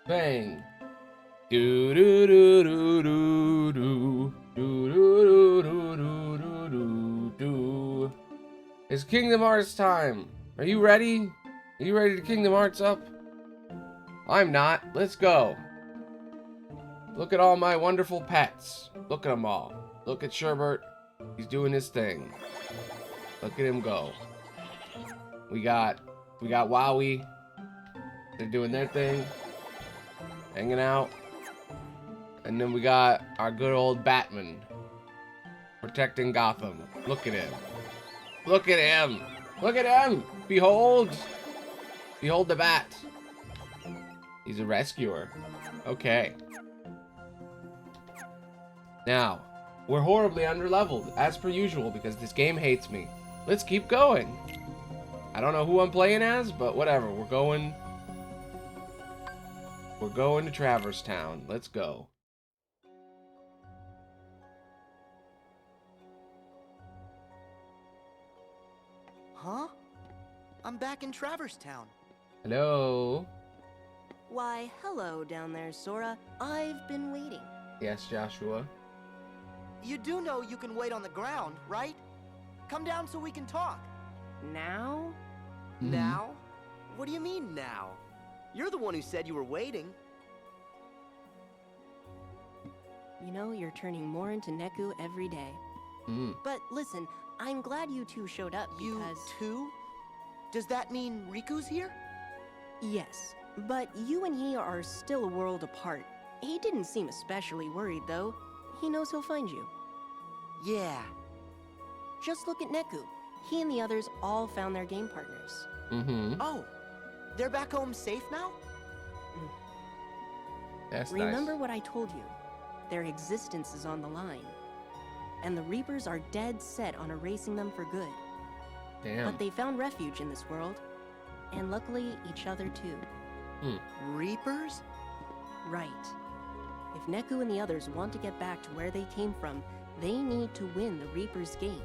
Bang. Do do do do do do do do do do do do do. It's Kingdom Hearts time. Are you ready? Are you ready to Kingdom Hearts up? I'm not. Let's go. Look at all my wonderful pets. Look at them all. Look at Sherbert. He's doing his thing. Look at him go. We got Wowie. They're doing their thing. Hanging out. And then we got our good old Batman. Protecting Gotham. Look at him. Look at him. Look at him. Behold. Behold the bat. He's a rescuer. Okay. Now, we're horribly underleveled, as per usual, because this game hates me. Let's keep going. I don't know who I'm playing as, but whatever. We're going to Traverse Town. Let's go. Huh? I'm back in Traverse Town. Hello. Why, hello down there, Sora. I've been waiting. Yes, Joshua. You do know you can wait on the ground, right? Come down so we can talk. Now? Now? What do you mean now? You're the one who said you were waiting. You know, you're turning more into Neku every day. But listen, I'm glad you two showed up because... You too? Does that mean Riku's here? Yes, but you and he are still a world apart. He didn't seem especially worried, though. He knows he'll find you. Yeah. Just look at Neku. He and the others all found their game partners. Oh, they're back home safe now? That's Remember nice. what I told you. Their existence is on the line. And the Reapers are dead set on erasing them for good. Damn. But they found refuge in this world. And luckily, each other too. Reapers? Right. If Neku and the others want to get back to where they came from, they need to win the Reaper's game.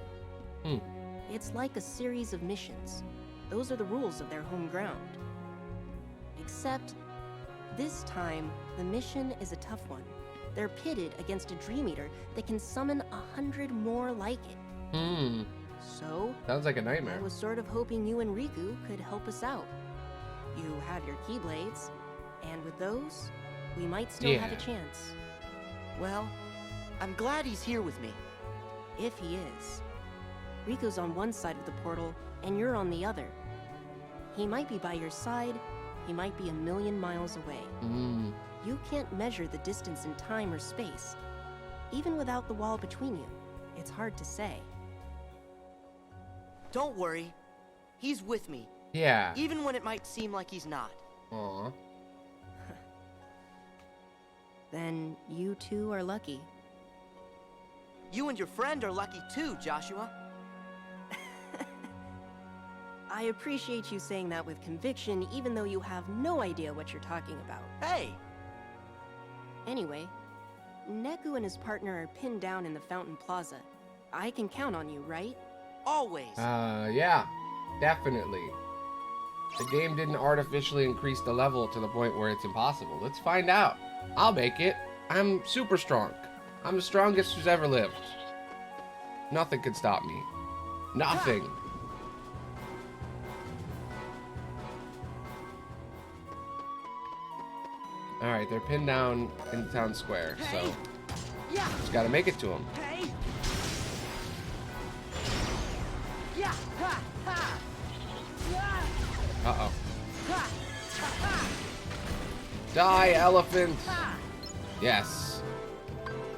It's like a series of missions. Those are the rules of their home ground. Except, this time, the mission is a tough one. They're pitted against a Dream Eater that can summon 100 more like it. So, Sounds like a nightmare. I was sort of hoping you and Riku could help us out. You have your Keyblades, and with those, we might still have a chance. Well, I'm glad he's here with me. If he is. Riku's on one side of the portal, and you're on the other. He might be by your side, he might be a million miles away. You can't measure the distance in time or space. Even without the wall between you, it's hard to say. Don't worry. He's with me. Yeah. Even when it might seem like he's not. Aw. Then you two are lucky. You and your friend are lucky too, Joshua. I appreciate you saying that with conviction, even though you have no idea what you're talking about. Hey! Anyway, Neku and his partner are pinned down in the Fountain Plaza. I can count on you, right? Always. Yeah. Definitely. The game didn't artificially increase the level to the point where it's impossible. Let's find out. I'll make it. I'm super strong. I'm the strongest who's ever lived. Nothing can stop me. Nothing. Alright, they're pinned down in the town square, so just gotta make it to them. Hey! Uh-oh. Die, elephant! Yes.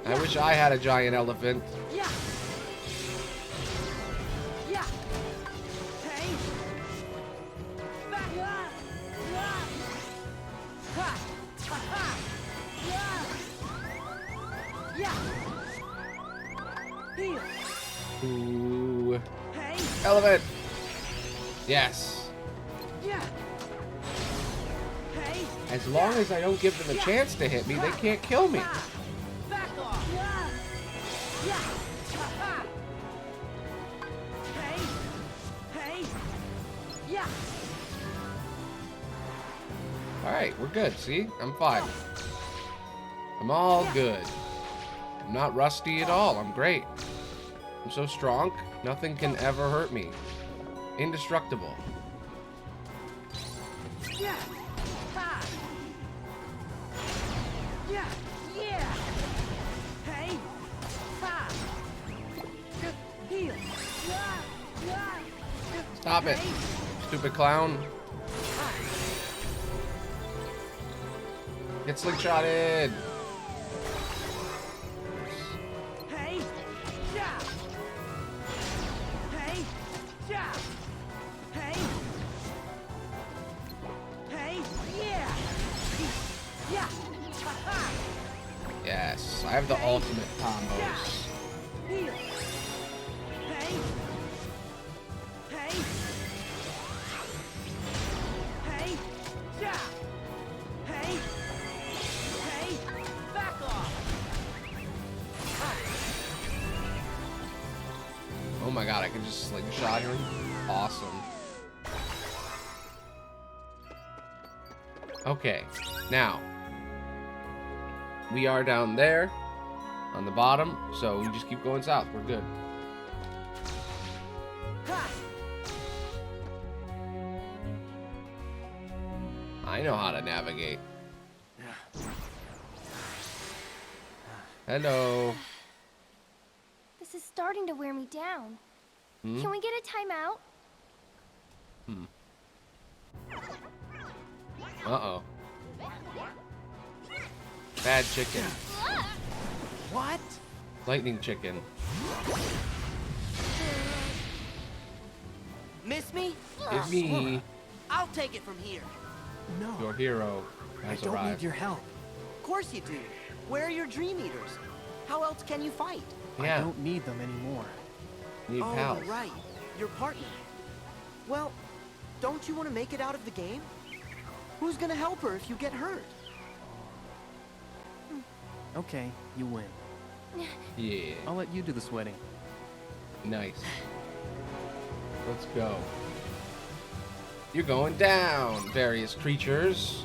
I wish I had a giant elephant. Ooh. Elephant! Yes. As long as I don't give them a chance to hit me, they can't kill me. Alright. okay. We're good. See? I'm fine. I'm all good. I'm not rusty at all. I'm great. I'm so strong. Nothing can ever hurt me. Indestructible. Yeah. Ha. Yeah. Yeah. Hey. Ha. Heal. Stop it. Stupid clown. Get slingshotted. Hey. Yeah. Hey. Yeah. Hey. Hey. Yeah. Yeah. Ha-ha. Yes, I have the ultimate combos. Heal. Hey. Hey. Hey. Yeah. Hey. Hey. Back off. Oh my god, I can just slingshot him. Awesome. Okay, now we are down there on the bottom, so we just keep going south. We're good. I know how to navigate. Hello. This is starting to wear me down. Hmm? Can we get a timeout? Uh-oh. Bad chicken. What? Lightning chicken. Miss me? Give me I'll take it from here. No. your hero I has don't arrived. need your help. Of course you do. Where are your dream eaters? How else can you fight? Yeah, I don't need them anymore. need Oh, pals. right. Your partner. Well, don't you want to make it out of the game? Who's gonna help her if you get hurt? Okay, you win. Yeah, I'll let you do the sweating. nice. Let's go. You're going down, various creatures.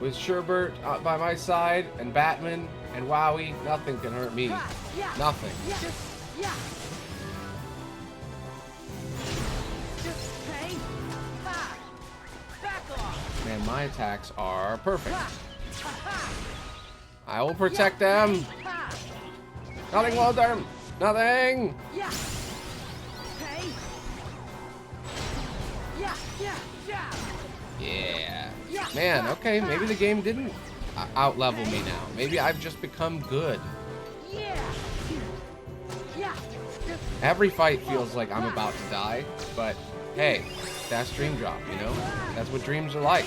With Sherbert by my side, and Batman, and Wowie, nothing can hurt me. Nothing. Yeah. Hey. Ha. Back off. Man, my attacks are perfect. Ha. I will protect them. Ha. Nothing will them. Nothing. Yeah. Hey. Yeah. Yeah. Man, okay, maybe the game didn't out-level me now. Maybe I've just become good. Yeah. Every fight feels like I'm about to die, but hey, that's dream drop, you know? That's what dreams are like.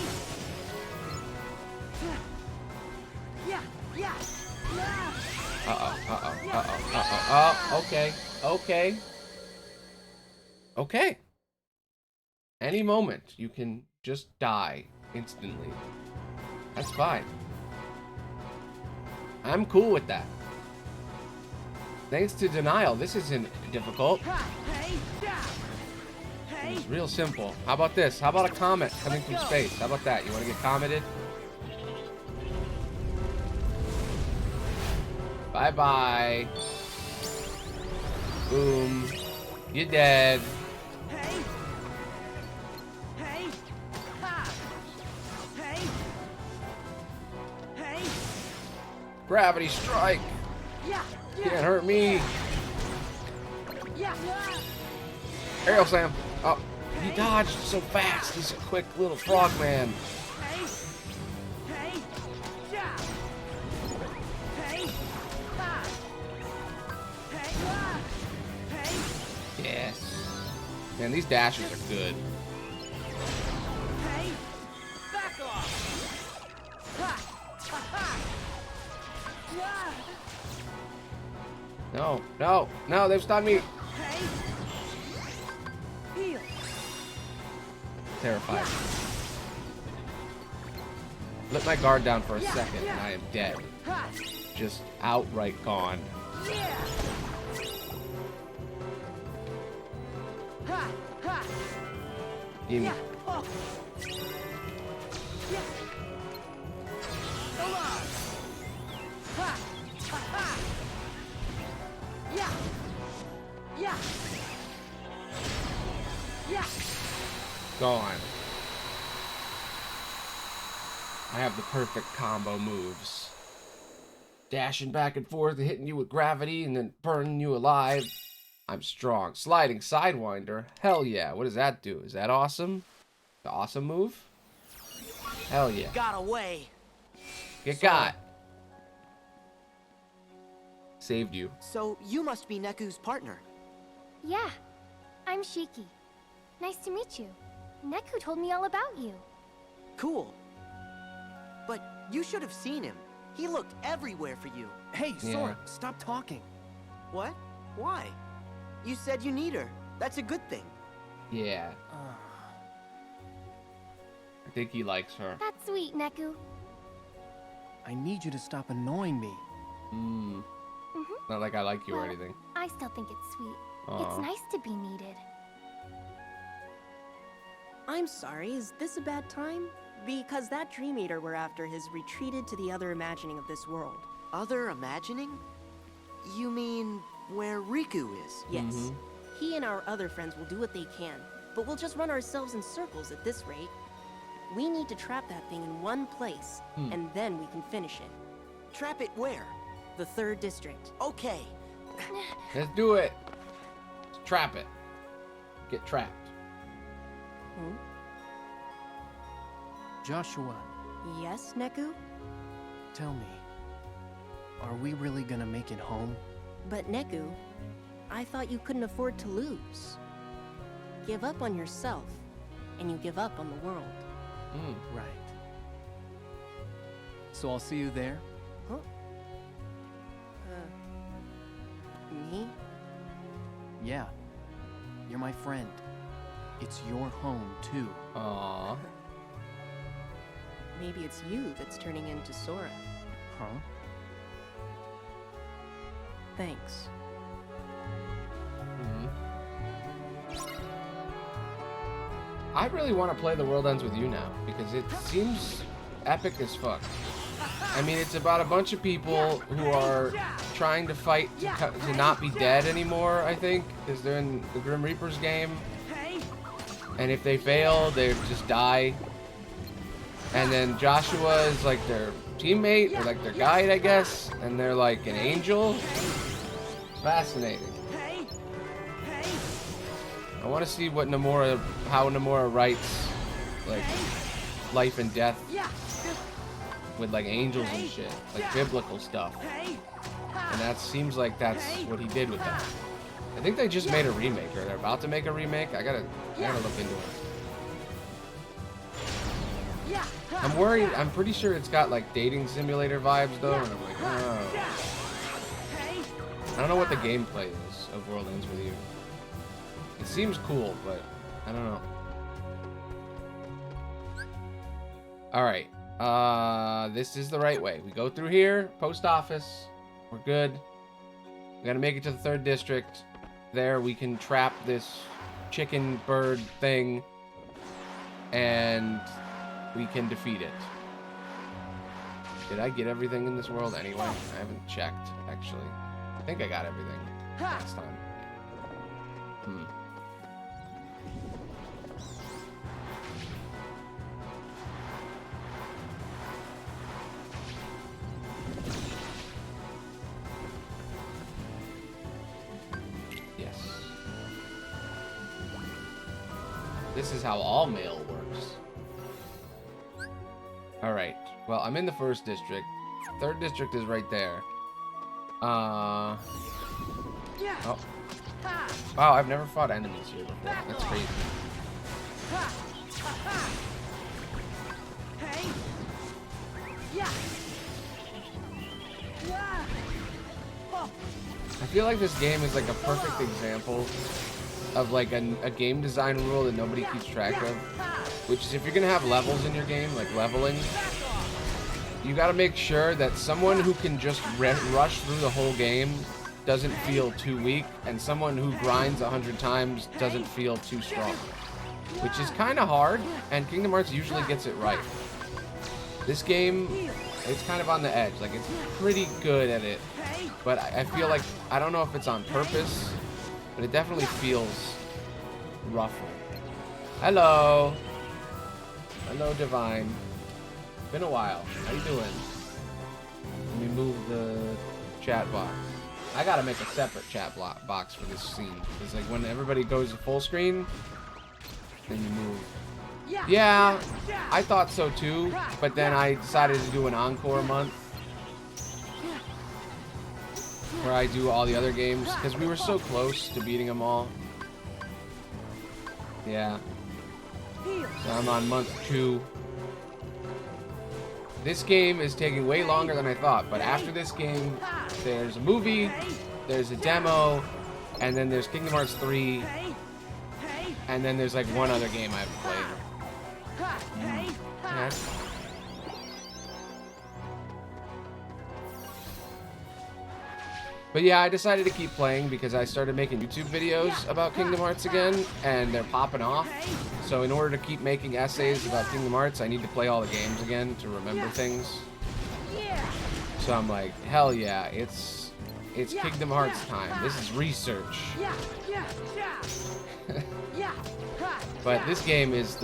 Okay. Any moment, you can just die instantly. That's fine. I'm cool with that. Thanks to denial, this isn't difficult. It's real simple. How about this? How about a comet coming from space? How about that? You want to get cometed? Bye-bye. Boom. You're dead. Gravity strike. Can't hurt me. Aerial slam. Oh, he dodged so fast. He's a quick little frog man. Yes. Man, these dashes are good. Back off. No, no, no, they've stunned me. Heal. Terrified. Let my guard down for a second and I am dead. Just outright gone. Give me. Gone. I have the perfect combo moves. Dashing back and forth, hitting you with gravity, and then burning you alive. I'm strong. Sliding Sidewinder. Hell yeah. What does that do? Is that awesome? The awesome move? Hell yeah. Got away. Get got. Saved you. So you must be Neku's partner. Yeah, I'm Shiki. Nice to meet you. Neku told me all about you. Cool. But you should have seen him. He looked everywhere for you. Hey, Yeah. Sora, stop talking. What? Why? You said you need her. That's a good thing. Yeah. I think he likes her. That's sweet, Neku. I need you to stop annoying me. Mm. Not like I like you or Well, anything. I still think it's sweet. Aw. It's nice to be needed. I'm sorry, is this a bad time? Because that Dream Eater we're after has retreated to the other imagining of this world. Other imagining? You mean where Riku is? Yes. Mhm. He and our other friends will do what they can, but we'll just run ourselves in circles at this rate. We need to trap that thing in one place, and then we can finish it. Trap it where? The 3rd district. Okay. Let's do it. Let's trap it. Get trapped. Joshua, Yes, Neku? tell me, are we really gonna make it home? But Neku, I thought you couldn't afford to lose. Give up on yourself, and you give up on the world. Right. So I'll see you there? Huh? Me? Yeah. You're my friend. It's your home, too. Aww. Maybe it's you that's turning into Sora. Huh? Thanks. I really want to play The World Ends With You now, because it seems epic as fuck. I mean, it's about a bunch of people who are trying to fight to not be dead anymore, I think, because they're in the Grim Reaper's game. And if they fail, they just die. And then Joshua is like their teammate, or like their guide, I guess. And they're like an angel. It's fascinating. I want to see what how Nomura writes, like, life and death with like angels and shit, like biblical stuff. And that seems like that's what he did with that. I think they just made a remake, or they're about to make a remake. I gotta look into it. I'm worried. I'm pretty sure it's got like dating simulator vibes though, and I'm like, oh. I don't know what the gameplay is of World Ends With You. It seems cool, but I don't know. Alright. This is the right way. We go through here, post office. We're good. We gotta make it to the 3rd district. There we can trap this chicken bird thing. And we can defeat it. Did I get everything in this world anyway? I haven't checked, actually. I think I got everything last time. Yes. This is how all mail works. Alright. Well, I'm in the 1st district. 3rd district is right there. Oh. Wow, I've never fought enemies here before. That's crazy. I feel like this game is like a perfect example of like a game design rule that nobody keeps track of, which is if you're gonna have levels in your game, like leveling, you gotta make sure that someone who can just rush through the whole game doesn't feel too weak, and someone who grinds 100 times doesn't feel too strong, which is kind of hard, and Kingdom Hearts usually gets it right. This game, it's kind of on the edge. Like, it's pretty good at it, but I feel like, I don't know if it's on purpose, but it definitely feels rougher. Hello. Hello, Divine. Been a while. How you doing? Let me move the chat box. I gotta make a separate chat box for this scene. It's like when everybody goes to full screen, then you move. Yeah, I thought so too, but then I decided to do an encore month where I do all the other games because we were so close to beating them all. Yeah. So I'm on month 2. This game is taking way longer than I thought, but after this game, there's a movie, there's a demo, and then there's Kingdom Hearts 3, and then there's like one other game I haven't played. Yeah. But yeah, I decided to keep playing because I started making YouTube videos about Kingdom Hearts again, and they're popping off. So in order to keep making essays about Kingdom Hearts, I need to play all the games again to remember things. So I'm like, hell yeah, it's Kingdom Hearts time. This is research. But this game is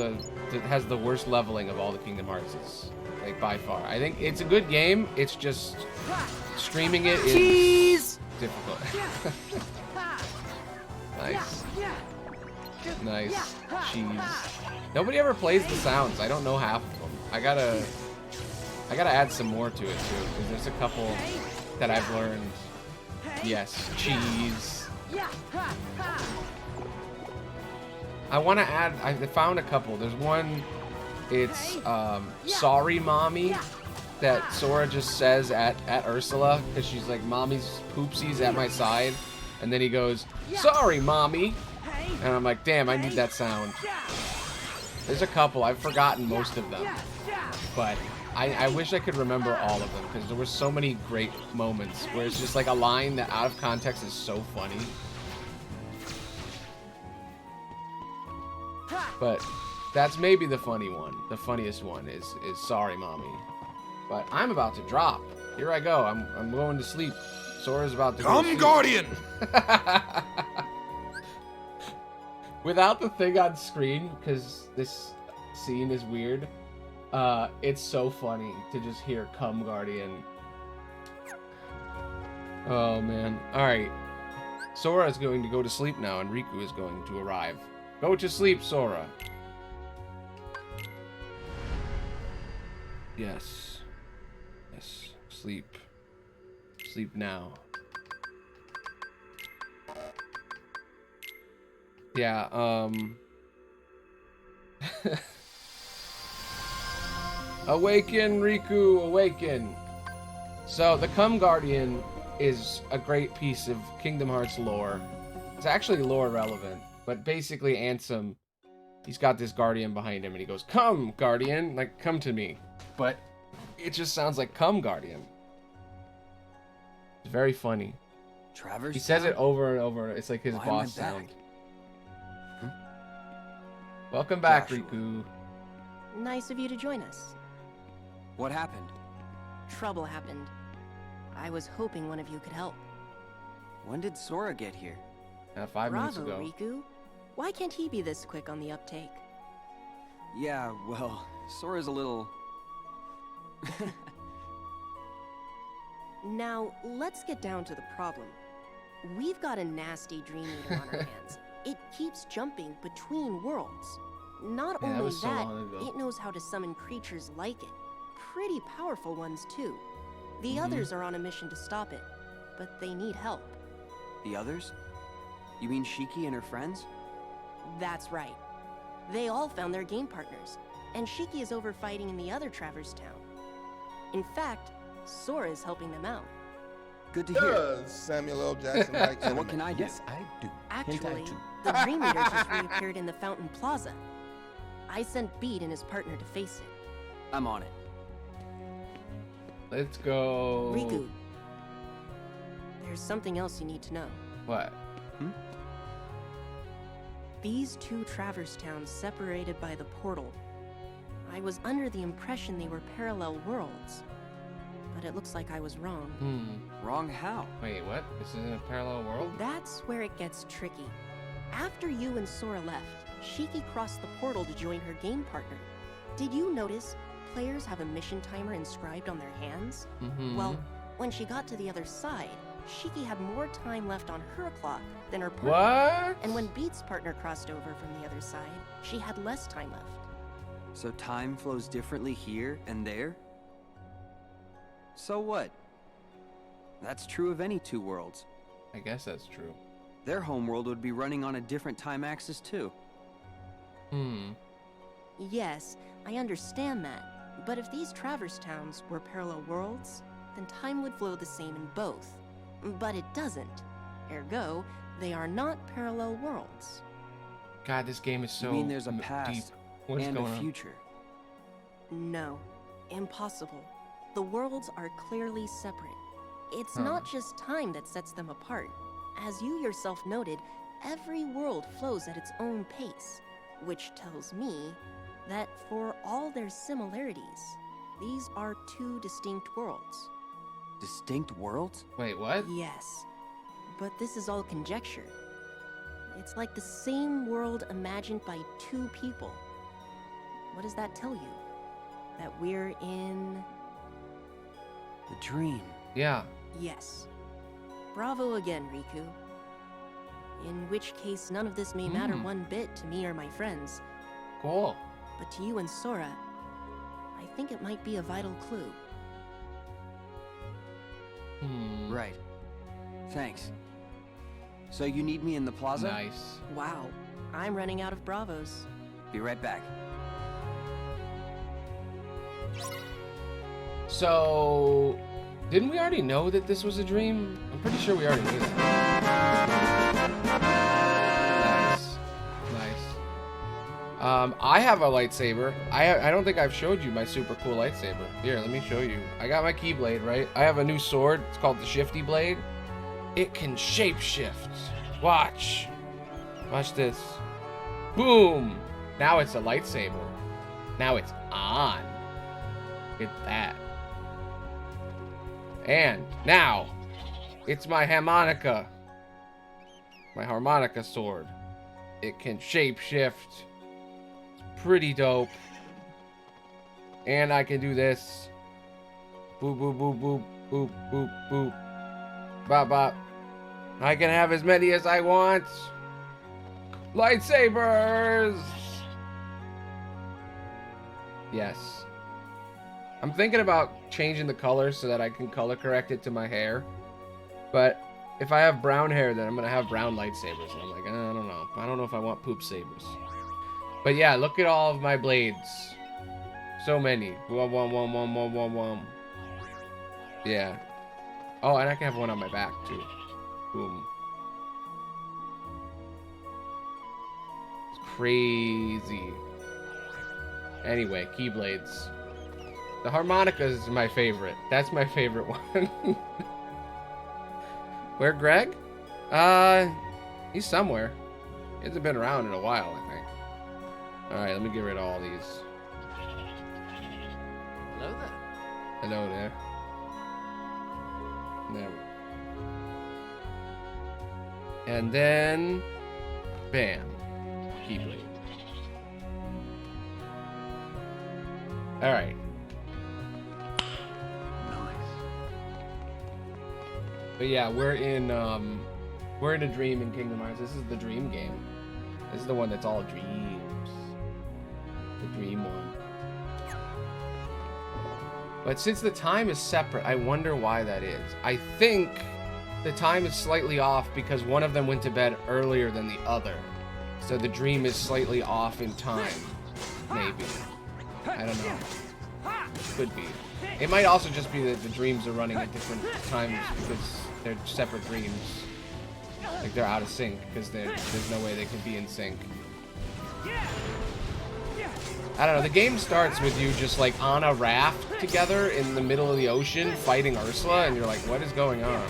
has the worst leveling of all the Kingdom Hearts, like by far. I think it's a good game. It's just streaming it is difficult. Nice. Nice. Cheese. Nobody ever plays the sounds. I don't know half of them. I gotta add some more to it too, because there's a couple that I've learned. Yes, cheese. I want to add, I found a couple. There's one, it's sorry mommy, that Sora just says at Ursula, because she's like, mommy's poopsies at my side. And then he goes, sorry mommy. And I'm like, damn, I need that sound. There's a couple, I've forgotten most of them. But I wish I could remember all of them, because there were so many great moments where it's just like a line that out of context is so funny. But that's maybe the funny one. The funniest one is sorry mommy. But I'm about to drop. Here I go. I'm going to sleep. Sora's about to go to sleep. Guardian! Without the thing on screen, because this scene is weird, it's so funny to just hear "Come Guardian." Oh man. Alright. Sora is going to go to sleep now, and Riku is going to arrive. Go to sleep, Sora. Yes. Yes. Sleep. Sleep now. Yeah, Awaken, Riku, awaken. So, the Come Guardian is a great piece of Kingdom Hearts lore. It's actually lore relevant. But basically, Ansem, he's got this guardian behind him, and he goes, "Come, guardian!" Like, come to me. But it just sounds like "Come, guardian." It's very funny. Travers? He says it over and over. It's like his boss sound. Welcome back, Joshua. Riku. Nice of you to join us. What happened? Trouble happened. I was hoping one of you could help. When did Sora get here? 5 minutes Bravo, ago. Riku. Why can't he be this quick on the uptake? Yeah, well, Sora's a little... Now, let's get down to the problem. We've got a nasty Dream Eater on our hands. It keeps jumping between worlds. Not Yeah, that only was so that, long ago. it knows how to summon creatures like it. Pretty powerful ones, too. The others are on a mission to stop it, but they need help. The others? You mean Shiki and her friends? That's right. They all found their game partners, and Shiki is over fighting in the other Traverse Town. In fact, Sora is helping them out. Good to hear. Samuel L. Jackson likes So what can I do? Yes, I do. Actually, the Dream Eater just reappeared in the Fountain Plaza. I sent Beat and his partner to face it. I'm on it. Let's go. Riku, there's something else you need to know. What? These two Traverse Towns separated by the portal. I was under the impression they were parallel worlds, but it looks like I was wrong. Wrong how? Wait, what? This isn't a parallel world? That's where it gets tricky. After you and Sora left, Shiki crossed the portal to join her game partner. Did you notice players have a mission timer inscribed on their hands? Well, when she got to the other side, Shiki had more time left on her clock than her partner. What? And when Beat's partner crossed over from the other side, she had less time left. So time flows differently here and there? So what? That's true of any two worlds. I guess that's true. Their homeworld would be running on a different time axis too. Yes, I understand that. But if these Traverse towns were parallel worlds, then time would flow the same in both. But it doesn't. Ergo, they are not parallel worlds. God, this game is so You mean there's a deep. past What's and going a on? future? No, impossible. The worlds are clearly separate. It's not just time that sets them apart. As you yourself noted, every world flows at its own pace, which tells me that for all their similarities, these are two distinct worlds. Distinct worlds? Wait, what? Yes, but this is all conjecture. It's like the same world imagined by two people. What does that tell you? That we're in... A dream. Yeah. Yes. Bravo again, Riku. In which case, none of this may matter one bit to me or my friends. Cool. But to you and Sora, I think it might be a vital clue. Right. Thanks. So you need me in the plaza? Nice. Wow, I'm running out of Bravos. Be right back. So, didn't we already know that this was a dream? I'm pretty sure we already knew that. Nice. Nice. I have a lightsaber. I don't think I've showed you my super cool lightsaber. Here, let me show you. I got my Keyblade, right? I have a new sword. It's called the Shifty Blade. It can shapeshift. Watch. Watch this. Boom. Now it's a lightsaber. Now it's on. Look at that. And now, it's my harmonica. My harmonica sword. It can shapeshift. It's pretty dope. And I can do this. Boop, boop, boop, boop, boop, boop, boop. Bop, bop. I can have as many as I want. Lightsabers! Yes. I'm thinking about changing the color so that I can color correct it to my hair. But if I have brown hair, then I'm going to have brown lightsabers. And I'm like, I don't know. I don't know if I want poop sabers. But yeah, look at all of my blades. So many. Wom, wom, wom, wom, wom, wom, wom. Yeah. Oh, and I can have one on my back, too. Boom. It's crazy. Anyway, Keyblades. The harmonica is my favorite. That's my favorite one. Where Greg? He's somewhere. He hasn't been around in a while, I think. Alright, let me get rid of all these. Hello there. Hello there. There we go. And then... Bam. Keyblade. Alright. But yeah, we're in a dream in Kingdom Hearts. This is the dream game. This is the one that's all dreams. The dream one. But since the time is separate, I wonder why that is. I think the time is slightly off because one of them went to bed earlier than the other. So the dream is slightly off in time. Maybe. I don't know. Could be. It might also just be that the dreams are running at different times because they're separate dreams. Like they're out of sync because there's no way they can be in sync. I don't know. The game starts with you just like on a raft together in the middle of the ocean fighting Ursula, and you're like, what is going on?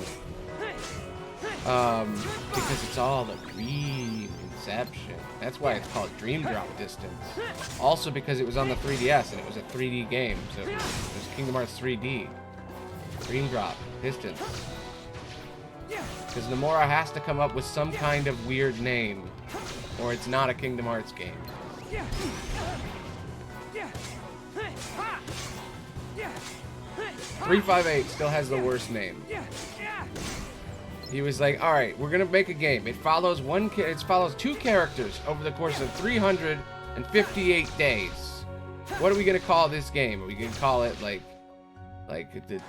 Because it's all a dream inception. That's why it's called Dream Drop Distance. Also because it was on the 3DS and it was a 3D game, so it was Kingdom Hearts 3D. Dream Drop Distance. Because Nomura has to come up with some kind of weird name, or it's not a Kingdom Hearts game. 358 still has the worst name. He was like, all right, we're gonna make a game. It follows two characters over the course of 358 days. What are we gonna call this game? Are we gonna call it like the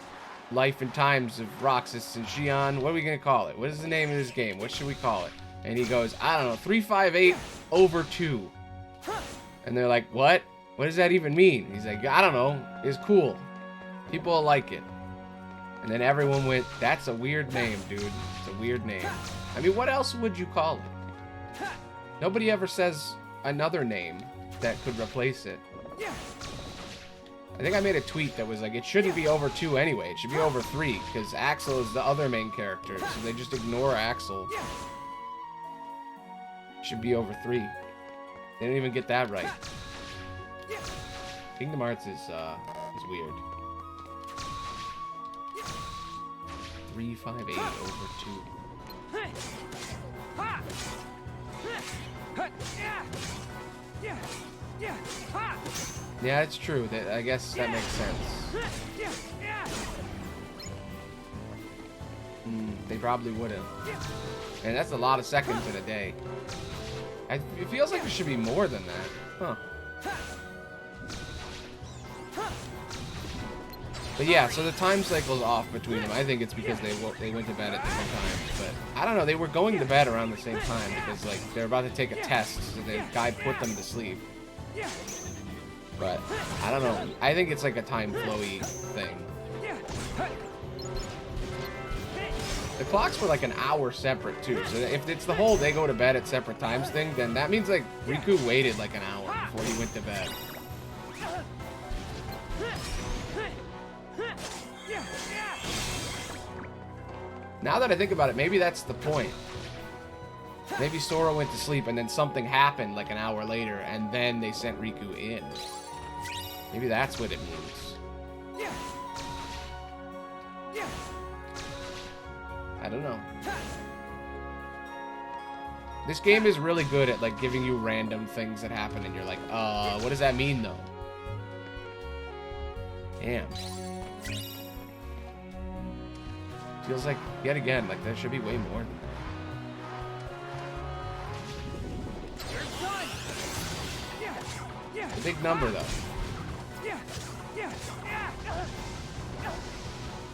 Life and Times of Roxas and Xion? What are we gonna call it? What is the name of this game? What should we call it? And he goes, I don't know, 358 over 2. And they're like, what? What does that even mean? He's like, I don't know. It's cool. People like it. And then everyone went, that's a weird name, dude. It's a weird name. I mean, what else would you call it? Nobody ever says another name that could replace it. I think I made a tweet that was like, it shouldn't be over 2 anyway. It should be over 3, because Axel is the other main character. So they just ignore Axel. It should be over 3. They didn't even get that right. Kingdom Hearts is weird. 358 over 2. Yeah, it's true. That I guess that makes sense. They probably would have. And that's a lot of seconds in a day. It feels like it should be more than that. Huh. But yeah, so the time cycle's off between them. I think it's because they went to bed at different times. But I don't know. They were going to bed around the same time because like they're about to take a test, so the guy put them to sleep. But I don't know. I think it's like a time flowy thing. The clocks were like an hour separate too. So if it's the whole they go to bed at separate times thing, then that means like Riku waited like an hour before he went to bed. Now that I think about it, maybe that's the point. Maybe Sora went to sleep and then something happened like an hour later and then they sent Riku in. Maybe that's what it means. I don't know. This game is really good at like giving you random things that happen and you're like, what does that mean though? Damn. Feels like, yet again, like there should be way more than that. A big number, though.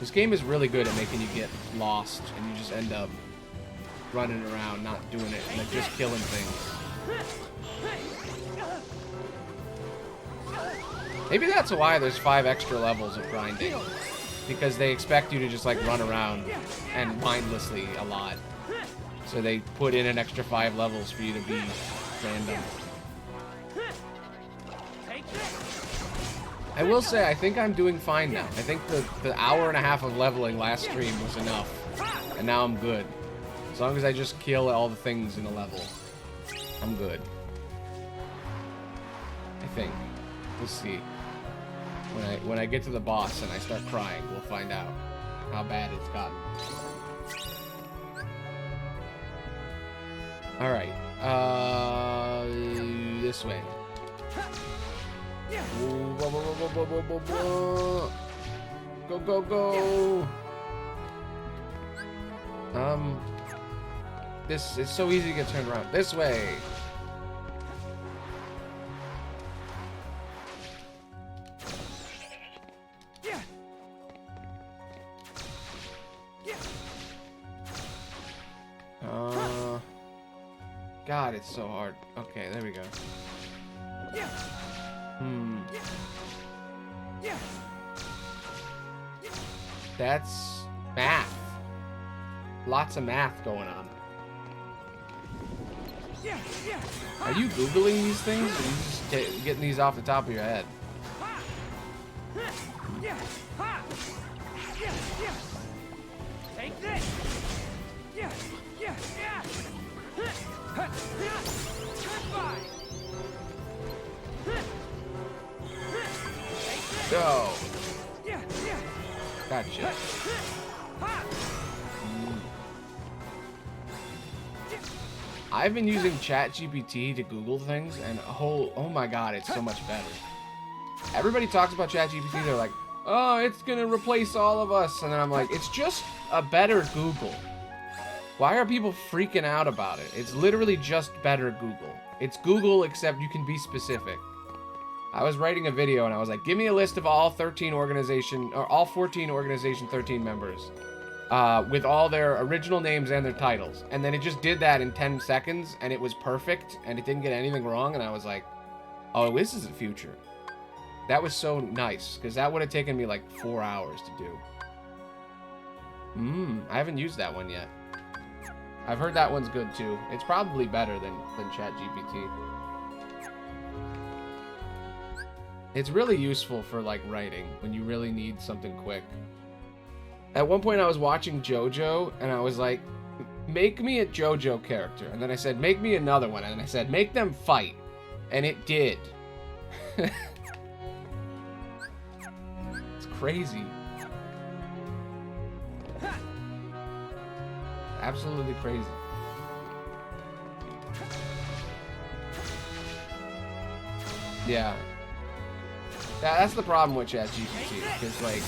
This game is really good at making you get lost, and you just end up running around, not doing it, like just killing things. Maybe that's why there's 5 extra levels of grinding. Because they expect you to just like run around and mindlessly a lot. So they put in an extra 5 levels for you to be random. I will say, I think I'm doing fine now. I think the hour and a half of leveling last stream was enough. And now I'm good. As long as I just kill all the things in a level, I'm good. I think. We'll see. When I get to the boss and I start crying, we'll find out how bad it's gotten. All right, this way. Go, go, go! This is so easy to get turned around. This way. God, it's so hard. Okay, there we go. That's math. Lots of math going on. Are you Googling these things, or are you just getting these off the top of your head? Take this. Go. Gotcha. I've been using ChatGPT to Google things, and oh my god, it's so much better. Everybody talks about ChatGPT, they're like, oh, it's gonna replace all of us, and then I'm like, it's just a better Google. Why are people freaking out about it? It's literally just better Google. It's Google, except you can be specific. I was writing a video, and I was like, give me a list of all 14 Organization 13 members. With all their original names and their titles. And then it just did that in 10 seconds, and it was perfect, and it didn't get anything wrong, and I was like, oh, this is the future. That was so nice, because that would have taken me like 4 hours to do. I haven't used that one yet. I've heard that one's good too. It's probably better than ChatGPT. It's really useful for like writing, when you really need something quick. At one point I was watching JoJo, and I was like, make me a JoJo character. And then I said, make me another one. And then I said, make them fight. And it did. It's crazy. Absolutely crazy. Yeah. That's the problem with ChatGPT, because like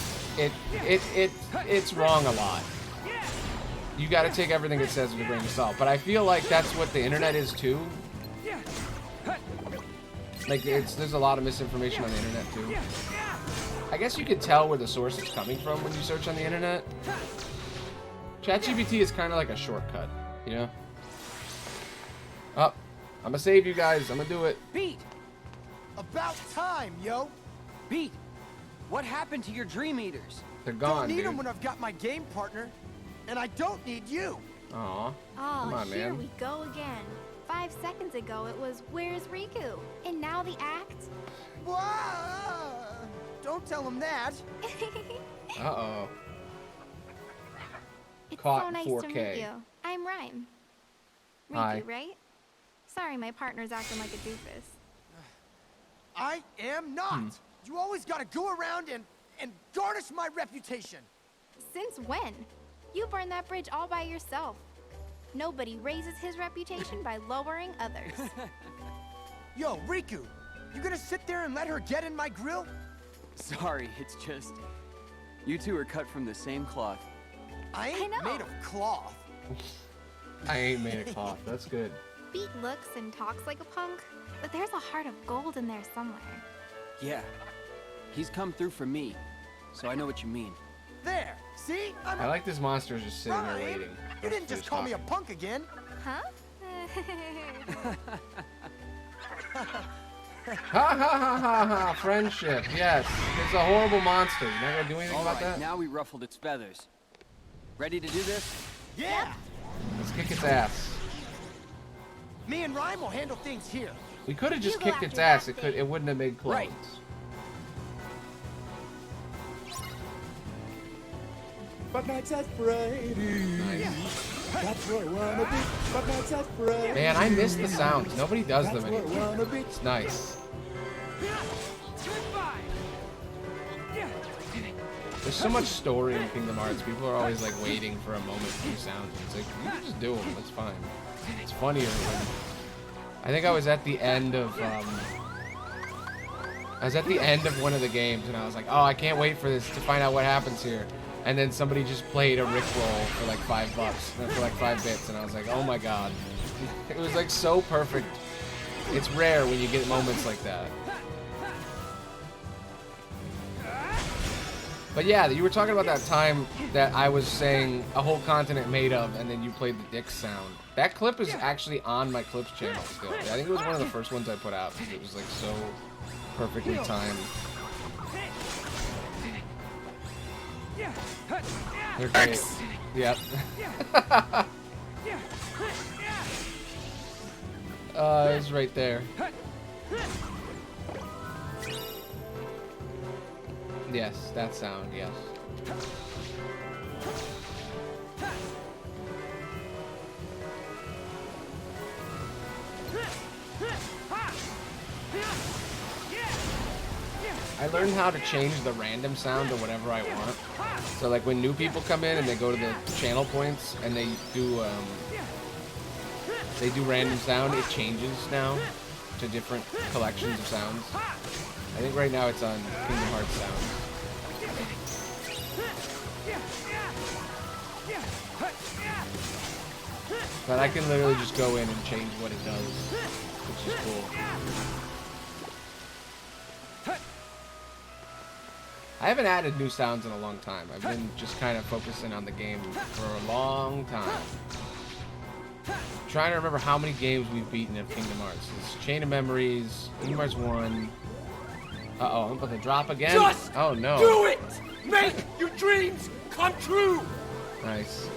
it's wrong a lot. You got to take everything it says with a grain of salt. But I feel like that's what the internet is too. Like there's a lot of misinformation on the internet too. I guess you could tell where the source is coming from when you search on the internet. ChatGPT is kind of like a shortcut, you know? Oh, I'm gonna save you guys. I'm gonna do it. Beat! About time, yo! Beat, what happened to your Dream Eaters? They're gone, Don't need dude. them when I've got my game partner. And I don't need you! Aw. Oh, Come on, here man. we go again. 5 seconds ago it was, where's Riku? And now the act? Whoa! Don't tell him that! Uh-oh. It's Caught so nice 4K. to meet you. I'm Rhyme. Riku, Hi. right? Sorry, my partner's acting like a doofus. I am not! You always gotta go around and garnish my reputation! Since when? You burned that bridge all by yourself. Nobody raises his reputation by lowering others. Yo, Riku! You gonna sit there and let her get in my grill? Sorry, it's just... You two are cut from the same cloth. I ain't know. made of cloth. I ain't made a cloth. That's good. Beat looks and talks like a punk, but there's a heart of gold in there somewhere. Yeah. He's come through for me, so I know what you mean. There! See? I'm I like this monster just sitting there Rhyme. waiting. You didn't just call me a punk again. Huh? Ha ha ha ha ha! Friendship, yes. It's a horrible monster. You're not gonna do anything All about right, that? now we ruffled its feathers. Ready to do this? Yeah! Let's kick its ass. Me and Rhyme will handle things here. We could have just You go kicked its after ass. that It wouldn't have made clothes. Right. But nights at Freddy's. That's where I wanna be. But nights at Freddy's. Man, I miss the sounds. Nobody does them That's where I anymore. wanna be. It's nice. There's so much story in Kingdom Hearts. People are always like waiting for a moment to do sounds. It's like, you can just do them. It's fine. It's funnier when... I think I was at the end of one of the games, and I was like, oh, I can't wait for this to find out what happens here. And then somebody just played a Rickroll for like $5, for like 5 bits, and I was like, oh my god. It was like so perfect. It's rare when you get moments like that. But yeah, you were talking about that time that I was saying a whole continent made of, and then you played the dick sound. That clip is actually on my clips channel still. I think it was one of the first ones I put out because it was like so perfectly timed. They're great. Yep. It's right there. Yes, that sound, yes. I learned how to change the random sound to whatever I want. So like when new people come in and they go to the channel points and they do they do random sound, it changes now to different collections of sounds. I think right now it's on Kingdom Hearts sounds. But I can literally just go in and change what it does, which is cool. I haven't added new sounds in a long time. I've been just kind of focusing on the game for a long time. I'm trying to remember how many games we've beaten of Kingdom Hearts. It's Chain of Memories, Kingdom Hearts 1. Uh-oh, I'm about to drop again? Just oh, no. do it! Make your dreams come true! Nice.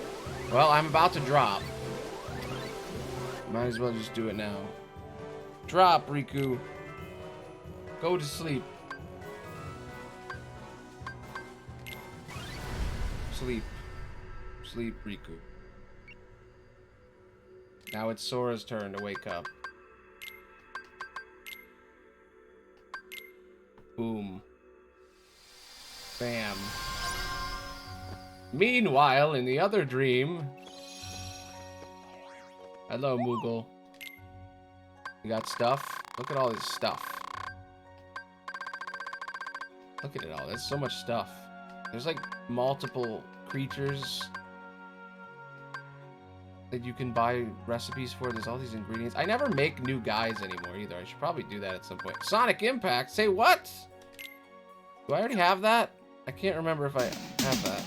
Well, I'm about to drop. Might as well just do it now. Drop, Riku. Go to sleep. Sleep. Sleep, Riku. Now it's Sora's turn to wake up. Boom. Bam. Meanwhile, in the other dream... Hello, Moogle. You got stuff? Look at all this stuff. Look at it all. There's so much stuff. There's like multiple creatures that you can buy recipes for. There's all these ingredients. I never make new guys anymore either. I should probably do that at some point. Sonic Impact? Say what? Do I already have that? I can't remember if I have that.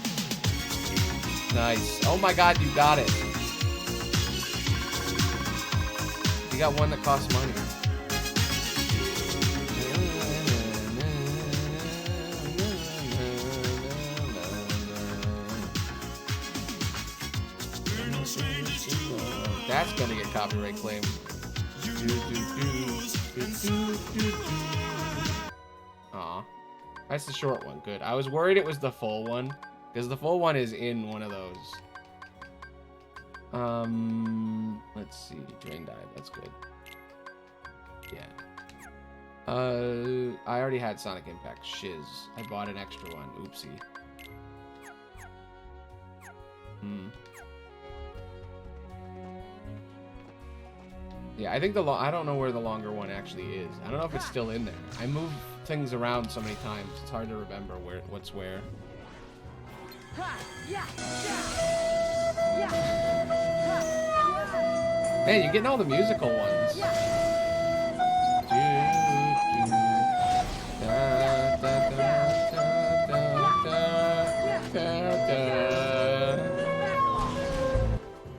Nice. Oh my god, you got it. You got one that costs money. That's gonna get copyright claim. Aw. That's the short one. Good. I was worried it was the full one, because the full one is in one of those. Let's see. Drain dive. That's good. Yeah. I already had Sonic Impact. Shiz. I bought an extra one. Oopsie. Yeah, I think I don't know where the longer one actually is. I don't know if it's still in there. I move things around so many times. It's hard to remember what's where. Man, you're getting all the musical ones.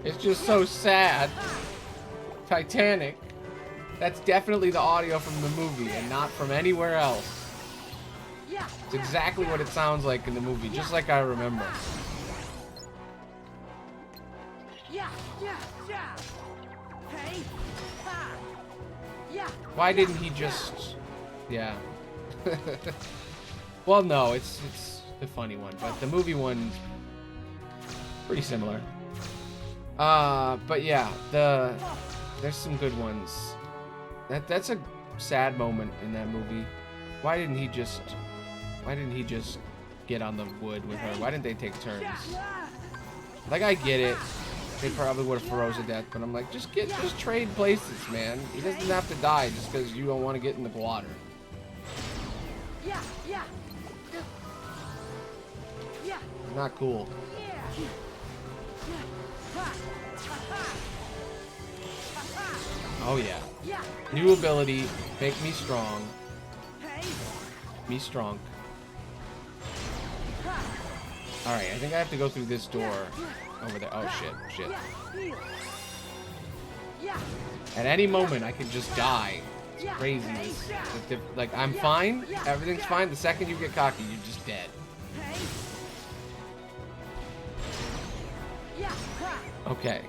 It's just so sad. Titanic. That's definitely the audio from the movie and not from anywhere else. It's exactly what it sounds like in the movie, just like I remember. Why didn't he just... Yeah. Well, no, it's the funny one, but the movie one's pretty similar. But yeah, there's some good ones. That's a sad moment in that movie. Why didn't he just get on the wood with her? Why didn't they take turns? Like, I get it. They probably would have froze to death, but I'm like, just trade places, man. He doesn't have to die just because you don't want to get in the water. Not cool. Oh yeah. New ability, make me strong. Me strong. Alright, I think I have to go through this door over there. Oh shit. At any moment I could just die. It's crazy. Like, I'm fine, everything's fine. The second you get cocky, you're just dead. Okay.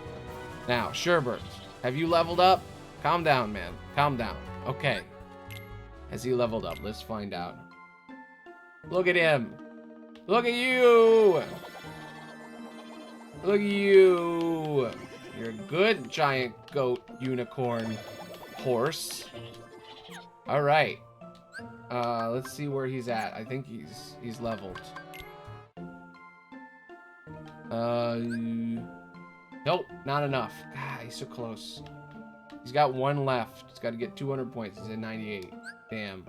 Now, Sherbert, have you leveled up? Calm down, man. Calm down. Okay. Has he leveled up? Let's find out. Look at him. Look at you. Look at you. You're a good giant goat, unicorn, horse. All right. Let's see where he's at. I think he's leveled. Nope, not enough. God, he's so close. He's got one left. He's got to get 200 points. He's at 98. Damn.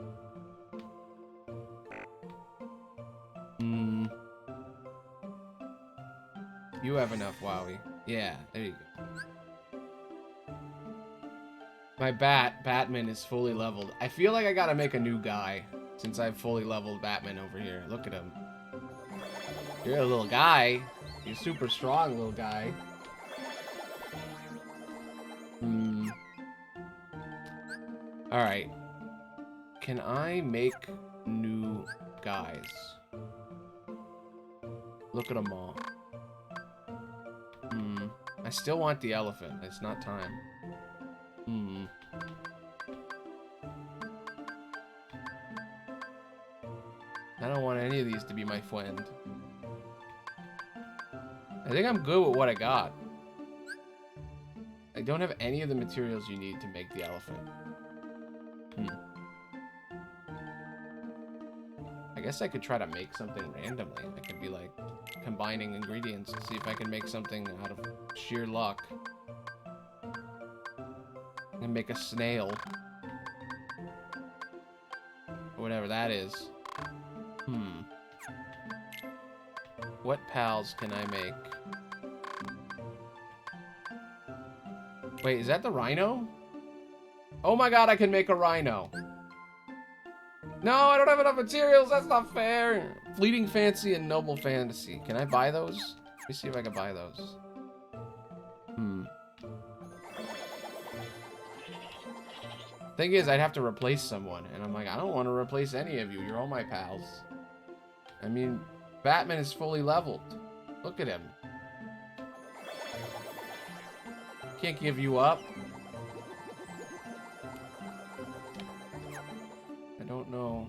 You have enough, Wowie. Yeah, there you go. My Batman is fully leveled. I feel like I gotta make a new guy since I've fully leveled Batman over here. Look at him. You're a little guy. You're super strong, little guy. Alright. Can I make new guys? Look at them all. I still want the elephant. It's not time. I don't want any of these to be my friend. I think I'm good with what I got. I don't have any of the materials you need to make the elephant. I guess I could try to make something randomly. I could be like combining ingredients to see if I can make something out of sheer luck. And make a snail. Or whatever that is. What pals can I make? Wait, is that the rhino? Oh my god, I can make a rhino. No, I don't have enough materials. That's not fair. Fleeting Fancy and Noble Fantasy. Can I buy those? Let me see if I can buy those. Thing is, I'd have to replace someone. And I'm like, I don't want to replace any of you. You're all my pals. I mean, Batman is fully leveled. Look at him. Can't give you up. I don't know.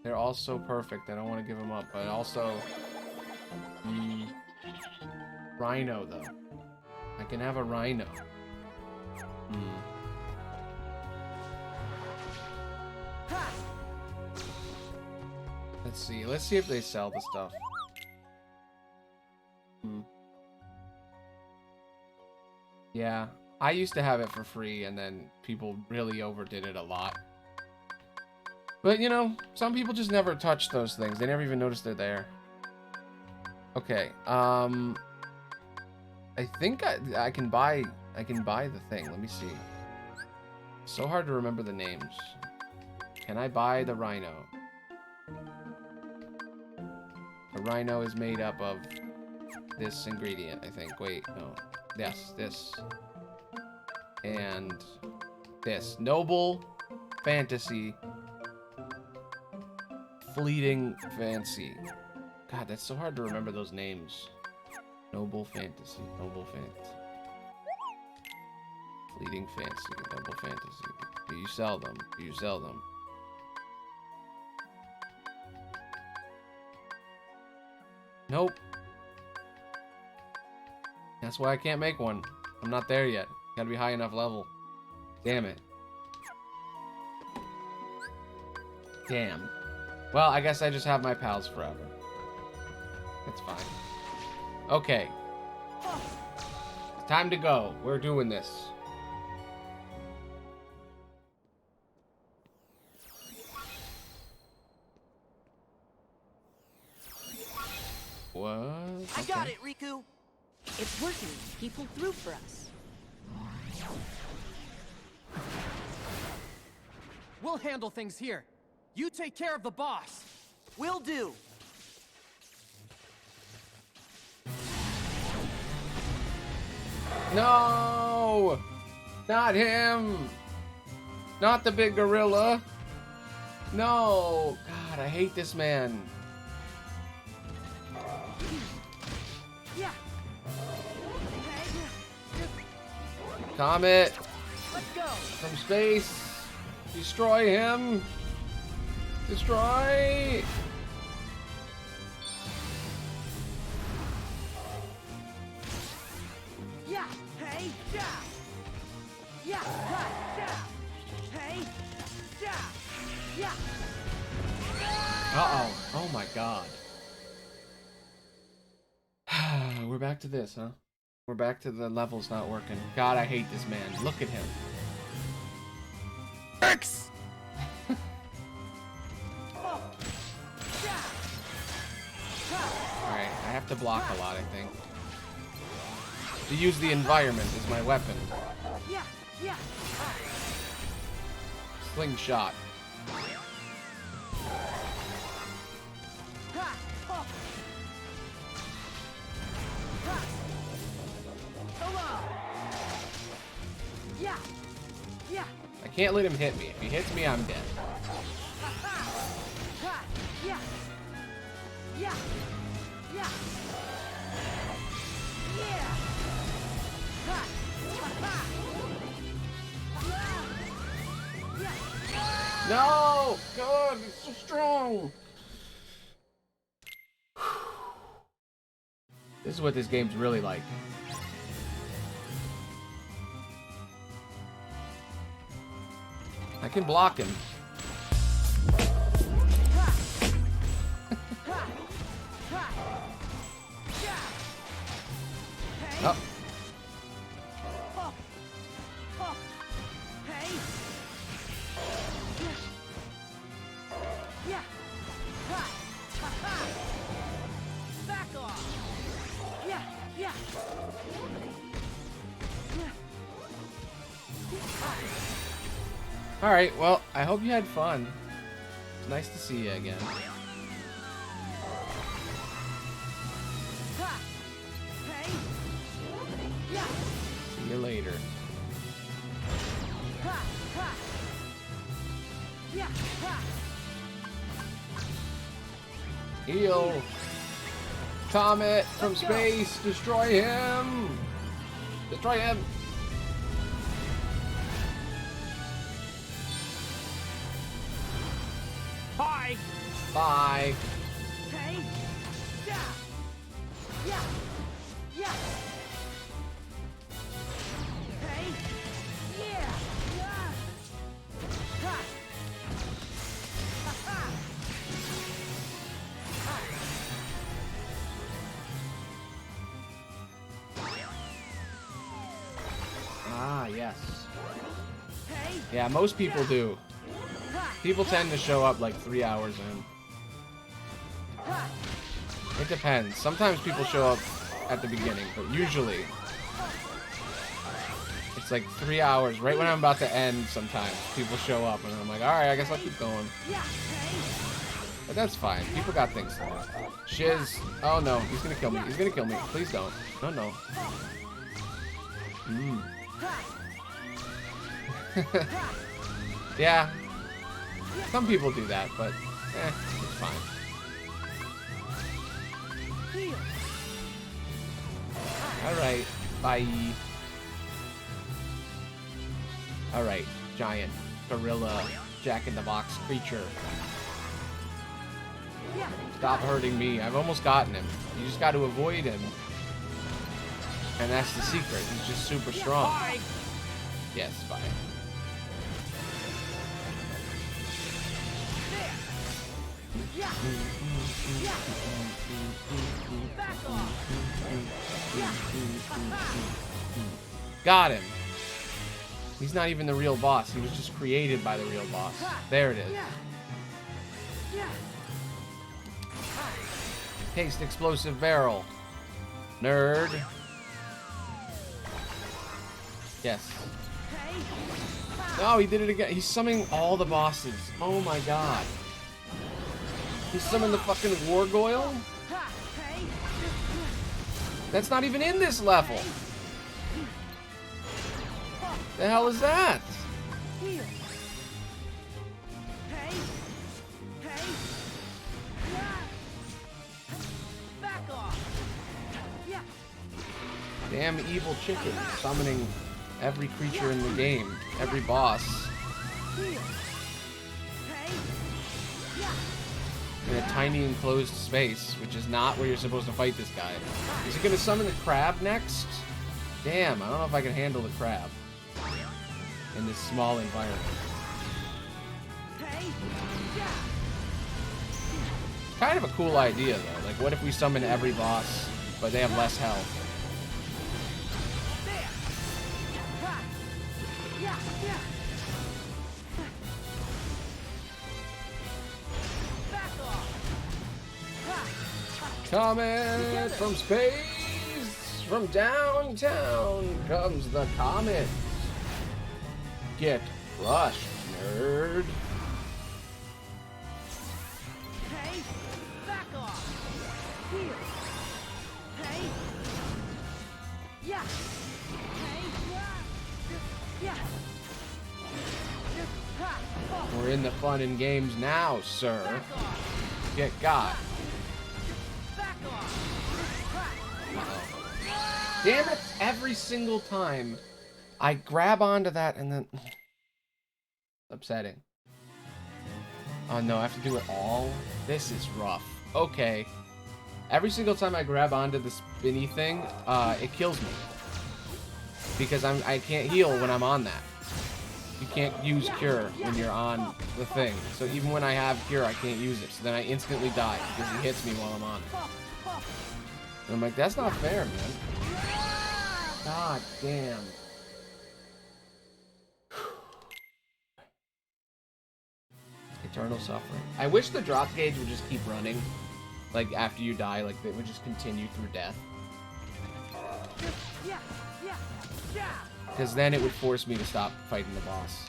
They're all so perfect. I don't want to give them up. But also... Rhino, though. I can have a rhino. Let's see. Let's see if they sell the stuff. Yeah. I used to have it for free, and then people really overdid it a lot. But, you know, some people just never touch those things. They never even notice they're there. Okay, I think I can buy the thing. Let me see. So hard to remember the names. Can I buy the rhino? The rhino is made up of this ingredient, I think. Wait, no. Yes, this. And this. Noble Fantasy. Fleeting Fancy. God, that's so hard to remember those names. Noble Fantasy. Noble Fantasy. Fleeting Fancy. Noble Fantasy. Do you sell them? Do you sell them? Nope. That's why I can't make one. I'm not there yet. Gotta be high enough level. Damn it. Damn. Well, I guess I just have my pals forever. It's fine. Okay. It's time to go. We're doing this. What? I got it, Riku. It's working. He pulled through for us. We'll handle things here. You take care of the boss. Will do. No! Not him! Not the big gorilla! No! God, I hate this man. Yeah. Comet! Let's go. From space! Destroy him! Destroy! Yeah. Hey. Yeah. Yeah. Yeah. Hey. Yeah. Yeah. Uh-oh. Oh my god. We're back to this, huh? We're back to the levels not working. God, I hate this man. Look at him. X! Alright, I have to block a lot, I think. To use the environment as my weapon. Slingshot. I can't let him hit me. If he hits me, I'm dead. No! God, he's so strong! This is what this game's really like. I can block him. Oh. Alright, well, I hope you had fun. It's nice to see you again. See you later. Heal! Comet from space! Destroy him! Destroy him! Bye! Bye! Hey! Yeah! Yeah! Yeah! Hey! Yeah! Yeah! Ha! Ha ha! Ah, yes. Hey! Yeah, most people do. People tend to show up like 3 hours in. It depends. Sometimes people show up at the beginning, but usually it's like 3 hours. Right when I'm about to end, sometimes people show up, and I'm like, alright, I guess I'll keep going. But that's fine. People got things to do. Shiz. Oh no, he's gonna kill me. He's gonna kill me. Please don't. No, no. Yeah. Some people do that, but it's fine. Alright, bye. Alright, giant, gorilla, jack-in-the-box creature. Stop hurting me. I've almost gotten him. You just got to avoid him. And that's the secret. He's just super strong. Yes, bye. Got him. He's not even the real boss. He was just created by the real boss. There it is. Taste explosive barrel. Nerd. Yes. No, he did it again. He's summoning all the bosses. Oh my god. He summoned the fucking Wargoyle? That's not even in this level. The hell is that? Damn evil chicken summoning every creature in the game, every boss. In a tiny enclosed space, which is not where you're supposed to fight this guy. Is he gonna summon the crab next? Damn, I don't know if I can handle the crab in this small environment. Kind of a cool idea though. Like, what if we summon every boss, but they have less health? Comet from space, from downtown comes the comet. Get crushed, nerd. Hey, back off. Here. Hey. Yeah. Hey. Yeah. We're in the fun and games now, sir. Get got. Damn it, every single time I grab onto that and then... upsetting. Oh no, I have to do it all? This is rough. Okay. Every single time I grab onto the spinny thing, it kills me. Because I can't heal when I'm on that. You can't use Cure when you're on the thing. So even when I have Cure, I can't use it. So then I instantly die because he hits me while I'm on it. And I'm like, that's not fair, man. God damn. Eternal suffering. I wish the drop gauge would just keep running. Like, after you die, like, it would just continue through death. Because then it would force me to stop fighting the boss.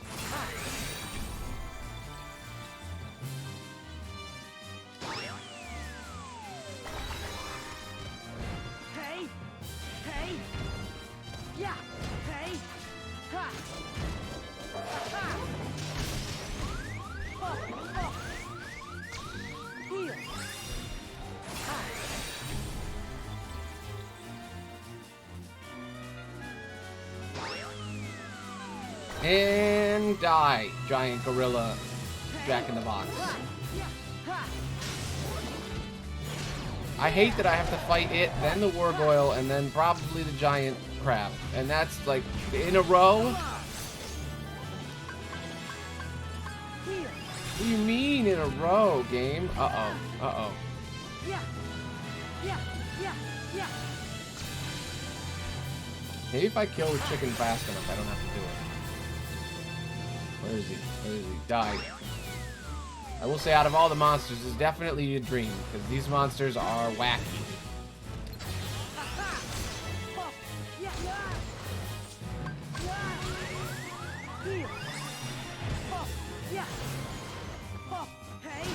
Hey. Hey. Yeah. Hey. Ha. Ha. Heal. And die, giant gorilla Jack in the Box. I hate that I have to fight it, then the Wargoyle, and then probably the giant crab. And that's like in a row? What do you mean in a row, game? Uh-oh. Uh-oh. Maybe if I kill the chicken fast enough, I don't have to do it. Where is he? Where is he? Died. I will say, out of all the monsters, it's definitely a dream, because these monsters are wacky.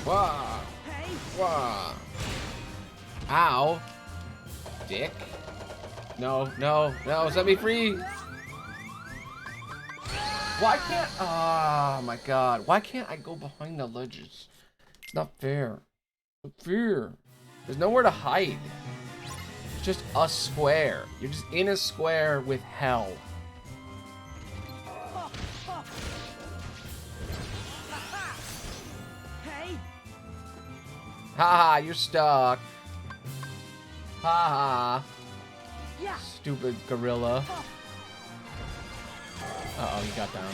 Wah! Wah! Ow! Dick. No, no, no, set me free! Why can't... oh my god. Why can't I go behind the ledges? It's not fair. It's not fair. There's nowhere to hide. It's just a square. You're just in a square with hell. Haha, you're stuck. Haha. Stupid gorilla. Uh-oh, he got down.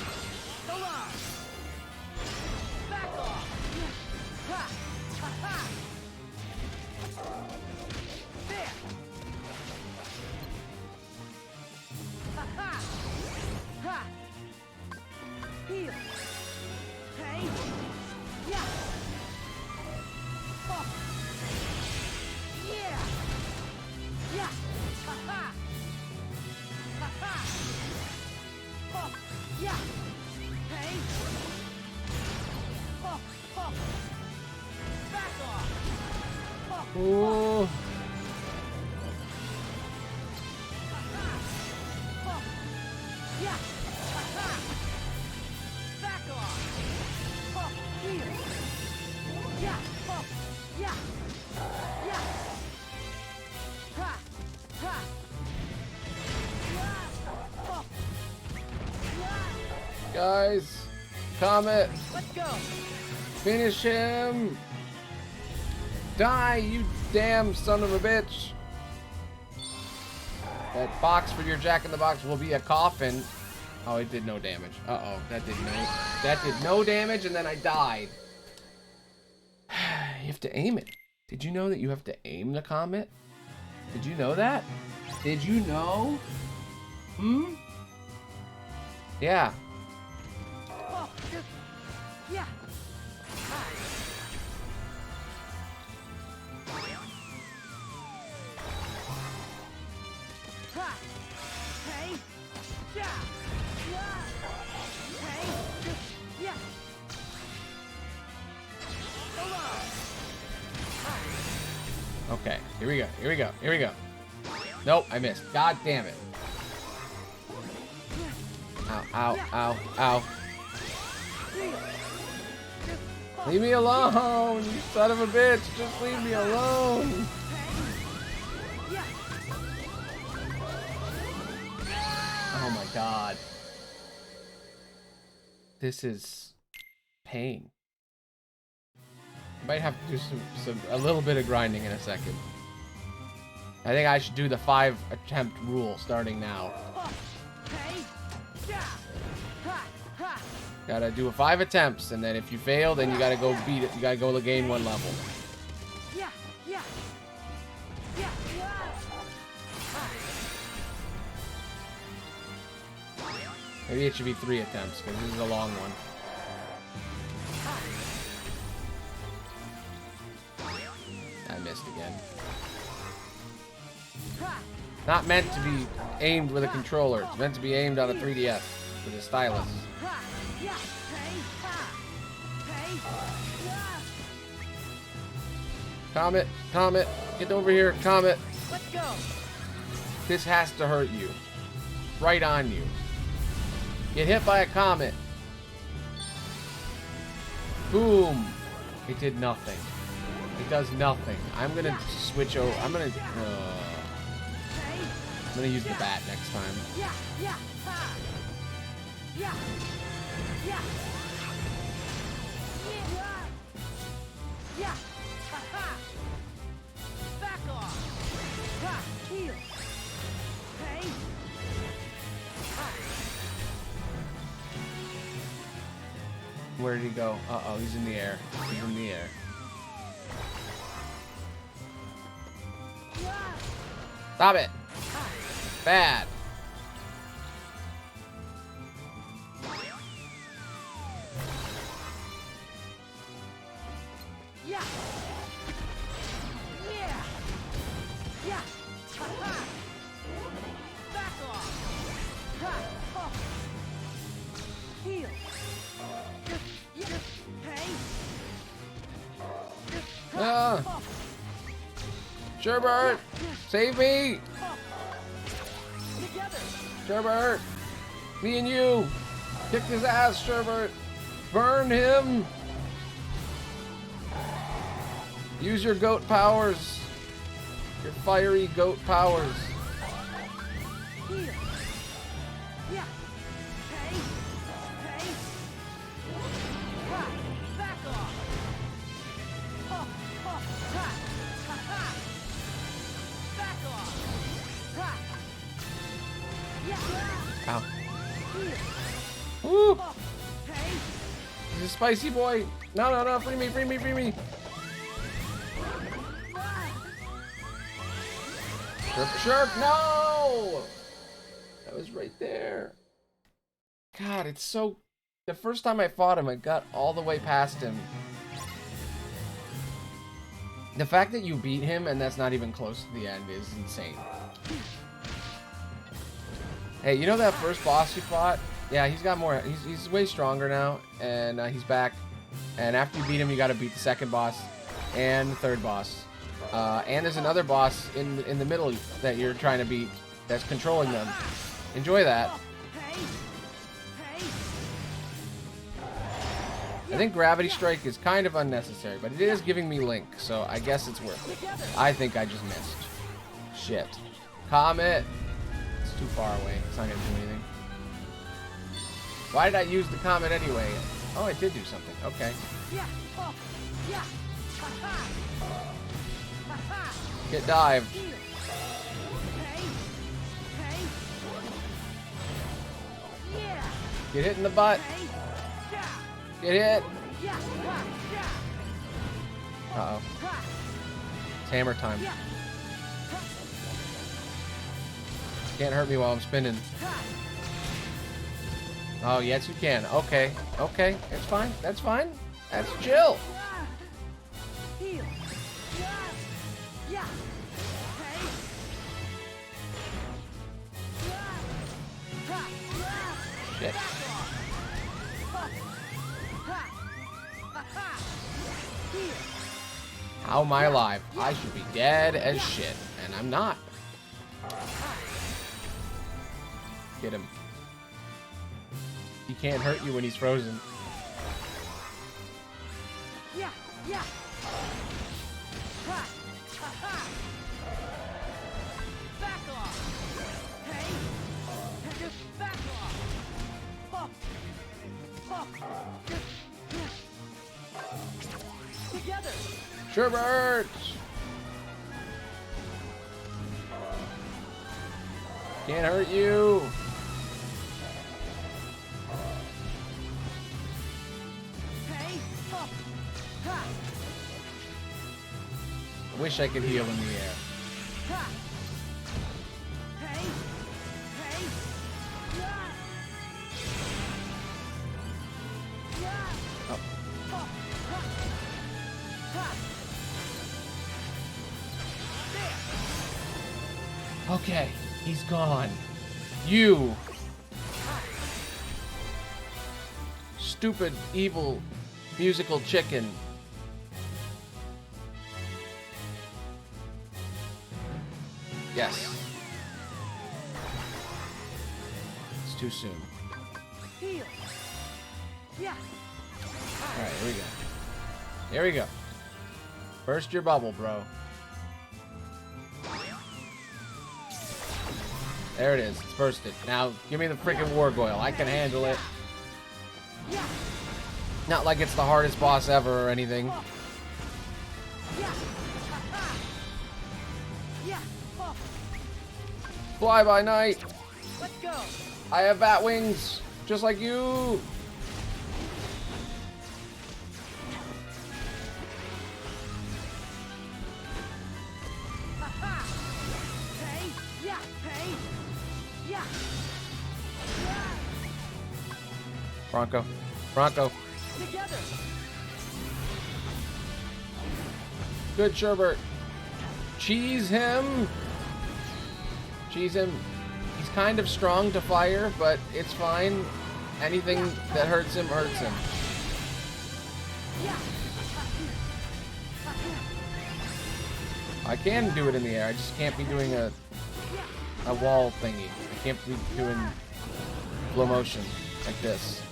Ooh. Guys, Comet, Let's go. Finish him. Die, you damn son of a bitch. That box for your Jack in the Box will be a coffin. Oh, it did no damage. Uh-oh, that did no damage, and then I died. You have to aim it. Did you know that you have to aim the comet? Did you know that? Did you know? Hmm? Yeah. Okay, here we go, here we go, here we go. Nope, I missed. God damn it. Ow, ow, ow, ow. Leave me alone, you son of a bitch. Just leave me alone. Oh my god. This is pain. Might have to do a little bit of grinding in a second. I think I should do the 5 attempt rule starting now. Gotta do 5 attempts, and then if you fail, then you gotta go beat it. You gotta go gain 1 level. Maybe it should be 3 attempts, because this is a long one. I missed again. Not meant to be aimed with a controller. It's meant to be aimed on a 3DS with a stylus. Comet, Comet, get over here, Comet. Let's go. This has to hurt you. Right on you. Get hit by a comet. Boom. It did nothing. It does nothing. I'm gonna switch over. I'm gonna use the bat next time. Back off. Heal. Hey. Where did he go? Uh-oh, he's in the air. He's in the air. Stop it! Bad. Yeah. Yeah. Yeah. Back off. Ha. Heal. Hey. Ah! Sherbert! Save me! Sherbert! Me and you! Kick his ass, Sherbert! Burn him! Use your goat powers! Your fiery goat powers! Yeah. Hey. Hey. Back off. Back off. Ow. Woo! Hey. He's a spicy boy! No, no, no! Free me, free me, free me! Shark, no! That was right there. God, it's so... The first time I fought him, I got all the way past him. The fact that you beat him and that's not even close to the end is insane. Hey, you know that first boss you fought? Yeah, he's got more... He's way stronger now, and he's back. And after you beat him, you gotta beat the second boss and the third boss. And there's another boss in the middle that you're trying to beat that's controlling them. Enjoy that. I think Gravity Strike is kind of unnecessary, but it is giving me Link, so I guess it's worth it. I think I just missed. Shit. Comet! It's too far away. It's not gonna do anything. Why did I use the Comet anyway? Oh, it did do something. Okay. Get dived. Get hit in the butt. Get hit. Uh-oh. It's hammer time. Can't hurt me while I'm spinning. Oh, yes, you can. Okay. Okay. That's fine. That's fine. That's chill. Heal. Yeah. Shit. How am I alive? I should be dead as shit, and I'm not. Get him. He can't hurt you when he's frozen. Yeah. Yeah. Back off. Hey. Just back off. Together. Sherbert! Can't hurt you. Hey. I wish I could heal in the air. Hey. Hey. Oh. Okay, he's gone. You stupid, evil, musical chicken. Yes. It's too soon. Heal. Yeah. Alright, here we go. Here we go. Burst your bubble, bro. There it is. It's bursted. Now, give me the freaking Wargoyle. I can handle it. Not like it's the hardest boss ever or anything. Fly by night. Let's go. I have bat wings, just like you. Hey. Yeah. Hey. Yeah. Bronco. Bronco. Together. Good, Sherbert. Cheese him. Cheese him. He's kind of strong to fire, but it's fine. Anything that hurts him, hurts him. I can do it in the air. I just can't be doing a wall thingy. I can't be doing slow motion like this.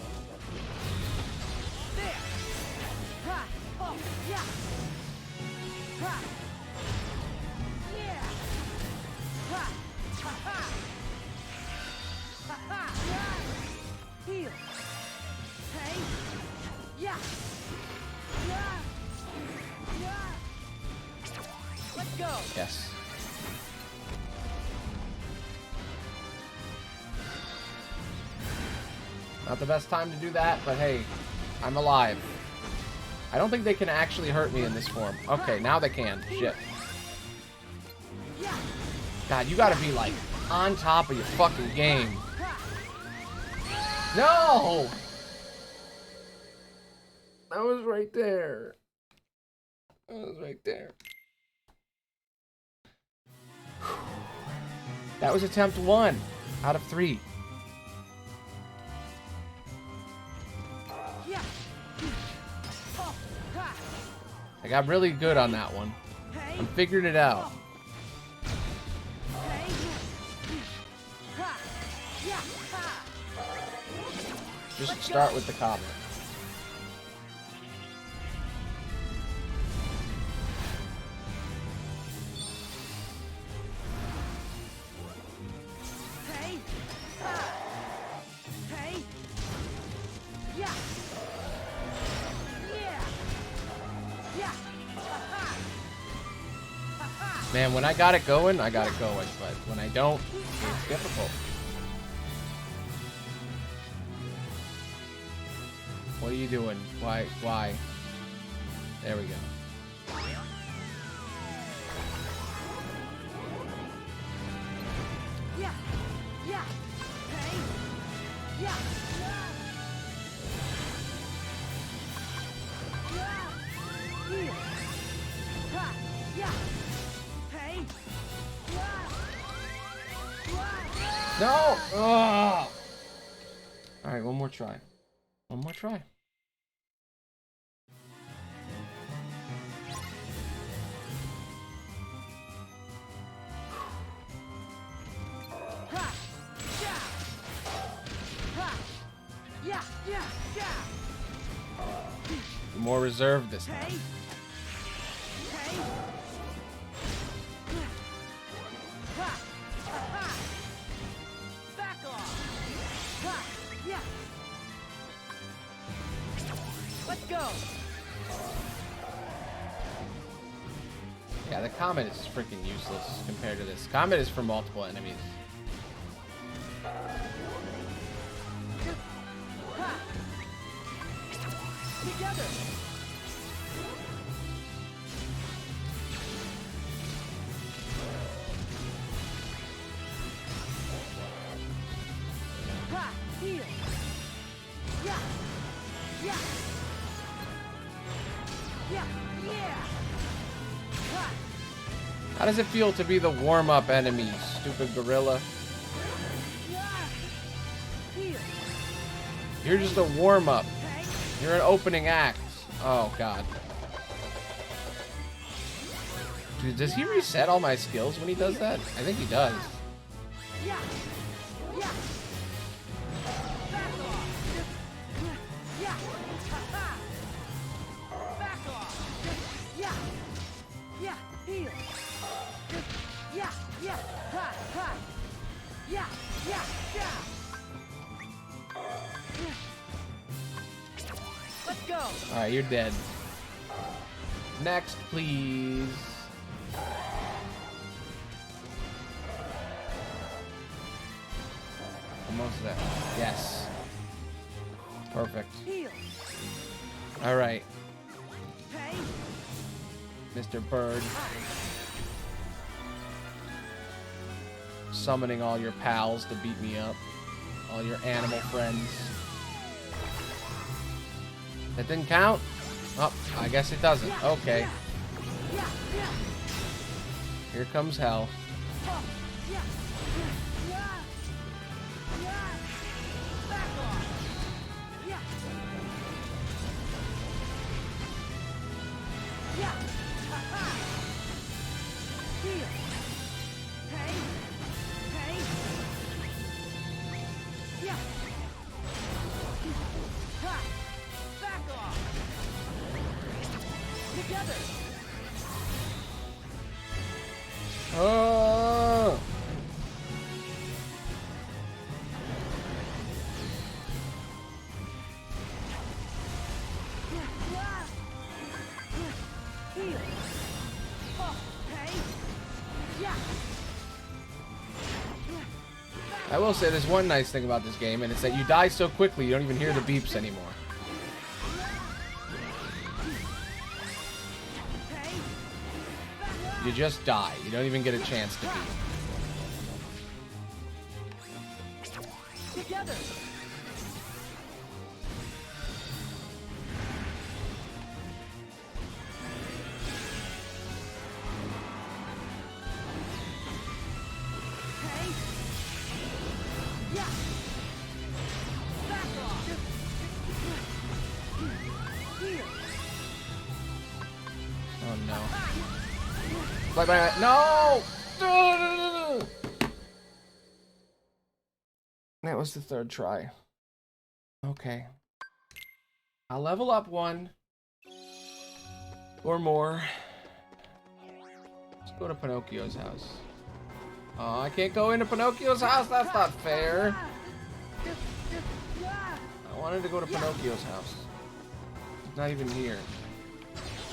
Heal. Hey. Yeah. Let's go. Yes. Not the best time to do that, but hey, I'm alive. I don't think they can actually hurt me in this form. Okay, now they can. Shit. God, you gotta be like on top of your fucking game. No! That was right there. That was right there. That was attempt 1 out of 3. I got really good on that one. I'm figuring it out. Just start with the cobbler. Hey. Hey. Yeah. Yeah. Man, when I got it going, I got it going. But when I don't, it's difficult. What are you doing? Why? Why? There we go. Yeah. Yeah. Hey. No! Oh! Alright, one more try. One more try. More reserved this time. Let's go. Yeah, the comet is freaking useless compared to this. Comet is for multiple enemies. Together. Heal. Yeah. Yeah. Yeah. Yeah. How does it feel to be the warm-up enemy, stupid gorilla? Heal. You're just a warm-up. You're an opening act. Oh, God. Dude, does he reset all my skills when he does that? I think he does. Yeah. Yeah. Back off. Yeah. Back off. Yeah. Yeah. Heal. Yeah. Yeah. Ha. Ha. Yeah. Yeah. Yeah. Let's go. Alright, you're dead. Next, please. Almost there. Yes. Perfect. Heal. Alright, Hey. Mr. Bird. Summoning all your pals to beat me up. All your animal friends. That didn't count? Oh, I guess it doesn't. Okay. Yeah. Yeah. Here comes hell. Oh. Yeah. Yeah. Yeah. Back off. Yeah. Yeah. Ha-ha. Heal. Hey. Hey. Yeah. Ha. Back off. Together. Oh! Heal. Oh. Hey. Yeah. I will say there's one nice thing about this game, and it's that you die so quickly you don't even hear the beeps anymore. You just die. You don't even get a chance to beat. Together. Hey. Yeah. Back off. Here. Oh no. Bye bye. No! That was the third try. Okay. I'll level up one. Or more. Let's go to Pinocchio's house. Oh, I can't go into Pinocchio's house? That's not fair. I wanted to go to Pinocchio's house. He's not even here.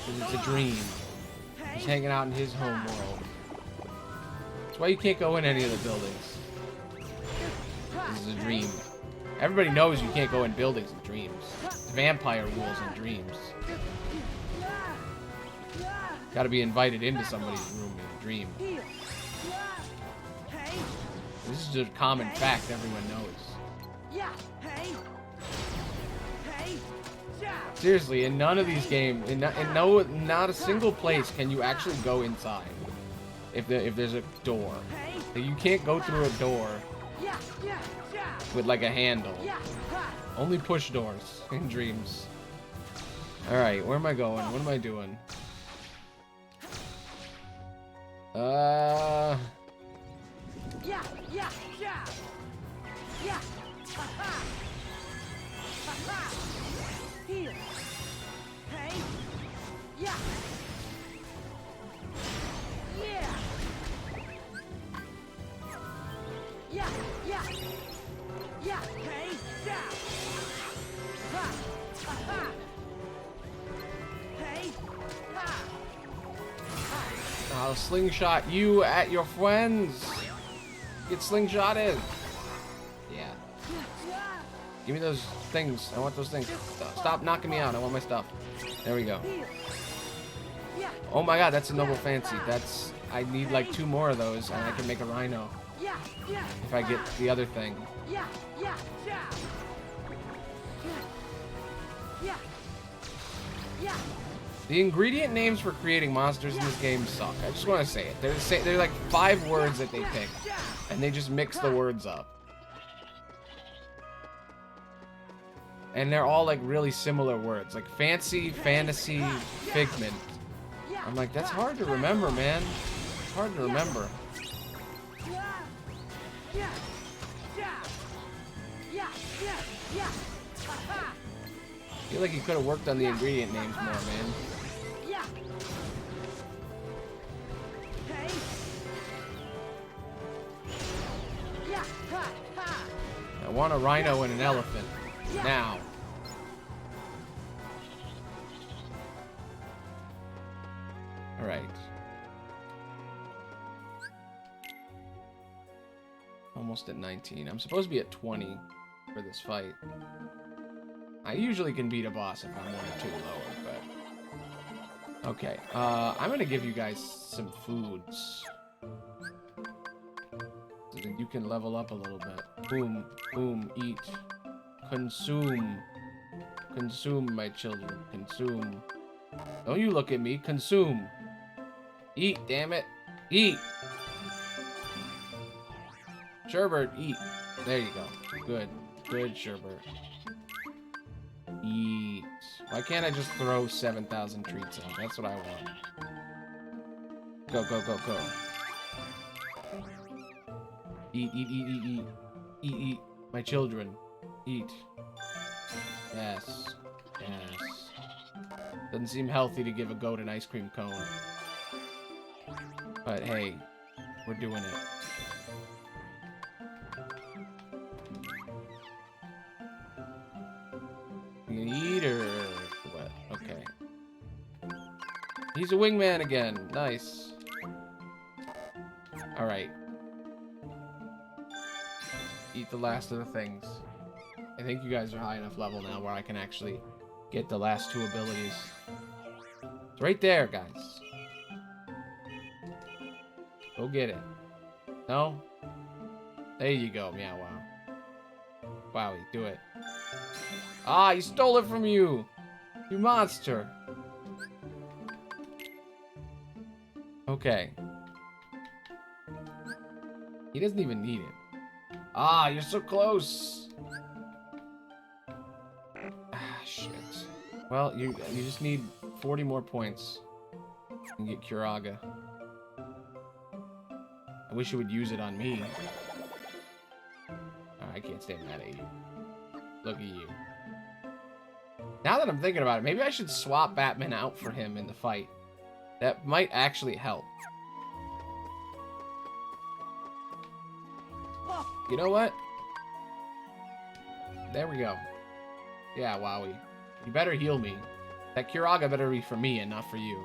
'Cause it's a dream. He's hanging out in his home world. That's why you can't go in any of the buildings. This is a dream. Everybody knows you can't go in buildings in dreams. It's vampire rules in dreams. Gotta be invited into somebody's room in a dream. This is a common fact everyone knows. Seriously, in none of these games, not a single place can you actually go inside. If there's a door, you can't go through a door with like a handle. Only push doors in Dreams. All right, where am I going? What am I doing? I'll slingshot you at your friends. Get slingshotted. Yeah. Give me those things. I want those things. Stop knocking me out. I want my stuff. There we go. Oh my god, that's a noble fancy. I need like 2 more of those and I can make a rhino. If I get the other thing. The ingredient names for creating monsters in this game suck. I just want to say it. They're like 5 words that they pick, and they just mix the words up. And they're all like really similar words, like fancy, fantasy, figment. I'm like, that's hard to remember, man. It's hard to remember. I feel like you could have worked on the ingredient names more, man. I want a rhino and an elephant. Now. Alright. Almost at 19. I'm supposed to be at 20 for this fight. I usually can beat a boss if I'm 1 or 2 lower, but... Okay, I'm gonna give you guys some foods. So that you can level up a little bit. Boom, boom, eat. Consume. Consume, my children. Consume. Don't you look at me. Consume. Eat, damn it. Eat. Sherbert, eat. There you go. Good. Good, Sherbert. Eat. Why can't I just throw 7,000 treats in? That's what I want. Go, go, go, go. Eat, eat, eat, eat, eat. Eat, eat. My children. Eat. Yes. Yes. Doesn't seem healthy to give a goat an ice cream cone. But hey, we're doing it. You gonna eat or what? Okay. He's a wingman again. Nice. Alright. Eat the last of the things. I think you guys are high enough level now where I can actually get the last 2 abilities. It's right there, guys. Go get it. No? There you go. Yeah, wow. Wowie, do it. Ah, he stole it from you! You monster! Okay. He doesn't even need it. Ah, you're so close! Ah, shit. Well, you just need 40 more points. And get Curaga. I wish you would use it on me. Oh, I can't stand mad at you. Look at you. Now that I'm thinking about it, maybe I should swap Batman out for him in the fight. That might actually help. You know what? There we go. Yeah, wowie. You better heal me. That Curaga better be for me and not for you.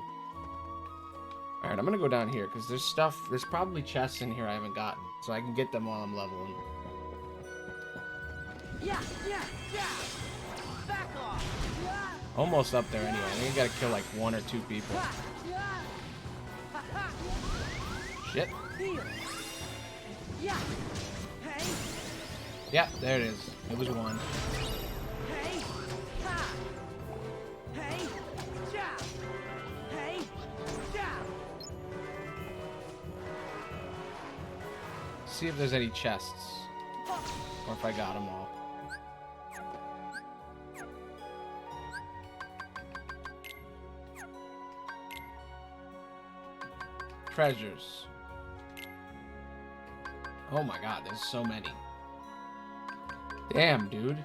Alright, I'm gonna go down here, because there's probably chests in here I haven't gotten, so I can get them while I'm leveling. Back off. Almost up there anyway. I think I gotta kill like 1 or 2 people. Shit. Yeah, there it is. It was 1. Hey! Ha! Hey! Ja! Hey! Ja! See if there's any chests. Or if I got them all. Treasures. Oh my god, there's so many. Damn, dude.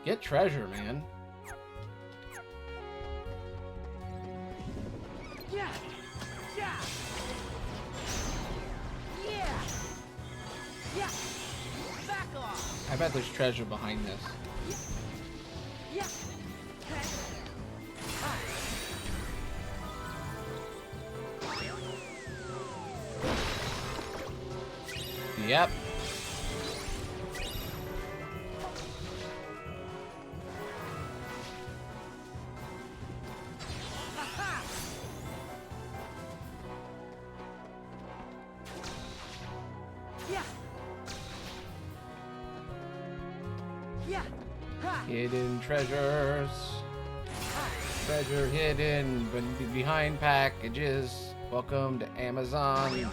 Get treasure, man. Yeah! Yeah! Yeah! Yeah! Back off! I bet there's treasure behind this. Yeah! Yep. Yeah! Yeah! Ha! Hidden treasures. Treasure hidden behind packages. Welcome to Amazon.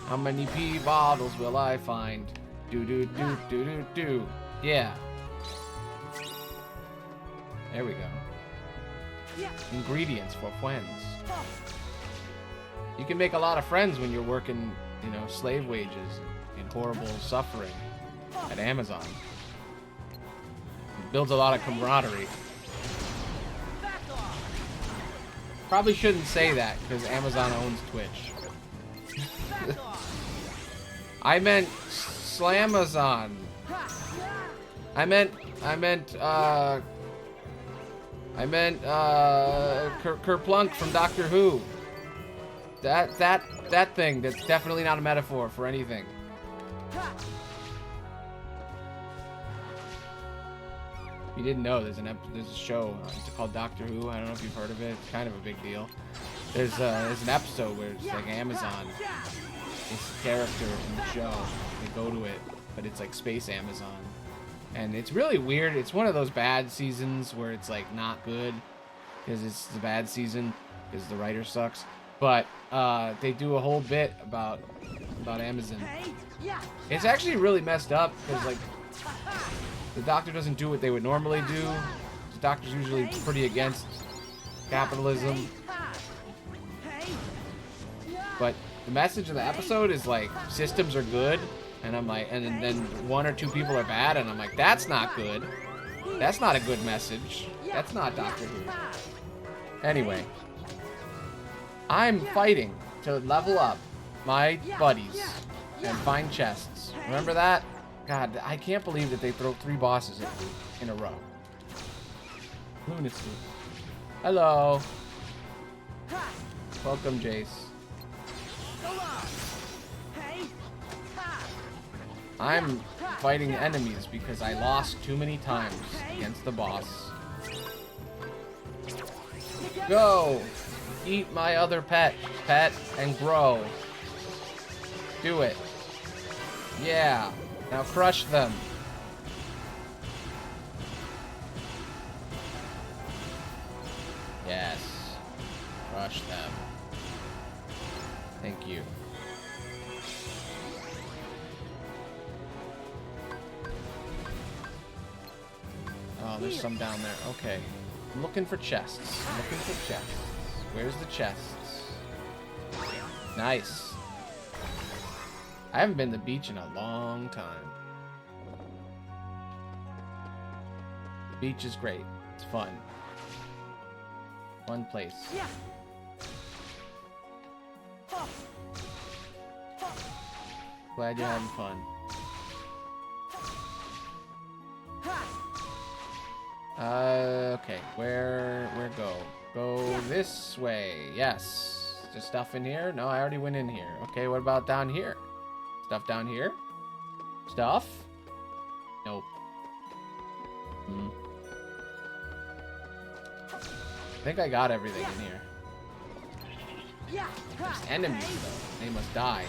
How many pee bottles will I find? Do do do do do do. Yeah. There we go. Yeah! Ingredients for friends. You can make a lot of friends when you're working, you know, slave wages and horrible suffering at Amazon. It builds a lot of camaraderie. Back off! Probably shouldn't say that because Amazon owns Twitch. Back off! I meant Slamazon. I meant Kerplunk from Doctor Who. That thing that's definitely not a metaphor for anything. You didn't know there's a show it's called Doctor Who. I don't know if you've heard of it. It's kind of a big deal. There's an episode where it's like Amazon. It's a character in the show. They go to it, but it's like Space Amazon. And it's really weird. It's one of those bad seasons where it's like not good because it's the bad season because the writer sucks. But they do a whole bit about Amazon. It's actually really messed up because like the Doctor doesn't do what they would normally do. The Doctor's usually pretty against capitalism. But the message of the episode is like systems are good, and I'm like, and then 1 or 2 people are bad, and I'm like, that's not good. That's not a good message. That's not Doctor Who. Anyway, I'm fighting to level up my buddies and find chests. Remember that? God, I can't believe that they throw 3 bosses at me in a row. Lunacy. Hello. Welcome, Jace. I'm fighting enemies because I lost too many times against the boss. Go! Eat my other pet, and grow. Do it. Yeah. Now crush them. Yes. Crush them. Thank you. Oh, there's some down there. Okay. I'm looking for chests. I'm looking for chests. Where's the chests? Nice. I haven't been to the beach in a long time. The beach is great. It's fun. Fun place. Glad you're having fun. Okay, where go? Go this way. Yes. Is there stuff in here? No, I already went in here. Okay, what about down here? Stuff down here? Stuff? Nope. I think I got everything in here. There's enemies though. They must die.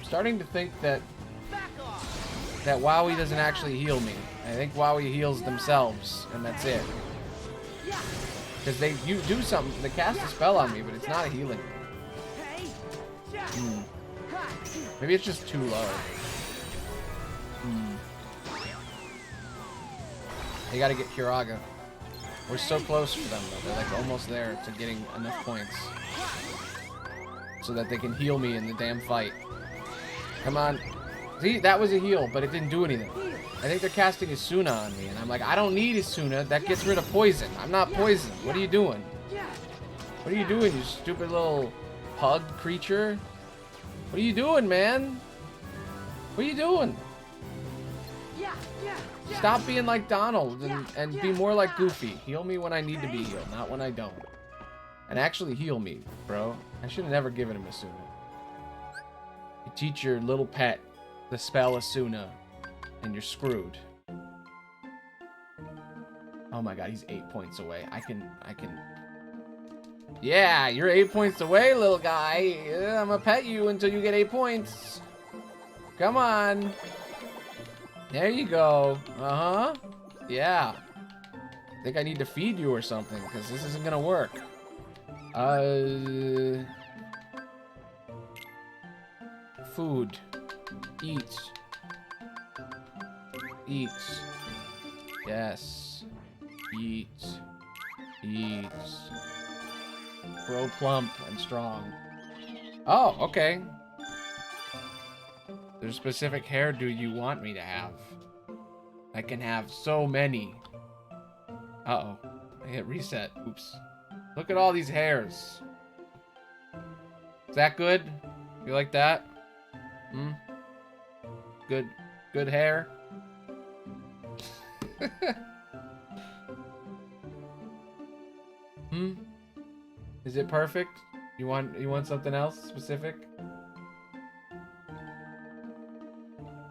starting to think that Wowie doesn't actually heal me. I think Wowie heals themselves, and that's it. Because you do something, they cast a spell on me, but it's not a healing. Maybe it's just too low. They gotta get Kiraga. We're so close for them, though. They're like almost there to getting enough points. So that they can heal me in the damn fight. Come on. See, that was a heal, but it didn't do anything. I think they're casting Isuna on me, and I'm like, I don't need Isuna. That gets rid of poison. I'm not poisoned. What are you doing? What are you doing, you stupid little pug creature? What are you doing, man? What are you doing? Stop being like Donald and be more like Goofy. Heal me when I need to be healed, not when I don't. And actually heal me, bro. I should have never given him Asuna. You teach your little pet the spell Asuna, and you're screwed. Oh my god, he's 8 points away. I can... Yeah, you're 8 points away, little guy. I'm gonna pet you until you get 8 points. Come on. There you go. Uh-huh. Yeah. I think I need to feed you or something, because this isn't gonna work. Food. Eat. Eat. Yes. Eat. Eat. Grow plump and strong. Oh, okay. There's a specific hairdo you want me to have. I can have so many. Uh-oh. I hit reset. Oops. Look at all these hairs. Is that good? You like that? Hmm? Good hair? Hmm? Is it perfect? You want something else specific?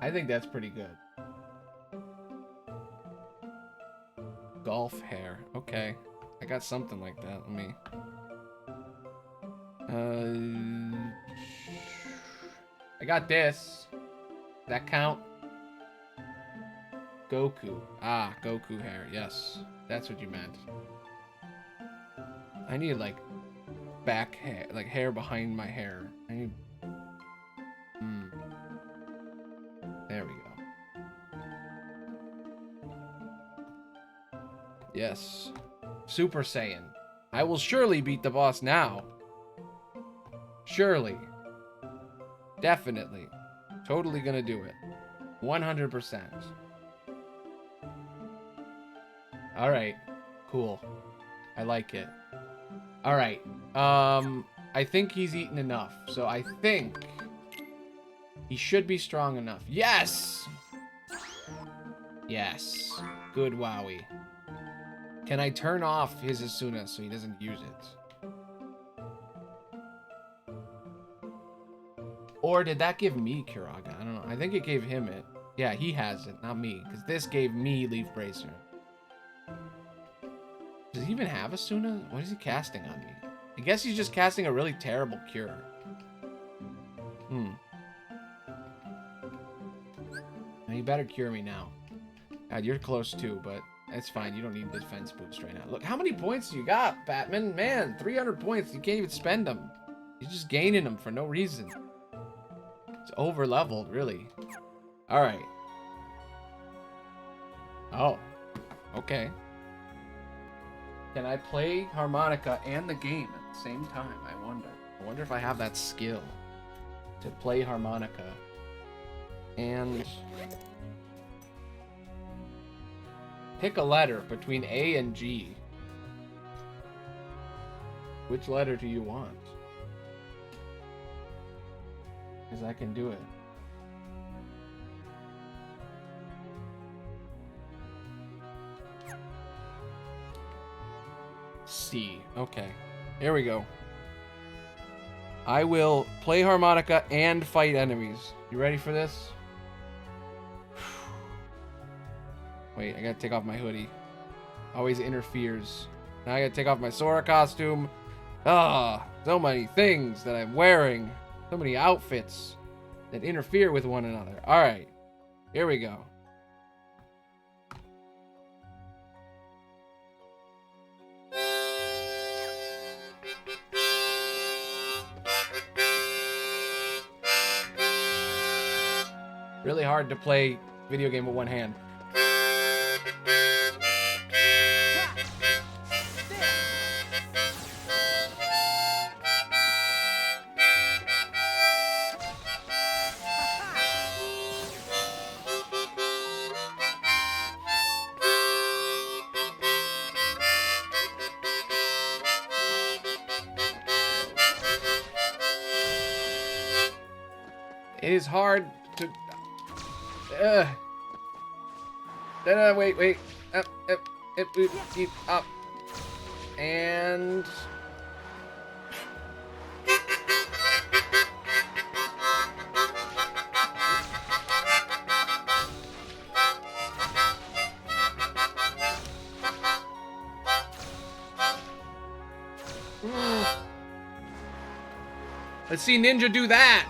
I think that's pretty good. Golf hair. Okay. I got something like that. Let me... I got this. Does that count? Goku. Ah, Goku hair. Yes. That's what you meant. I need, like, back hair. Like, hair behind my hair. I need... There we go. Yes. Super Saiyan. I will surely beat the boss now. Surely. Definitely. Totally gonna do it. 100%. Alright. Cool. I like it. Alright. I think he's eaten enough. So I think he should be strong enough. Yes! Yes. Good Wowie. Can I turn off his Asuna so he doesn't use it? Or did that give me Kiraga? I don't know. I think it gave him it. Yeah, he has it, not me. Because this gave me Leaf Bracer. Does he even have Asuna? What is he casting on me? I guess he's just casting a really terrible cure. Now you better cure me now. God, you're close too, but it's fine. You don't need defense boost right now. Look, how many points do you got, Batman? Man, 300 points. You can't even spend them. You're just gaining them for no reason. It's over-leveled, really. All right. Oh, okay. Can I play harmonica and the game at the same time? I wonder if I have that skill to play harmonica and pick a letter between A and G. Which letter do you want? Because I can do it. C. Okay. Here we go. I will play harmonica and fight enemies. You ready for this? Wait, I gotta take off my hoodie. Always interferes. Now I gotta take off my Sora costume. Ah, so many things that I'm wearing. So many outfits. that interfere with one another. All right, here we go. Really hard to play video game with one hand. It is hard to... wait. Up. And... Let's see Ninja do that.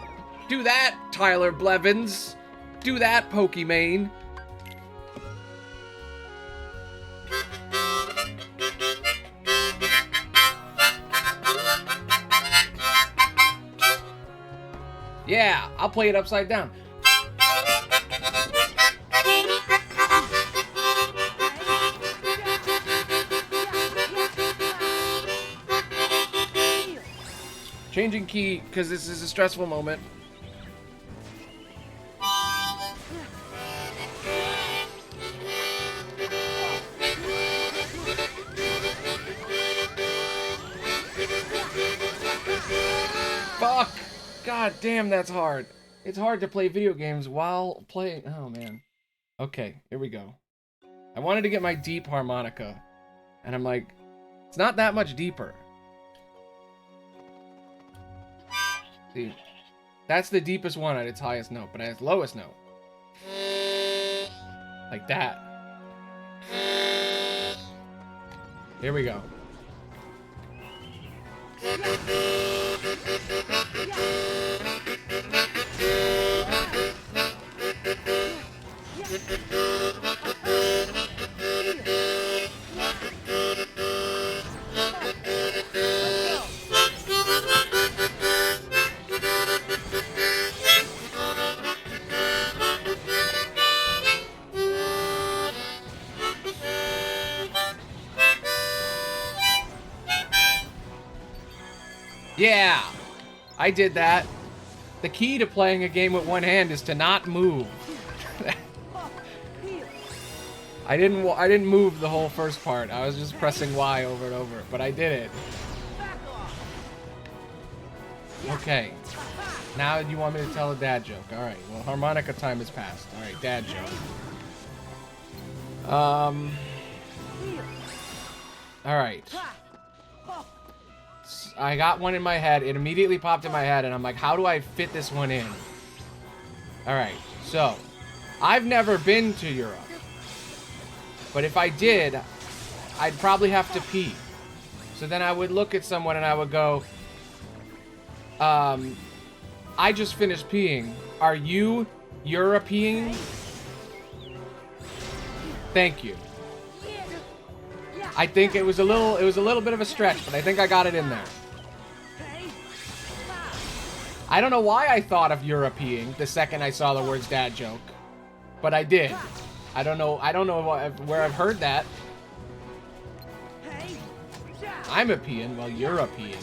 Do that, Tyler Blevins. Do that, Pokimane. Yeah, I'll play it upside down. Changing key, because this is a stressful moment. Fuck! God damn, that's hard. It's hard to play video games while playing... Oh, man. Okay, here we go. I wanted to get my deep harmonica, and I'm like, it's not that much deeper. See, that's the deepest one at its highest note, but at its lowest note. Like that. Here we go. Yeah, I did that. The key to playing a game with one hand is to not move. I didn't move the whole first part. I was just pressing Y over and over, but I did it. Okay. Now you want me to tell a dad joke. All right. Well, harmonica time has passed. All right, dad joke. All right. I got one in my head. It immediately popped in my head, and I'm like, how do I fit this one in? All right. So, I've never been to Europe. But if I did, I'd probably have to pee. So then I would look at someone and I would go, I just finished peeing. Are you European? Thank you. I think it was a little bit of a stretch, but I think I got it in there. I don't know why I thought of European the second I saw the words dad joke, but I did. I don't know where I've heard that. I'm a peon, well, you're a peon.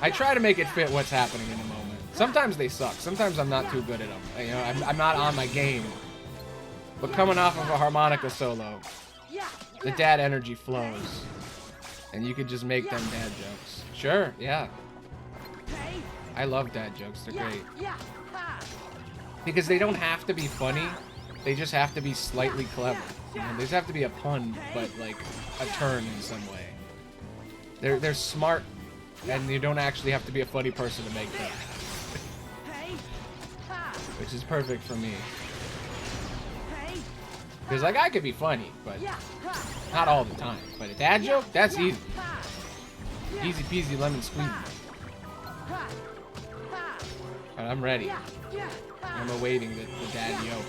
I try to make it fit what's happening in the moment. Sometimes they suck. Sometimes I'm not too good at them. You know, I'm not on my game. But coming off of a harmonica solo, the dad energy flows. And you could just make them dad jokes. Sure, yeah. I love dad jokes. They're great. Because they don't have to be funny. They just have to be slightly clever. You know, they just have to be a pun, but like a turn in some way. They're smart, and you don't actually have to be a funny person to make them. Which is perfect for me. Because, like, I could be funny, but not all the time. But a dad joke? That's easy. Easy peasy lemon squeezy. But I'm ready. I'm awaiting the dad joke.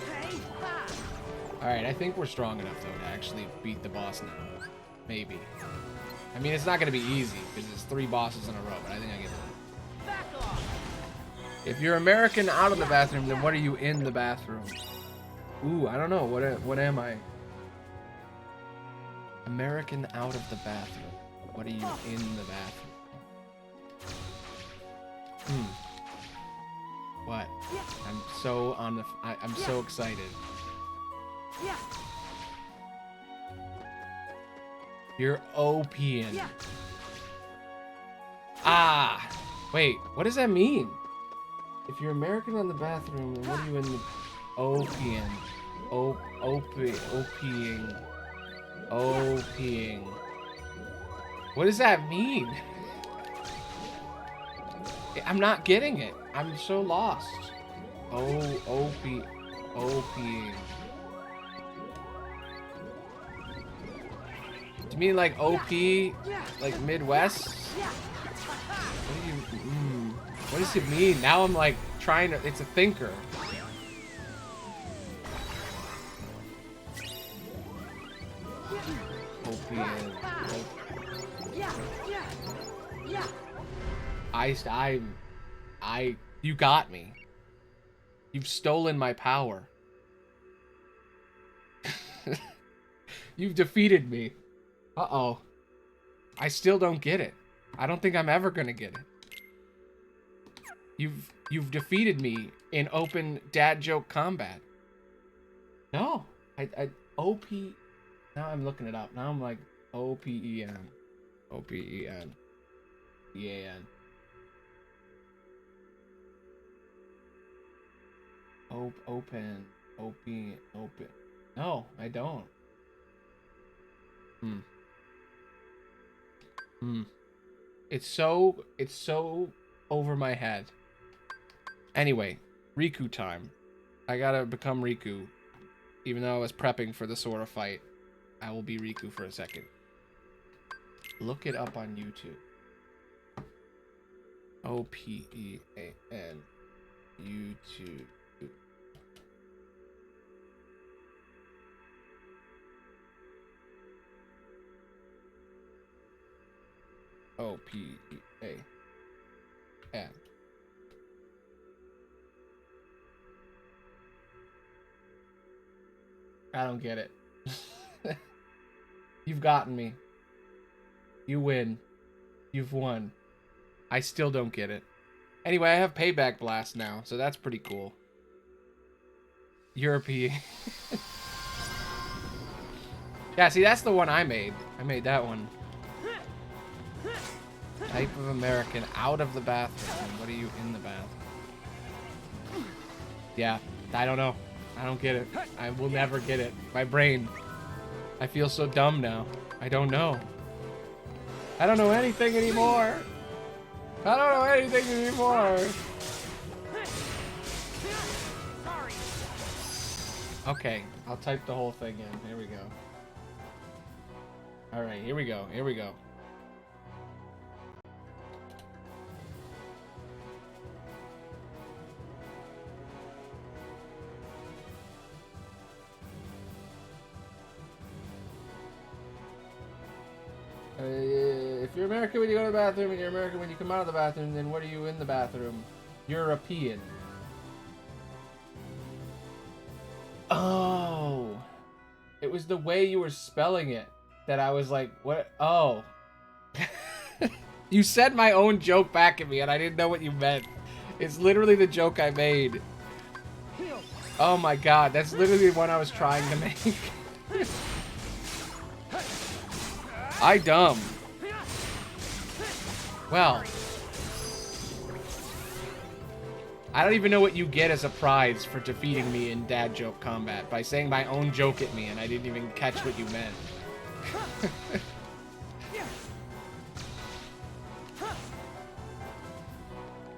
Alright, I think we're strong enough, though, to actually beat the boss now. Maybe. I mean, it's not going to be easy, because it's 3 bosses in a row, but I think I get it. If you're American out of the bathroom, then what are you in the bathroom? Ooh, I don't know. What am I? American out of the bathroom. What are you in the bathroom? What? I'm so on the... I'm so excited. You're OPing. Ah! Wait, what does that mean? If you're American on the bathroom, then what are you in the... OPing. OPing. What does that mean? I'm not getting it. I'm so lost. OPing. Do you mean like OP, like Midwest? What do you, what does it mean? Now I'm like trying to, it's a thinker. You got me. You've stolen my power. You've defeated me. Uh-oh. I still don't get it. I don't think I'm ever gonna get it. You've defeated me in open dad joke combat. No. OP. Now I'm looking it up. Now I'm like OPEN. OPEN. EAN. Open. No, I don't. It's so over my head. Anyway, Riku time. I gotta become Riku. Even though I was prepping for the Sora fight, I will be Riku for a second. Look it up on YouTube. OPEAN. YouTube. OPEAN. I don't get it. You've gotten me. You win. You've won. I still don't get it. Anyway, I have Payback Blast now, so that's pretty cool. European. Yeah, see, that's the one I made. I made that one. Type of American out of the bathroom. What are you in the bathroom? Yeah, I don't know. I don't get it. I will never get it. My brain. I feel so dumb now. I don't know. I don't know anything anymore. I don't know anything anymore. Okay, I'll type the whole thing in. Here we go. Alright, here we go. Here we go. If you're American when you go to the bathroom and you're American when you come out of the bathroom, then what are you in the bathroom? European. Oh. It was the way you were spelling it that I was like, what? Oh. You said my own joke back at me and I didn't know what you meant. It's literally the joke I made. Oh my god, that's literally the one I was trying to make. I dumb. Well. I don't even know what you get as a prize for defeating me in dad joke combat by saying my own joke at me and I didn't even catch what you meant.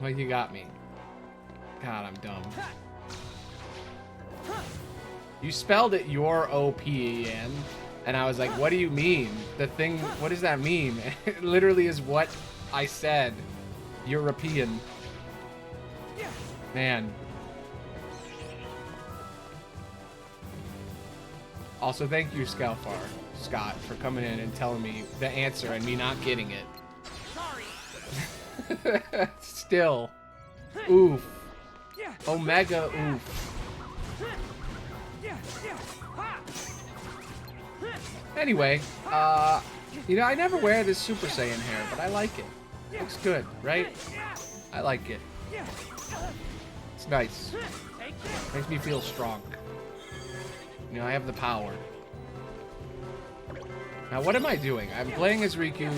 Well, you got me. God, I'm dumb. You spelled it your O-P-E-N, and I was like, what do you mean? The thing, what does that mean? It literally is what I said. European. Man. Also, thank you, Scott, for coming in and telling me the answer and me not getting it. Sorry. Still. Oof. Omega oof. Anyway, you know, I never wear this Super Saiyan hair, but I like it. Looks good, right? I like it. It's nice. Makes me feel strong. You know, I have the power. Now, what am I doing? I'm playing as Riku.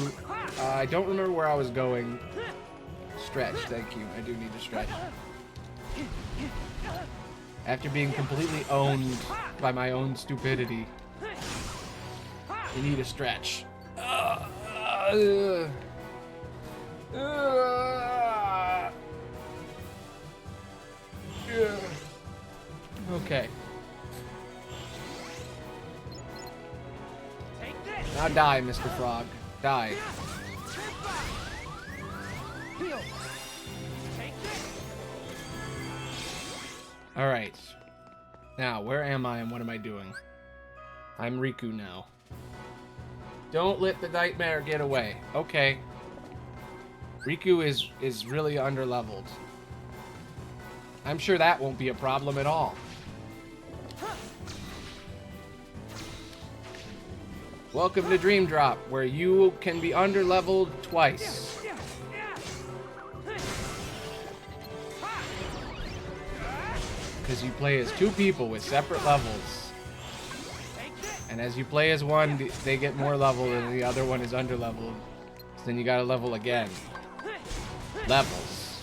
I don't remember where I was going. Stretch, thank you. I do need to stretch. After being completely owned by my own stupidity, you need a stretch. Okay. Now die, Mr. Frog. Die. Alright. Now, where am I and what am I doing? I'm Riku now. Don't let the nightmare get away. Okay. Riku is really underleveled. I'm sure that won't be a problem at all. Welcome to Dream Drop, where you can be underleveled twice. Because you play as two people with separate levels. And as you play as one, they get more level and the other one is underleveled. So then you gotta level again. Levels.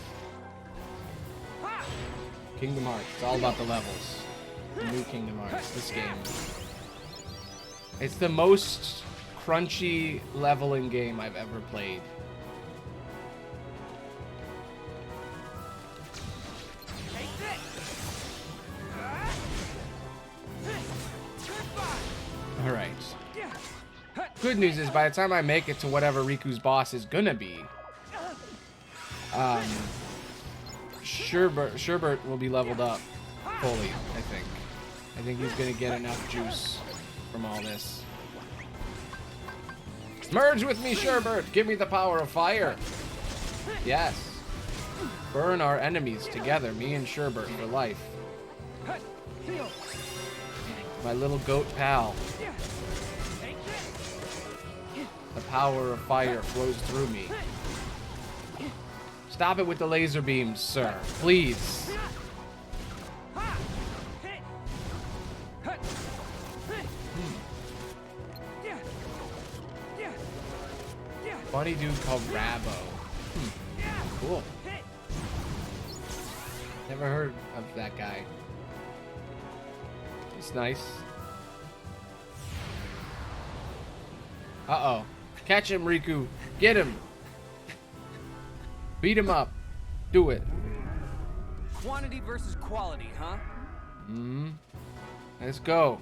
Kingdom Hearts, it's all about the levels. The new Kingdom Hearts, this game. It's the most crunchy leveling game I've ever played. Alright. Good news is, by the time I make it to whatever Riku's boss is gonna be, Sherbert will be leveled up fully, I think. I think he's gonna get enough juice from all this. Merge with me, Sherbert! Give me the power of fire! Yes. Burn our enemies together, me and Sherbert for life. My little goat pal. The power of fire flows through me. Stop it with the laser beams, sir. Please. Funny dude called Rabo. Cool. Never heard of that guy. It's nice. Uh-oh. Catch him, Riku. Get him. Beat him up. Do it. Quantity versus quality, huh? Let's go.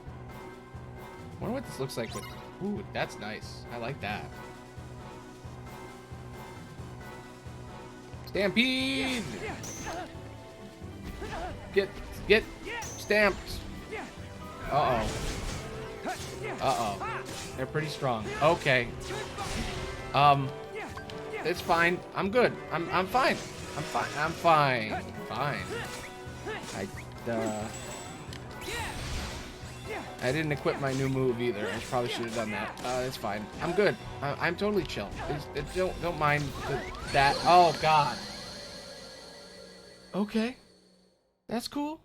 Wonder what this looks like with... Ooh, that's nice. I like that. Stampede! Get stamped. Uh-oh. Uh-oh. They're pretty strong. Okay. It's fine. I'm good. I'm fine. I'm fine. I'm fine. Fine. I didn't equip my new move either. I probably should have done that. It's fine. I'm good. I'm totally chill. Don't mind that. Oh God. Okay. That's cool.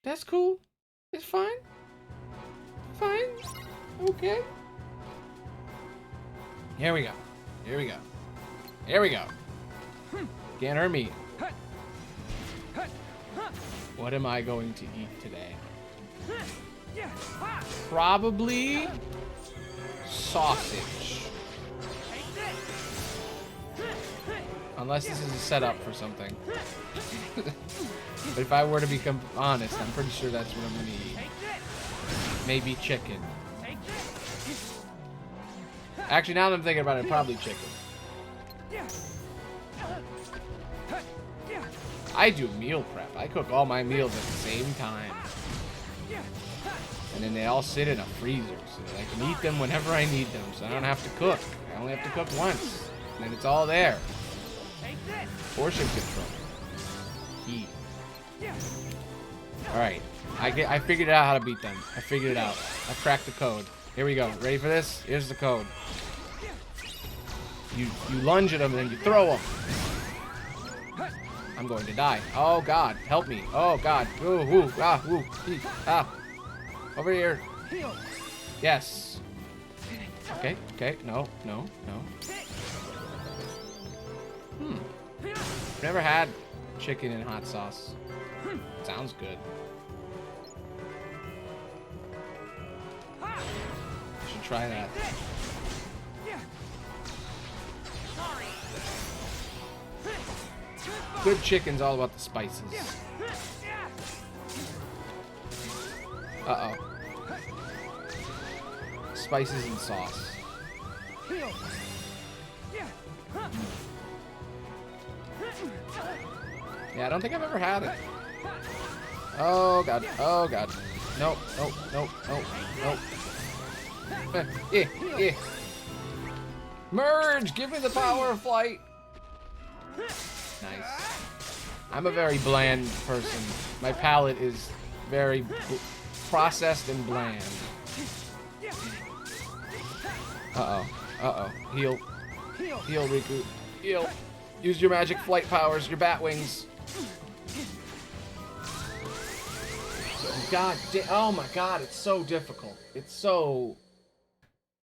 That's cool. It's fine. Fine. Okay. Here we go. Here we go. Here we go. Can't hurt me. What am I going to eat today? Probably sausage. Unless this is a setup for something. But if I were to become honest, I'm pretty sure that's what I'm gonna eat. maybe chicken. Actually, now that I'm thinking about it, probably chicken. I do meal prep. I cook all my meals at the same time. And then they all sit in a freezer, so I can eat them whenever I need them, so I don't have to cook. I only have to cook once, and then it's all there. Portion control. Key. Alright, I figured out how to beat them. I figured it out. I cracked the code. Here we go. Ready for this? Here's the code. You lunge at them and then you throw them. I'm going to die. Oh God, help me. Oh God. Ooh, ooh, ah, ooh, ee, ah. Over here. Yes. Okay, okay. No, no, no. Never had chicken and hot sauce. Sounds good. I should try that. Good chicken's all about the spices. Uh-oh. Spices and sauce. Yeah, I don't think I've ever had it. Oh God. Oh God. Nope. Nope. Nope. Nope. Nope. Yeah. Merge! Give me the power of flight. Nice. I'm a very bland person. My palate is very processed and bland. Uh-oh. Uh-oh. Heal. Heal, Riku. Heal. Use your magic flight powers, your bat wings. God damn. Oh my God, it's so difficult. It's so...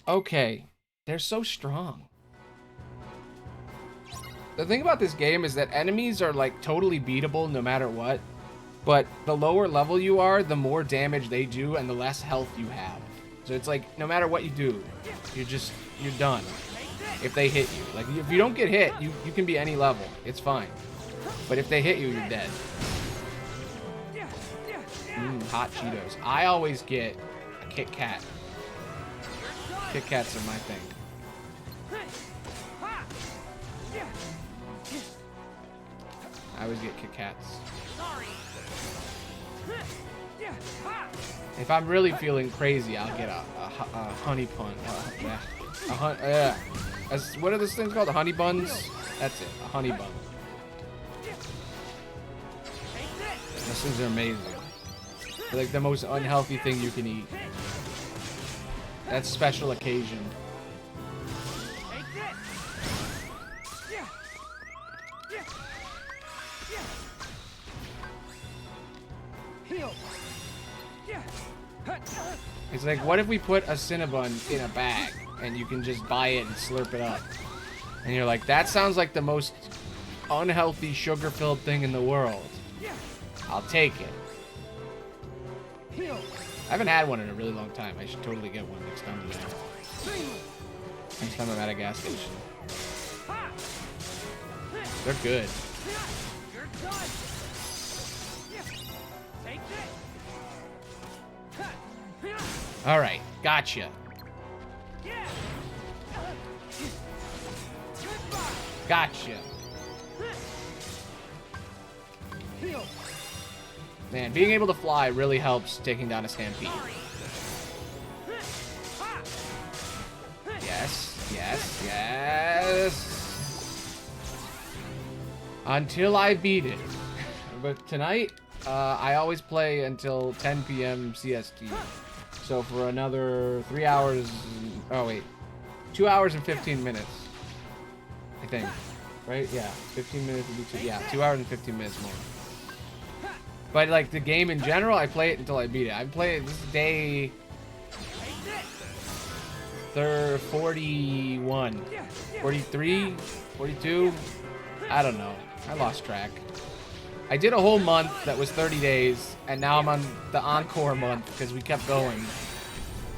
Okay. They're so strong. The thing about this game is that enemies are like totally beatable no matter what. But the lower level you are, the more damage they do and the less health you have. So it's like, no matter what you do, you're done. If they hit you. Like, if you don't get hit, you can be any level. It's fine. But if they hit you, you're dead. Hot Cheetos. I always get a Kit Kat. Kit Kats are my thing. I always get Kit Kats. If I'm really feeling crazy, I'll get a honey bun. What are those things called? The honey buns? That's it. A honey bun. Those things are amazing. They're like the most unhealthy thing you can eat. That's special occasion. It's like, what if we put a Cinnabon in a bag and you can just buy it and slurp it up? And you're like, that sounds like the most unhealthy, sugar-filled thing in the world. I'll take it. I haven't had one in a really long time. I should totally get one next time I'm there. Next time I'm at a gas station. They're good. Alright, gotcha. Gotcha. Man, being able to fly really helps taking down a stampede. Yes, yes, yes. Until I beat it. But tonight, I always play until 10 p.m. CST. So for another 3 hours, oh wait, 2 hours and 15 minutes, I think, right? Yeah, 15 minutes would be 2 hours and 15 minutes more. But like the game in general, I play it until I beat it. I play it, this is day 41, 43, 42, I don't know, I lost track. I did a whole month that was 30 days, and now I'm on the encore month because we kept going.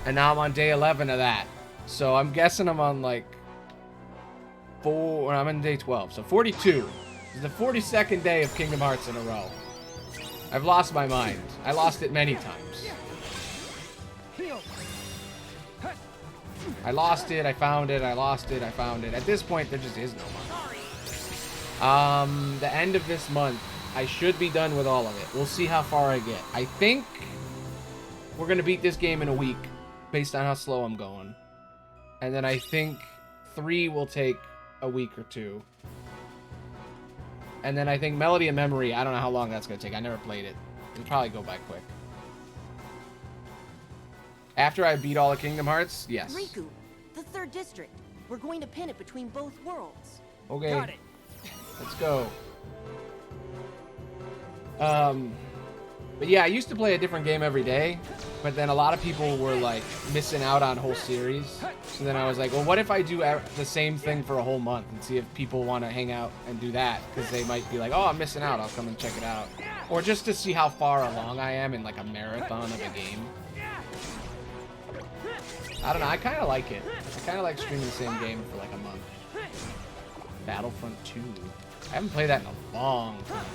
And now I'm on day 11 of that. So I'm guessing I'm on like I'm on day 12. So 42. This is the 42nd day of Kingdom Hearts in a row. I've lost my mind. I lost it many times. I lost it, I found it, I lost it, I found it. At this point, there just is no money. The end of this month, I should be done with all of it. We'll see how far I get. I think we're going to beat this game in a week, based on how slow I'm going. And then I think 3 will take a week or 2. And then I think Melody and Memory, I don't know how long that's going to take. I never played it. It'll probably go by quick. After I beat all the Kingdom Hearts, yes. Riku, the 3rd district. We're going to pin it between both worlds. Okay. Got it. Let's go. But yeah, I used to play a different game every day, but then a lot of people were like missing out on whole series. So then I was like, well, what if I do the same thing for a whole month and see if people want to hang out and do that? Because they might be like, oh, I'm missing out. I'll come and check it out. Or just to see how far along I am in like a marathon of a game. I don't know. I kind of like it. I kind of like streaming the same game for like a month. Battlefront 2. I haven't played that in a long time.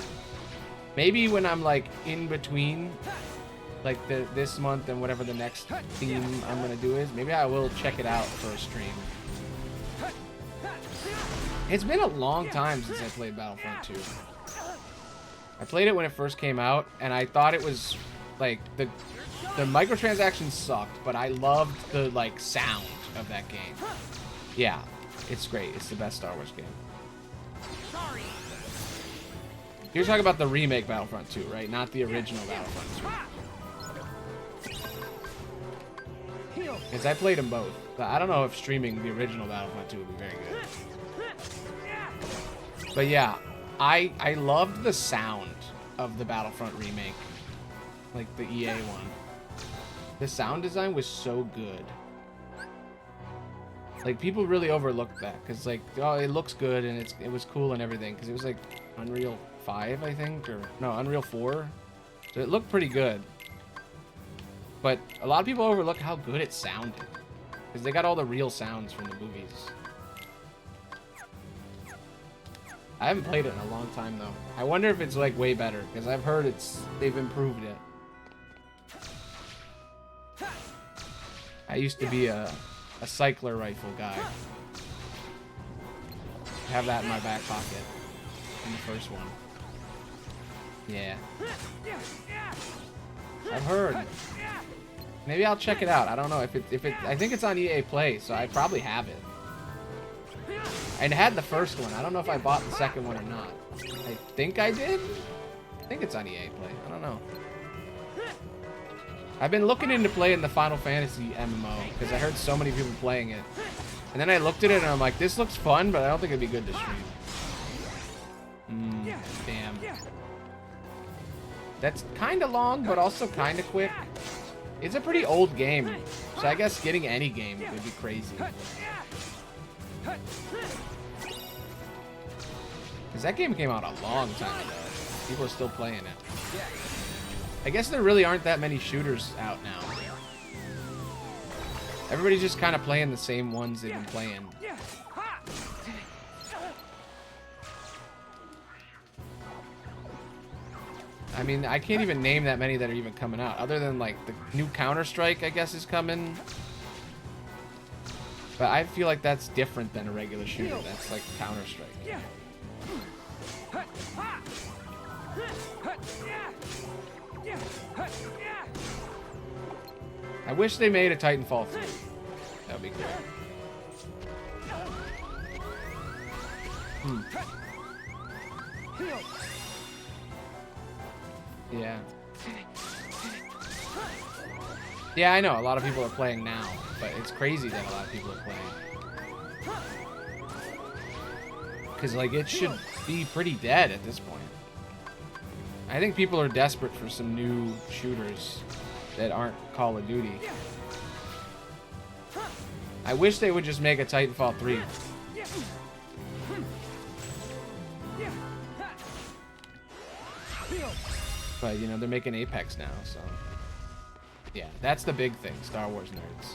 Maybe when I'm like in between like this month and whatever the next theme I'm gonna do is, maybe I will check it out for a stream. It's been a long time since I played Battlefront 2. I played it when it first came out, and I thought it was like the microtransactions sucked, but I loved the like sound of that game. Yeah, it's great. It's the best Star Wars game. You're talking about the remake Battlefront 2, right? Not the original Battlefront 2. Because I played them both. But I don't know if streaming the original Battlefront 2 would be very good. But yeah, I loved the sound of the Battlefront remake. Like the EA one. The sound design was so good. Like, people really overlooked that. Because, like, oh, it looks good and it was cool and everything. Because it was, like, Unreal 5, I think, or no, Unreal 4. So it looked pretty good. But a lot of people overlook how good it sounded. Because they got all the real sounds from the movies. I haven't played it in a long time, though. I wonder if it's, like, way better. Because I've heard they've improved it. I used to be a cycler rifle guy. I have that in my back pocket. In the first one. Yeah. I've heard. Maybe I'll check it out. I don't know if it. I think it's on EA Play, so I probably have it. I had the first one. I don't know if I bought the second one or not. I think I did. I think it's on EA Play. I don't know. I've been looking into playing the Final Fantasy MMO because I heard so many people playing it. And then I looked at it and I'm like, this looks fun, but I don't think it'd be good to stream. Damn. That's kind of long, but also kind of quick. It's a pretty old game, so I guess getting any game would be crazy. Because that game came out a long time ago. People are still playing it. I guess there really aren't that many shooters out now. Everybody's just kind of playing the same ones they've been playing. I mean, I can't even name that many that are even coming out, other than like the new Counter-Strike, I guess, is coming. But I feel like that's different than a regular shooter. That's like Counter-Strike. I wish they made a Titanfall 3. That would be cool. Yeah. Yeah, I know. A lot of people are playing now, but it's crazy that a lot of people are playing. Because, like, it should be pretty dead at this point. I think people are desperate for some new shooters that aren't Call of Duty. I wish they would just make a Titanfall 3. But, you know, they're making Apex now, so... Yeah, that's the big thing, Star Wars nerds.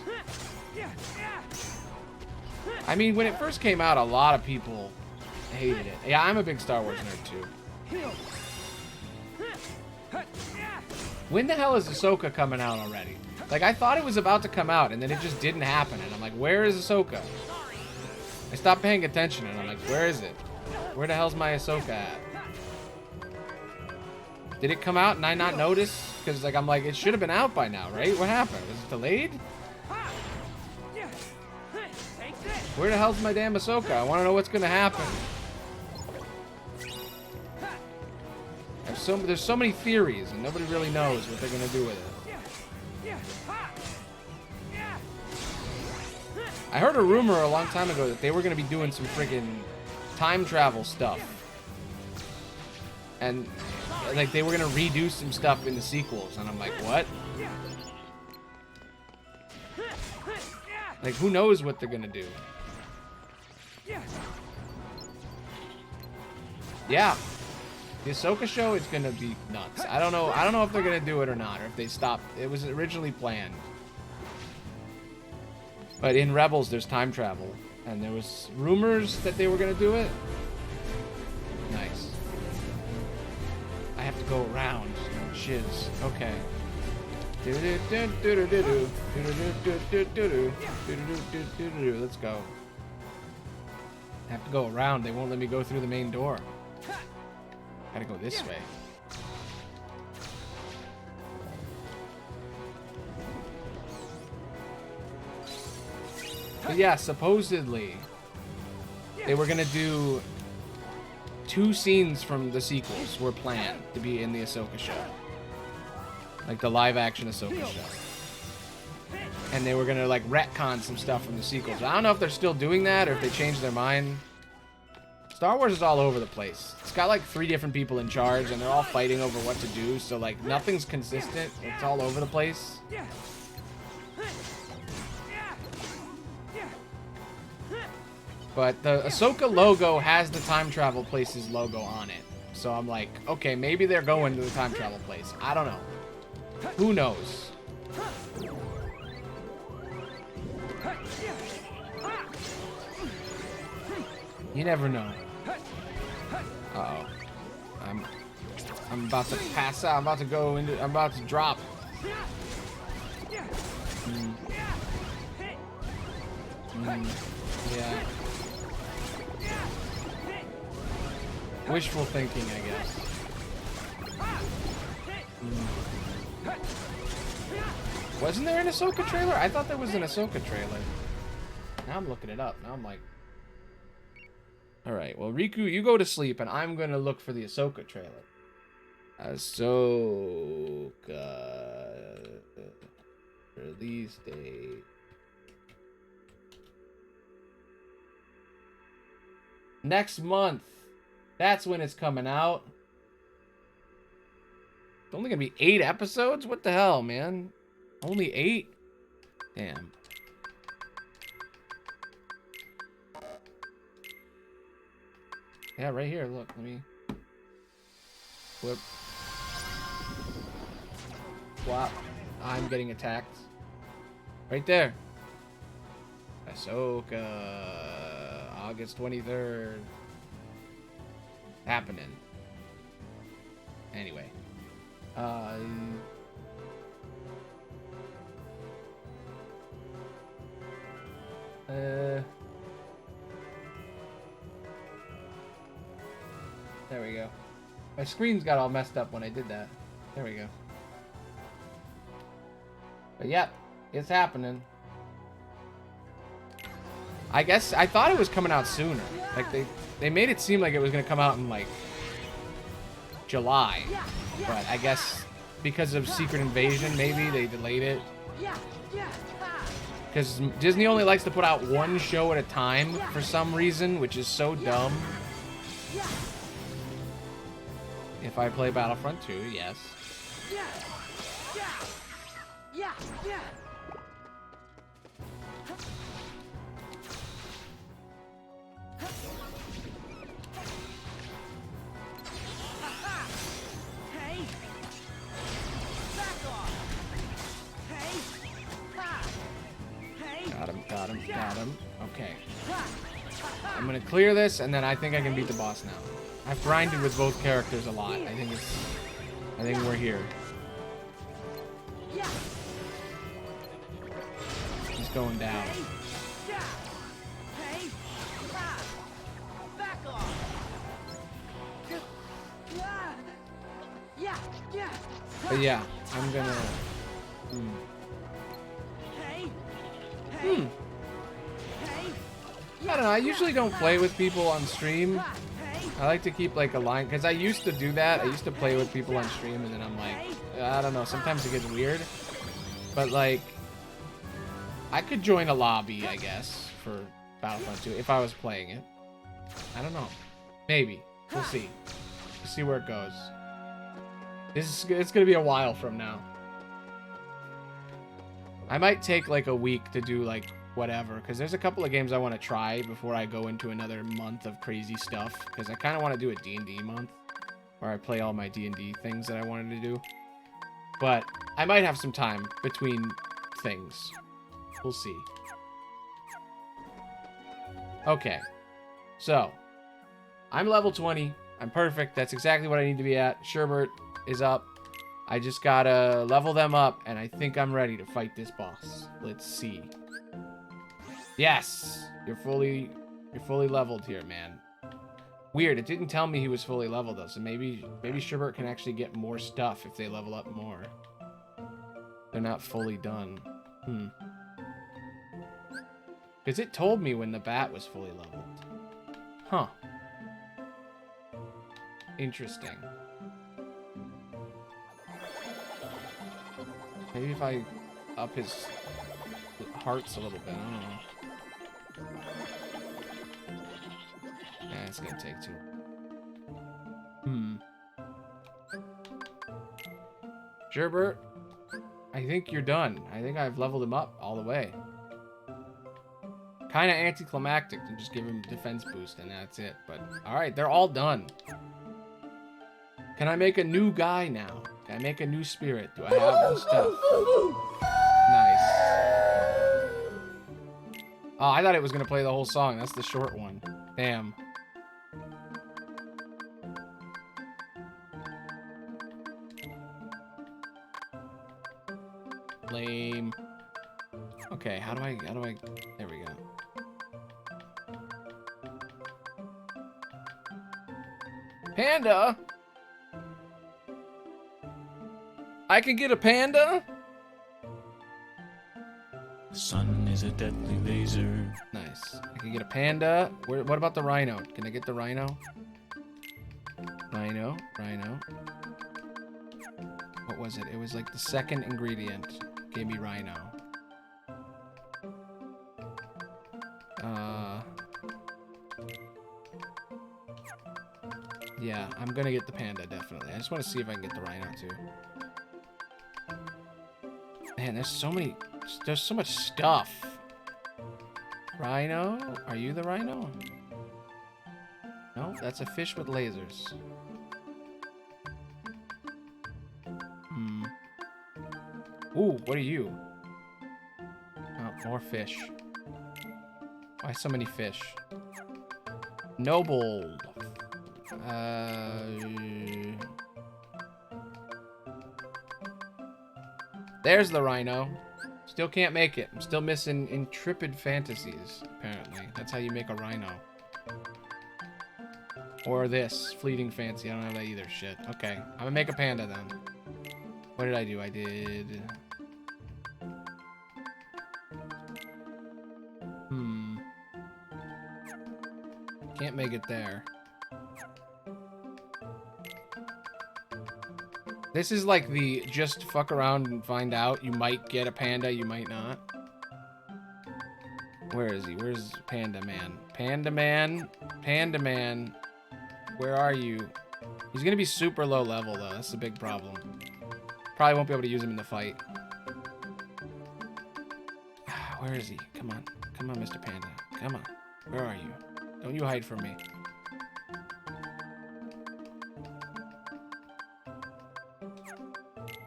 I mean, when it first came out, a lot of people hated it. Yeah, I'm a big Star Wars nerd, too. When the hell is Ahsoka coming out already? Like, I thought it was about to come out, and then it just didn't happen. And I'm like, where is Ahsoka? I stopped paying attention, and I'm like, where is it? Where the hell's my Ahsoka at? Did it come out and I not notice? Because, like, I'm like, it should have been out by now, right? What happened? Was it delayed? Where the hell's my damn Ahsoka? I want to know what's going to happen. There's so many theories, and nobody really knows what they're going to do with it. I heard a rumor a long time ago that they were going to be doing some friggin' time travel stuff. And, like, they were going to redo some stuff in the sequels. And I'm like, what? Like, who knows what they're going to do? Yeah. The Ahsoka show is going to be nuts. I don't know if they're going to do it or not, or if they stopped. It was originally planned. But in Rebels, there's time travel. And there was rumors that they were going to do it. Nice. I have to go around. Shiz. Okay. Let's go. I have to go around. They won't let me go through the main door. Gotta go this way. But yeah, supposedly they were gonna do 2 scenes from the sequels were planned to be in the Ahsoka show. Like the live action Ahsoka show. And they were gonna like retcon some stuff from the sequels. I don't know if they're still doing that or if they changed their mind. Star Wars is all over the place. It's got like 3 different people in charge and they're all fighting over what to do. So like nothing's consistent. It's all over the place. But the Ahsoka logo has the time travel place's logo on it. So I'm like, okay, maybe they're going to the time travel place. I don't know. Who knows? You never know. Uh-oh. I'm about to pass out. I'm about to go into... I'm about to drop. Yeah. Wishful thinking, I guess. Wasn't there an Ahsoka trailer? I thought there was an Ahsoka trailer. Now I'm looking it up. Now I'm like... Alright, well, Riku, you go to sleep, and I'm gonna look for the Ahsoka trailer. Ahsoka... Release date... Next month. That's when it's coming out. It's only gonna be 8 episodes? What the hell, man? Only 8? Damn. Yeah, right here. Look, let me flip. Swap. I'm getting attacked. Right there. Ahsoka. August 23rd. Happening. Anyway. There we go. My screen's got all messed up when I did that. There we go. But yeah, it's happening. I guess I thought it was coming out sooner. Like they made it seem like it was gonna come out in like July, but I guess because of Secret Invasion, maybe they delayed it. Because Disney only likes to put out one show at a time for some reason, which is so dumb. If I play Battlefront 2, yes. Got him. Okay. I'm gonna clear this, and then I think I can beat the boss now. I've grinded with both characters a lot. I think we're here. going down. But yeah, I'm gonna... I don't know, I usually don't play with people on stream. I like to keep like a line, because I used to do that. I used to play with people on stream, and then I'm like, I don't know, sometimes it gets weird. But like, I could join a lobby, I guess, for Battlefront 2 if I was playing it. I don't know. Maybe. We'll see. We'll see where it goes. It's gonna be a while from now. I might take like a week to do like whatever, because there's a couple of games I want to try before I go into another month of crazy stuff, because I kind of want to do a D&D month where I play all my D&D things that I wanted to do. But I might have some time between things. We'll see. Okay. So, I'm level 20. I'm perfect. That's exactly what I need to be at. Sherbert is up. I just gotta level them up, and I think I'm ready to fight this boss. Let's see. Yes! You're fully leveled here, man. Weird, it didn't tell me he was fully leveled, though, so maybe Sherbert can actually get more stuff if they level up more. They're not fully done. Because it told me when the bat was fully leveled. Huh. Interesting. Maybe if I up his hearts a little bit, I don't know. Yeah, it's gonna take two. Sherbert, I think you're done. I think I've leveled him up all the way. Kind of anticlimactic to just give him defense boost and that's it. But alright, they're all done. Can I make a new guy now? Can I make a new spirit? Do I have the stuff? Nice. Oh, I thought it was going to play the whole song. That's the short one. Damn. Lame. Okay, how do I, there we go. Panda? I can get a panda? The sun is a deadly laser. Nice. I can get a panda. What about the rhino? Can I get the rhino? Rhino. What was it? It was like the second ingredient. Gave me rhino. Yeah, I'm gonna get the panda, definitely. I just want to see if I can get the rhino, too. Man, there's so much stuff. Rhino? Are you the rhino? No, that's a fish with lasers. Ooh, what are you? Oh, more fish. Why so many fish? Noble. There's the rhino. Still can't make it. I'm still missing intrepid fantasies, apparently. That's how you make a rhino. Or this, fleeting fancy. I don't have that either. Shit. Okay. I'm gonna make a panda then. What did I do? I did... Can't make it there. This is like the just fuck around and find out. You might get a panda, you might not. Where is he? Where's Panda Man? Panda Man? Panda Man. Where are you? He's gonna be super low level though. That's a big problem. Probably won't be able to use him in the fight. Where is he? Come on. Come on, Mr. Panda. Come on. Where are you? Don't you hide from me.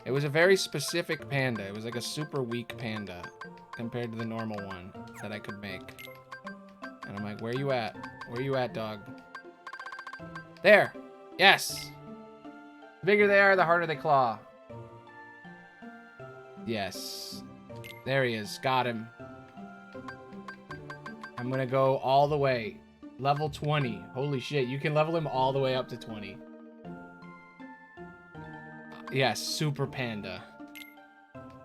It was a very specific panda. It was like a super weak panda compared to the normal one that I could make. And I'm like, where you at? Where you at, dog? There! Yes! The bigger they are, the harder they claw. Yes. There he is. Got him. I'm gonna go all the way. Level 20. Holy shit, you can level him all the way up to 20. Yes, Super Panda.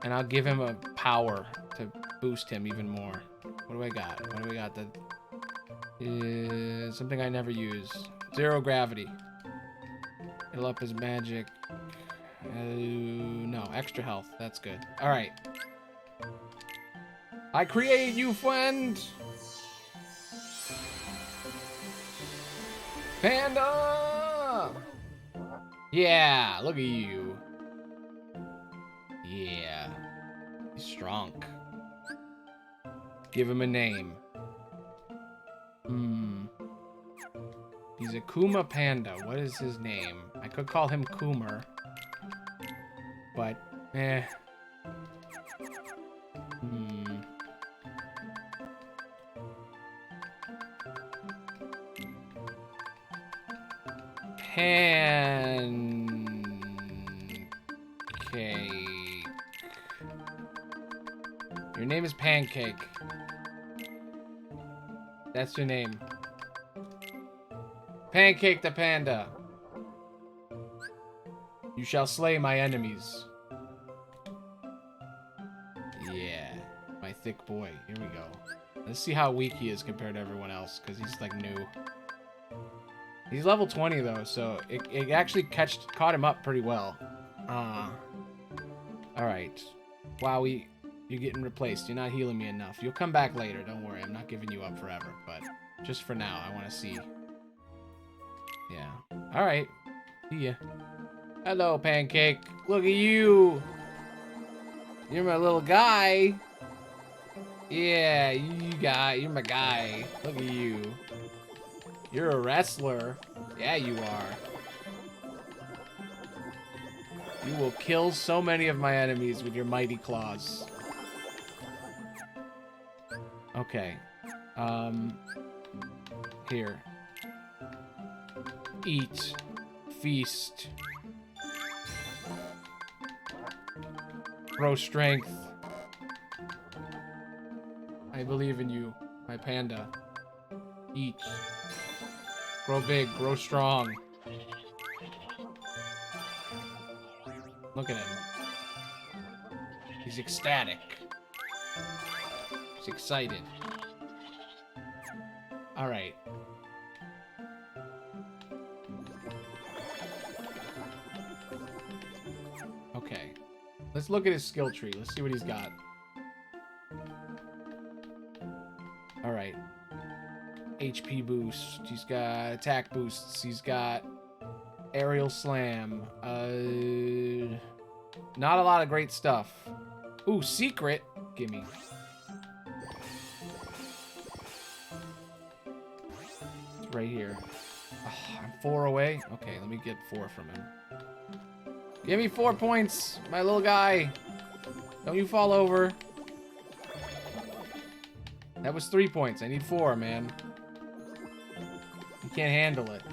And I'll give him a power to boost him even more. What do I got? What do we got? Something I never use. 0 gravity. It'll up his magic. No, extra health. That's good. Alright. I create you, friend! Panda! Yeah, look at you. Yeah. He's strong. Give him a name. He's a Kuma Panda. What is his name? I could call him Coomer. But, eh. Pancake. Your name is Pancake. That's your name. Pancake the Panda. You shall slay my enemies. Yeah. My thick boy. Here we go. Let's see how weak he is compared to everyone else, because he's like new. He's level 20 though, so it actually caught him up pretty well. Alright. Wow, you're getting replaced. You're not healing me enough. You'll come back later, don't worry. I'm not giving you up forever, but just for now, I want to see. Yeah. Alright. See ya. Hello, Pancake. Look at you. You're my little guy. Yeah, you're my guy. Look at you. You're a wrestler. Yeah, you are. You will kill so many of my enemies with your mighty claws. Okay. Here. Eat. Feast. Grow strength. I believe in you, my panda. Eat. Grow big, grow strong. Look at him. He's ecstatic. He's excited. Alright. Okay. Let's look at his skill tree. Let's see what he's got. Alright. HP boost. He's got attack boosts. He's got aerial slam. Not a lot of great stuff. Ooh, secret. Gimme. It's right here. Oh, I'm 4 away. Okay, let me get 4 from him. Give me 4 points, my little guy. Don't you fall over. That was 3 points. I need 4, man. You can't handle it.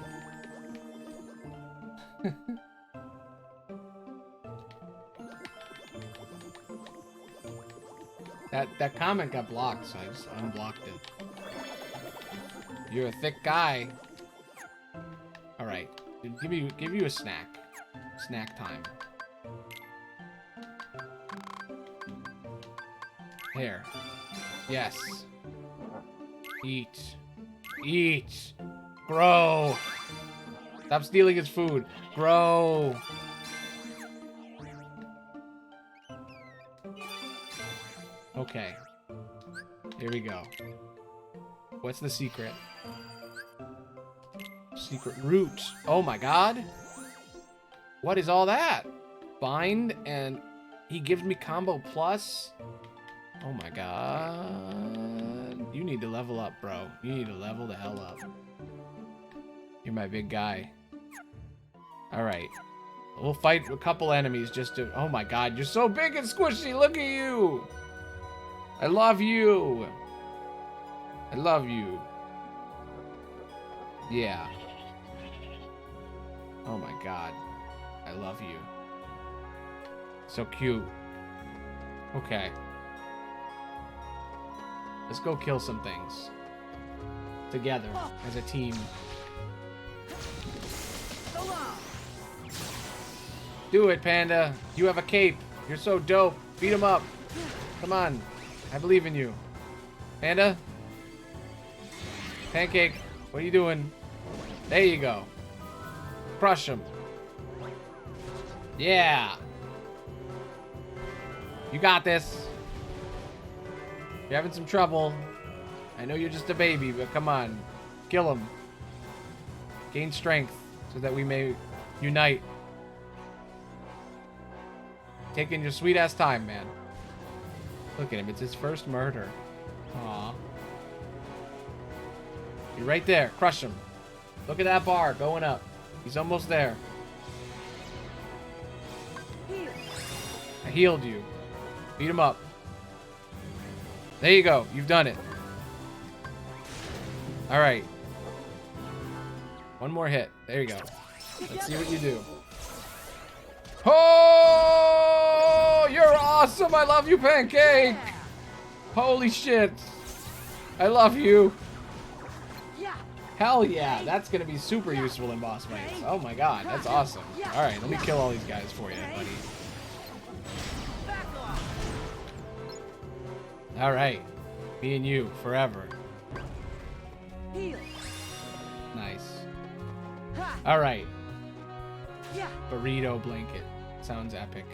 That comment got blocked, so I just unblocked it. You're a thick guy. All right, give you a snack. Snack time. Here. Yes. Eat. Eat. Grow. Stop stealing his food. Grow. Okay. Here we go. What's the secret? Secret root. Oh my god. What is all that? Bind and he gives me combo plus? Oh my god. You need to level up, bro. You need to level the hell up. You're my big guy. Alright. We'll fight a couple enemies just to... Oh my god, you're so big and squishy. Look at you. I love you. I love you. Yeah. Oh my god. I love you. So cute. Okay. Let's go kill some things. together as a team. Do it, Panda. You have a cape. You're so dope. Beat him up. Come on. I believe in you. Panda? Pancake, what are you doing? There you go. Crush him. Yeah. You got this. You're having some trouble. I know you're just a baby, but come on. Kill him. Gain strength so that we may unite. Taking your sweet ass time, man. Look at him. It's his first murder. Aw. You're right there. Crush him. Look at that bar going up. He's almost there. I healed you. Beat him up. There you go. You've done it. All right. One more hit. There you go. Let's see what you do. Oh, you're awesome. I love you, Pancake. Holy shit. I love you. Hell yeah. That's going to be super useful in boss fights. Oh my god. That's awesome. All right. Let me kill all these guys for you, buddy. All right. Me and you forever. Nice. All right. Burrito blanket. Sounds epic.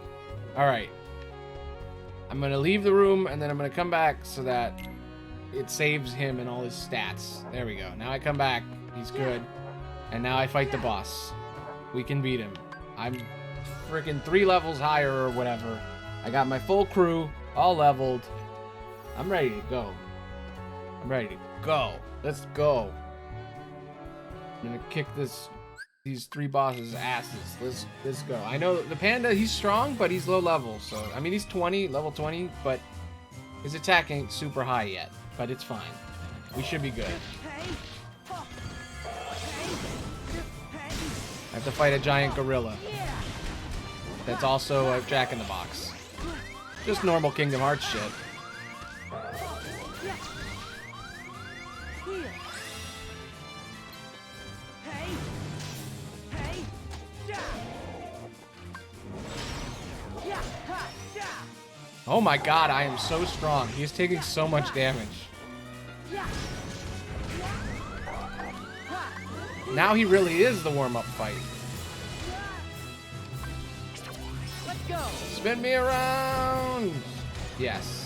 All right. I'm going to leave the room and then I'm going to come back so that it saves him and all his stats. There we go. Now I come back. He's good. And now I fight the boss. We can beat him. I'm freaking 3 levels higher or whatever. I got my full crew all leveled. I'm ready to go. I'm ready to go. Let's go. I'm gonna kick these 3 bosses' asses. Let's go. I know the panda, he's strong, but he's low level. So I mean, he's level 20, but his attack ain't super high yet. But it's fine. We should be good. I have to fight a giant gorilla. That's also a Jack-in-the-Box. Just normal Kingdom Hearts shit. Oh my god, I am so strong. He is taking so much damage. Now he really is the warm-up fight. Let's go. Spin me around. Yes.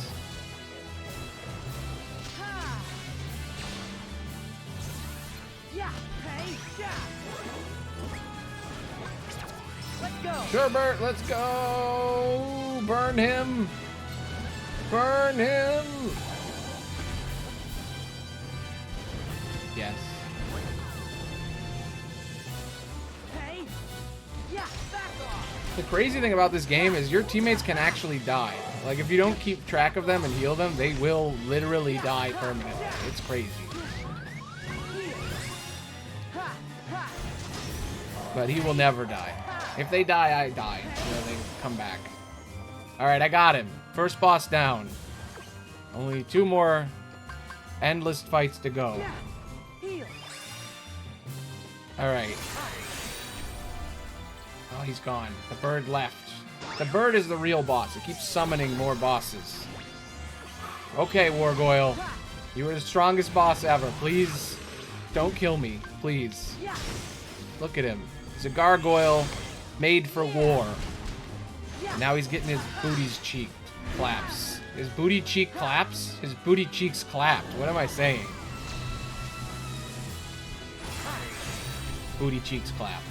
Let's go. Sherbert, let's go. Burn him. Burn him. Yes. The crazy thing about this game is your teammates can actually die. Like, if you don't keep track of them and heal them, they will literally die permanently. It's crazy. But he will never die. If they die, I die. You know, they come back. Alright, I got him. First boss down. Only 2 more endless fights to go. Alright. Oh, he's gone. The bird left. The bird is the real boss. It keeps summoning more bosses. Okay, Wargoyle. You are the strongest boss ever. Please don't kill me. Please. Look at him. He's a gargoyle made for war. Now he's getting his booty's cheek claps. His booty cheek claps? His booty cheeks clapped. What am I saying? Booty cheeks clapped.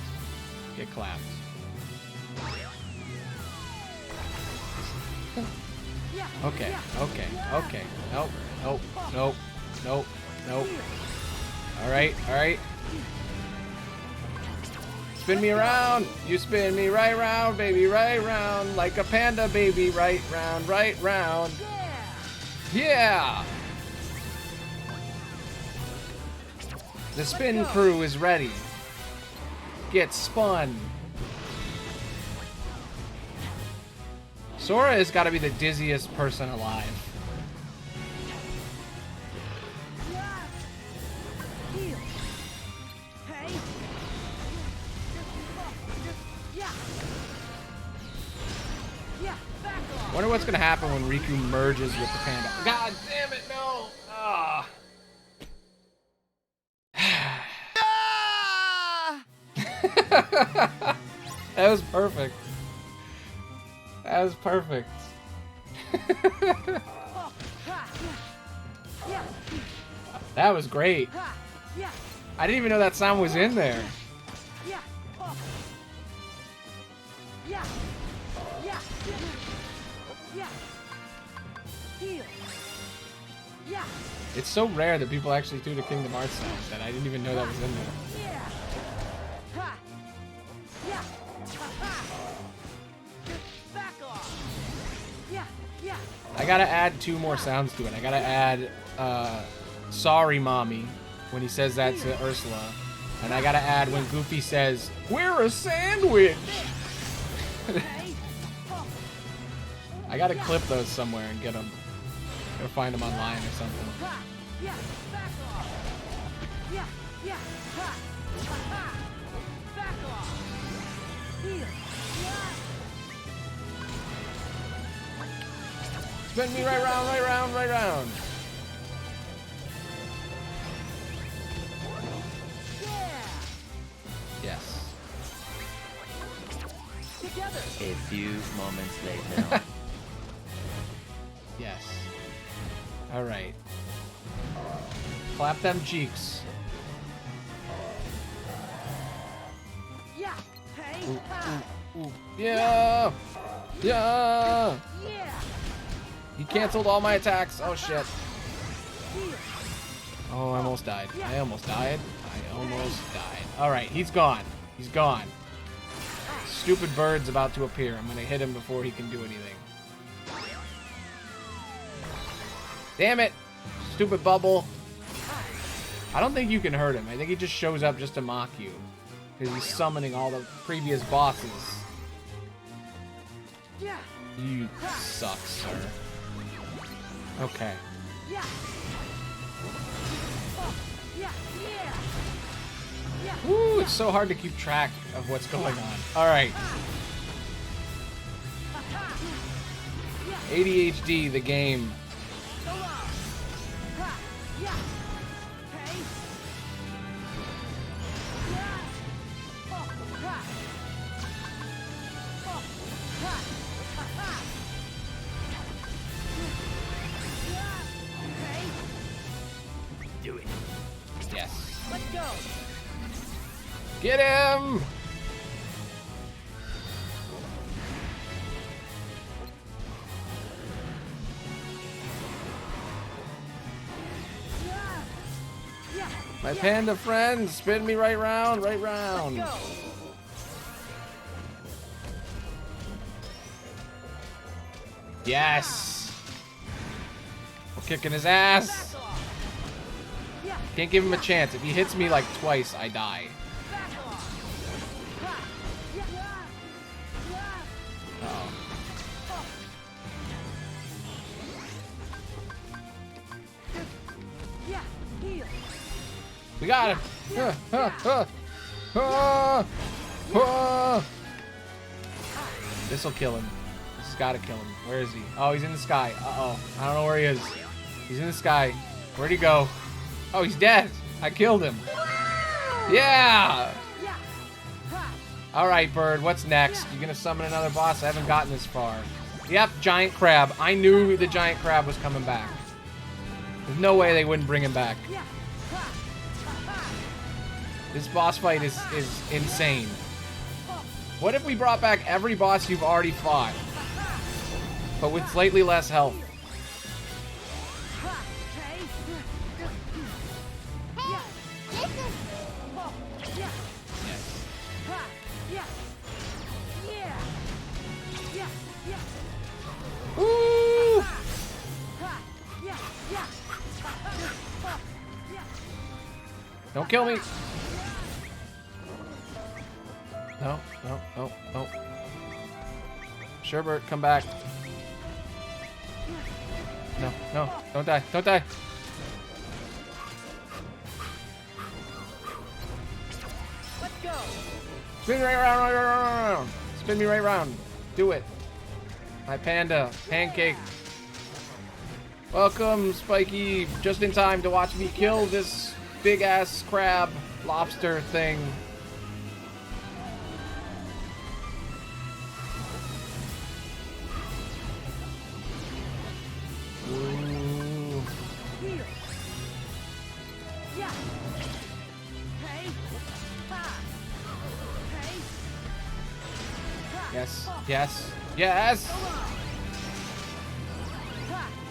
Get clapped. Okay, okay, okay. Nope, nope, nope, nope, nope. Alright, alright. Spin me around. You spin me right round, baby, right round. Like a panda, baby, right round, right round. Yeah! The spin crew is ready. Get spun. Sora has got to be the dizziest person alive. wonder what's gonna happen when Riku merges with the panda. God damn it, no! Ah. That was perfect. That was perfect. That was great. I didn't even know that sound was in there. It's so rare that people actually do the Kingdom Hearts sound that I didn't even know that was in there. I gotta add 2 more sounds to it. I gotta add sorry mommy when he says that to Ursula. And I gotta add when Goofy says, we're a sandwich! I gotta clip those somewhere and get them. Gotta find them online or something. Spin me right round, right round, right round. Yes. A few moments later. Yes. All right. Clap them cheeks. Ooh, ooh, ooh. Yeah. Yeah. He canceled all my attacks. Oh shit. Oh, I almost died. I almost died. I almost died. All right, he's gone. He's gone. Stupid bird's about to appear. I'm gonna hit him before he can do anything. Damn it! Stupid bubble. I don't think you can hurt him. I think he just shows up just to mock you. Because he's summoning all the previous bosses. You suck, sir. Okay. Woo, it's so hard to keep track of what's going on. Alright. ADHD, the game. Do it. Yes. Let's go. Get him! My panda friend, spin me right round, right round. Yes! We're kicking his ass. Can't give him a chance. If he hits me like twice, I die. Uh-oh. We got him. This'll kill him. This has got to kill him. Where is he? Oh, he's in the sky. Uh-oh. I don't know where he is. He's in the sky. Where'd he go? Oh, he's dead. I killed him. Yeah! Alright, Bird. What's next? You gonna summon another boss? I haven't gotten this far. Yep, giant crab. I knew the giant crab was coming back. There's no way they wouldn't bring him back. This boss fight is insane. What if we brought back every boss you've already fought, but with slightly less health? Ooh! Don't kill me. No, no, no, no. Sherbert, come back. No, no, don't die, don't die. Let's go. Spin me right around, right around, right around. Spin me right around. Do it. My panda. Pancake. Welcome, Spiky. Just in time to watch me kill this big-ass crab lobster thing. Ooh. Yes, yes, yes!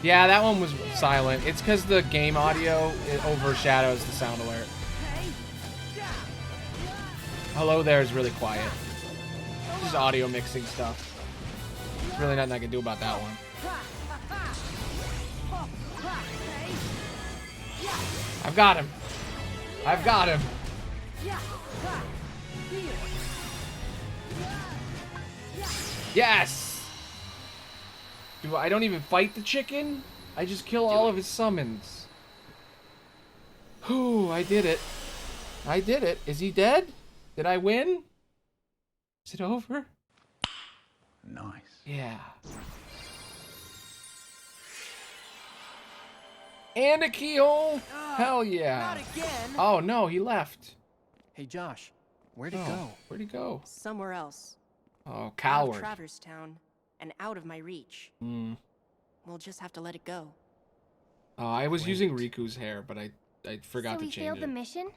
Yeah, that one was silent. It's because the game audio it overshadows the sound alert. Hello there is really quiet. Just audio mixing stuff. There's really nothing I can do about that one. I've got him. I've got him. Yes! I don't even fight the chicken? I just kill all of his summons. Whew, I did it. I did it. Is he dead? Did I win? Is it over? Nice. Yeah. And a keyhole? Hell yeah. Not again. Oh no, he left. Hey Josh, where'd it go? Where'd he go? Somewhere else. Oh, Out coward. of Traverse Town and out of my reach. Hmm. We'll just have to let it go. Oh, I was using Riku's hair, but I forgot So to we change failed it. the mission?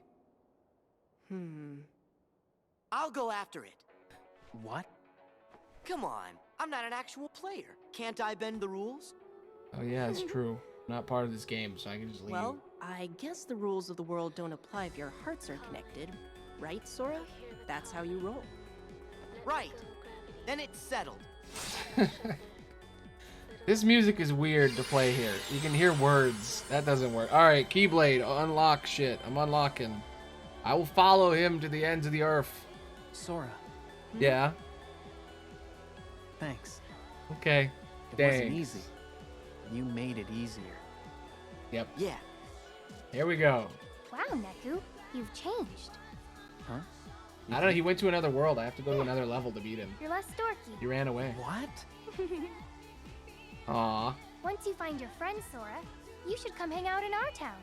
I'll go after it. What? Come on, I'm not an actual player. Can't I bend the rules? Oh yeah, it's true. I'm not part of this game, so I can just leave. Well, I guess the rules of the world don't apply if your hearts are connected. Right, Sora? That's how you roll. Right. Then it's settled. This music is weird to play here. You can hear words. That doesn't work. Alright, Keyblade. Unlock shit. I'm unlocking. I will follow him to the ends of the earth. Sora. Yeah. Thanks. Okay. It wasn't easy. You made it easier. Yep. Yeah. Here we go. Wow, Neku, you've changed. Huh? I don't know. He went to another world. I have to go to another level to beat him. You're less dorky. He ran away. What? Aw. Once you find your friend, Sora, you should come hang out in our town.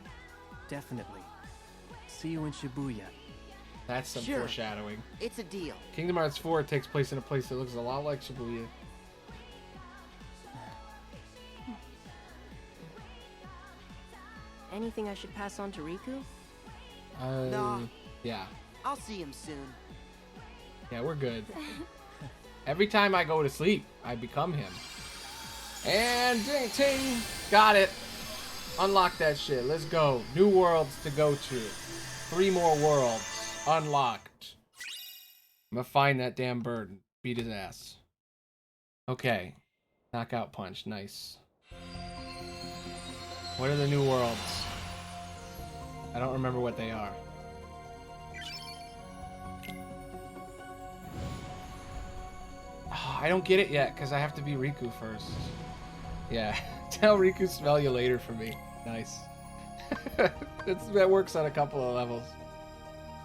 Definitely. See you in Shibuya. That's some Sure. foreshadowing. It's a deal. Kingdom Hearts 4 takes place in a place that looks a lot like Shibuya. Anything I should pass on to Riku? No. Yeah. I'll see him soon. Yeah, we're good. Every time I go to sleep, I become him. And ding, ting, got it. Unlock that shit. Let's go. New worlds to go to. 3 more worlds unlocked. I'm gonna find that damn bird and beat his ass. Okay. Knockout punch. Nice. What are the new worlds? I don't remember what they are. Oh, I don't get it yet because I have to be Riku first. Yeah. Tell Riku smell you later for me. Nice. That works on a couple of levels.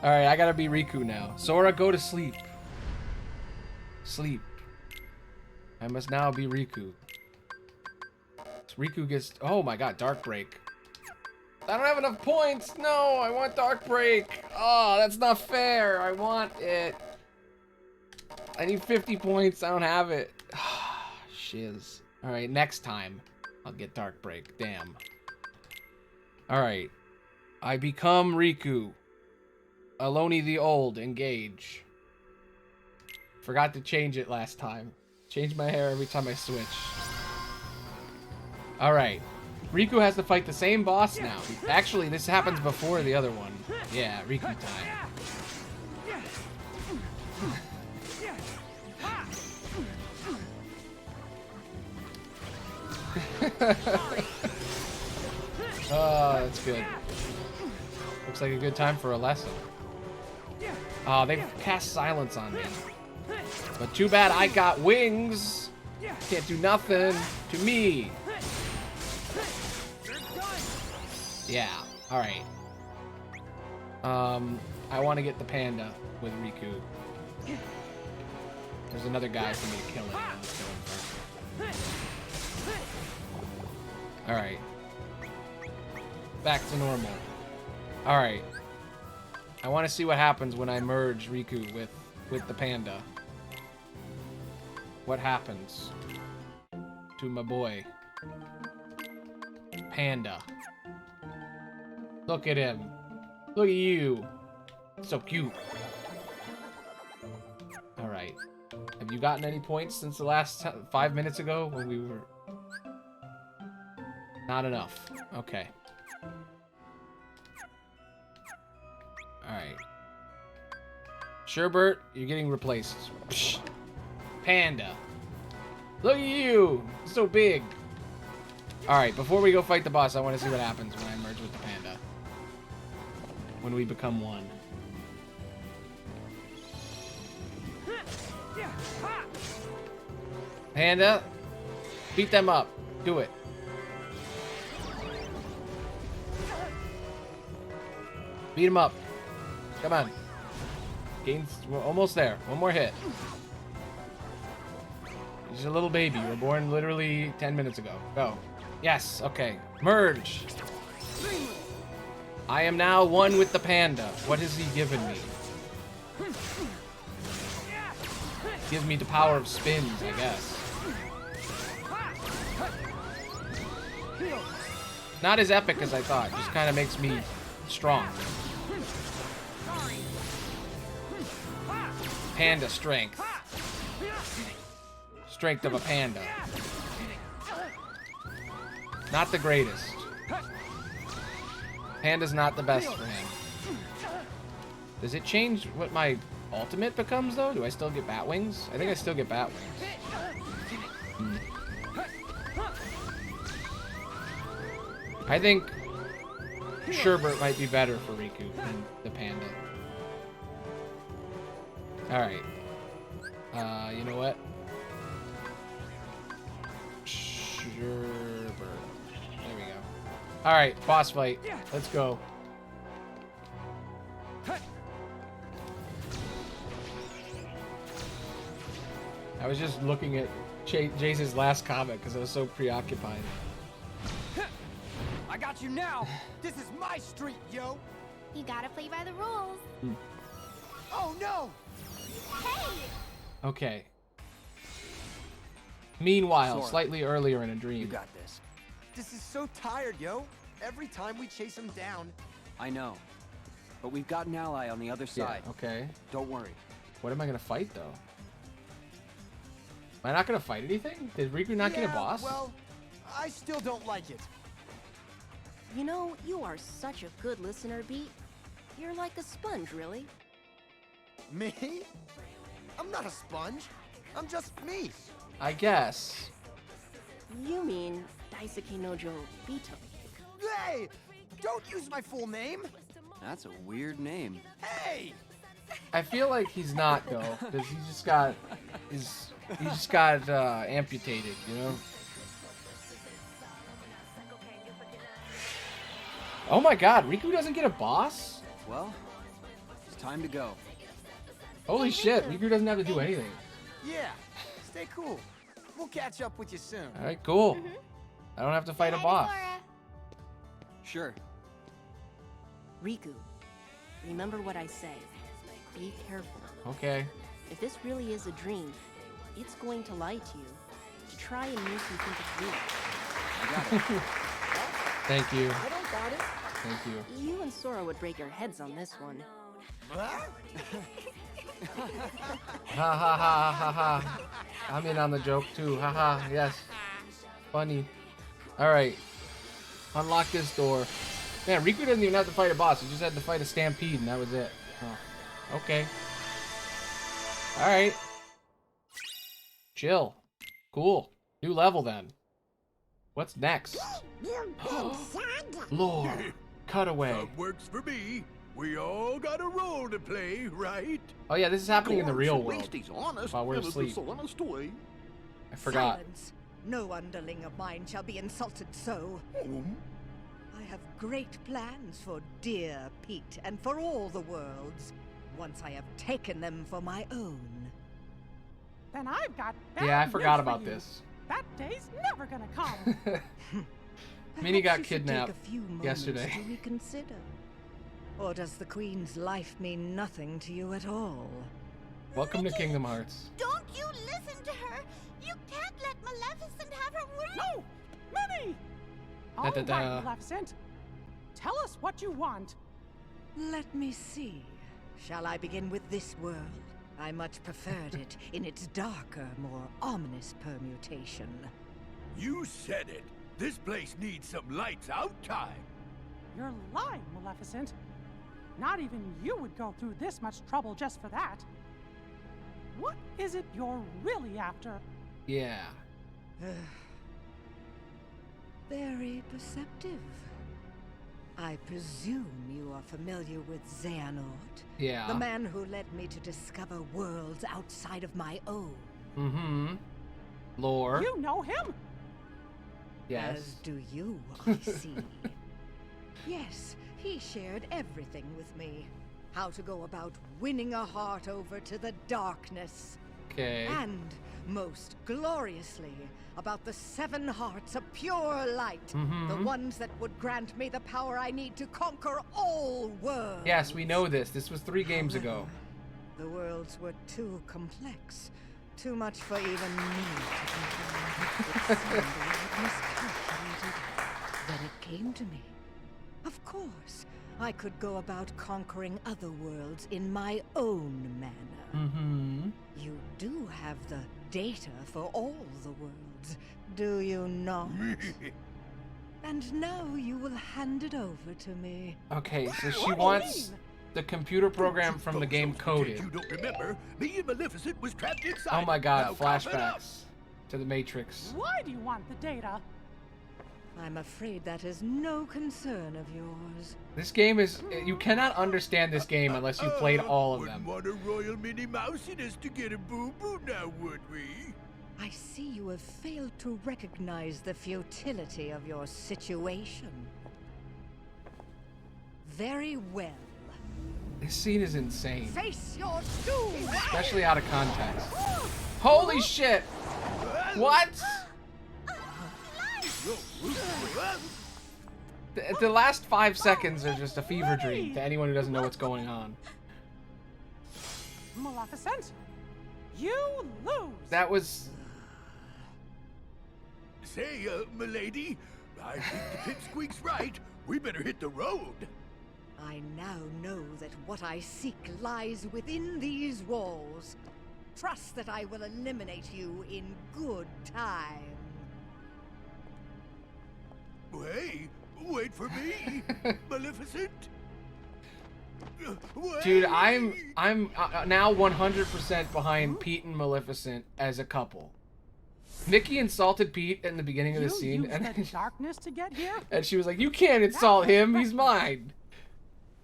Alright, I gotta be Riku now. Sora, go to sleep. Sleep. I must now be Riku. So Riku gets... Oh my god, Dark Break. I don't have enough points! No, I want Dark Break! Oh, that's not fair! I want it! I need 50 points, I don't have it. Shiz. Alright, next time I'll get Dark Break. Damn. Alright. I become Riku. Aloney the Old, engage. Forgot to change it last time. Change my hair every time I switch. Alright. Riku has to fight the same boss now. Actually, this happens before the other one. Yeah, Riku time. Oh, that's good. Looks like a good time for a lesson. Oh, they've cast silence on me. But too bad I got wings. Can't do nothing to me. Yeah, alright. I want to get the panda with Riku. There's another guy for me to kill him. Let's kill him first. Alright. Back to normal. Alright. I want to see what happens when I merge Riku with the panda. What happens to my boy? Panda. Look at him. Look at you. So cute. Alright. Have you gotten any points since the last 5 minutes ago when we were... Not enough. Okay. Alright. Sherbert, you're getting replaced. Psh. Panda. Look at you! So big. Alright, before we go fight the boss, I want to see what happens when I merge with the panda. When we become one. Panda, beat them up. Do it. Beat him up. Come on. We're almost there. One more hit. He's a little baby. You were born literally 10 minutes ago. Go. Yes. Okay. Merge. I am now one with the panda. What has he given me? Gives me the power of spins, I guess. Not as epic as I thought. Just kind of makes me strong. Panda strength. Strength of a panda. Not the greatest. Panda's not the best for him. Does it change what my ultimate becomes, though? Do I still get bat wings? I think I still get bat wings. I think Sherbert might be better for Riku than the panda. Alright. You know what? Sherbert. There we go. Alright, boss fight. Let's go. I was just looking at Jace's last comment because I was so preoccupied. I got you now. This is my street, yo. You gotta play by the rules. Oh no. Hey! Okay. Meanwhile, Sora, slightly earlier in a dream. You got this. This is so tired, yo. Every time we chase him down. I know. But we've got an ally on the other side. Yeah, okay. Don't worry. What am I gonna fight, though? Am I not gonna fight anything? Did Riku not get a boss? Well, I still don't like it. You know, you are such a good listener, Beat. You're like a sponge, really. Me? I'm not a sponge. I'm just me. I guess. You mean Daisuke Nojo Bito. Hey! Don't use my full name. That's a weird name. Hey! I feel like he's not, though, because he just got amputated, you know? Oh my god, Riku doesn't get a boss? Well, it's time to go. Holy shit, Riku doesn't have to do anything. Yeah, stay cool. We'll catch up with you soon. Alright, cool. I don't have to fight a boss. Sure. Riku, remember what I say. Be careful. Okay. If this really is a dream, it's going to lie to you. To try and make you think it's real. I got it. Thank you. I don't got it. Thank you. You and Sora would break your heads on this one. Huh? Ha ha ha ha ha. I'm in on the joke too. Ha ha. Yes. Funny. Alright. Unlock this door. Man, Riku doesn't even have to fight a boss. He just had to fight a stampede and that was it. Oh. Okay. Alright. Chill. Cool. New level then. What's next? Lore. Cutaway. That works for me. We all got a role to play, right? Oh yeah, this is happening in the real world. Least he's honest. While we're and asleep. it's a honest way. I forgot. Silence. No underling of mine shall be insulted so. I have great plans for dear Pete and for all the worlds, once I have taken them for my own. Then I've got Yeah, I bad forgot news for about you. this. That day's never gonna come. Minnie got Perhaps you should kidnapped take a few moments yesterday. to reconsider. Or does the Queen's life mean nothing to you at all? Welcome to Kingdom Hearts. Don't you listen to her! You can't let Maleficent have her way! No! Minnie! All right, Maleficent. Tell us what you want. Let me see. Shall I begin with this world? I much preferred it in its darker, more ominous permutation. You said it. This place needs some lights out time. You're lying, Maleficent. Not even you would go through this much trouble just for that. What is it you're really after? Yeah. Very perceptive. I presume you are familiar with Xehanort? Yeah. The man who led me to discover worlds outside of my own. Mm-hmm. Lore. You know him? Yes. As do you, I see. Yes, he shared everything with me. How to go about winning a heart over to the darkness. Okay. And, most gloriously, about the 7 hearts of pure light. Mm-hmm. The ones that would grant me the power I need to conquer all worlds. Yes, we know this. This was 3 games ago. The worlds were too complex. Too much for even me to comprehend. It seemed I had miscalculated. Then it came to me. Of course, I could go about conquering other worlds in my own manner. Mm-hmm. You do have the data for all the worlds, do you not? And now you will hand it over to me. Okay, so she wants the computer program from the game Coded. You don't remember? Me and Maleficent was trapped inside. Oh my god, Now cough it up. flashbacks to the Matrix. Why do you want the data? I'm afraid that is no concern of yours. This game is... You cannot understand this game unless you played all of them. Wouldn't want a royal Minnie Mouse in us to get a boo-boo now, would we? I see you have failed to recognize the futility of your situation. Very well. This scene is insane. Face your doom! Especially out of context. Holy shit! What? The last 5 seconds are just a fever dream to anyone who doesn't know what's going on. Maleficent, you lose. That was... Say, milady, I think the pipsqueak's right. We better hit the road. I now know that what I seek lies within these walls. Trust that I will eliminate you in good time. Hey, wait for me, Maleficent. Dude, I'm now 100% behind Pete and Maleficent as a couple. Mickey insulted Pete in the beginning of the scene, used and the darkness to get here? and she was like, "You can't insult him. He's mine."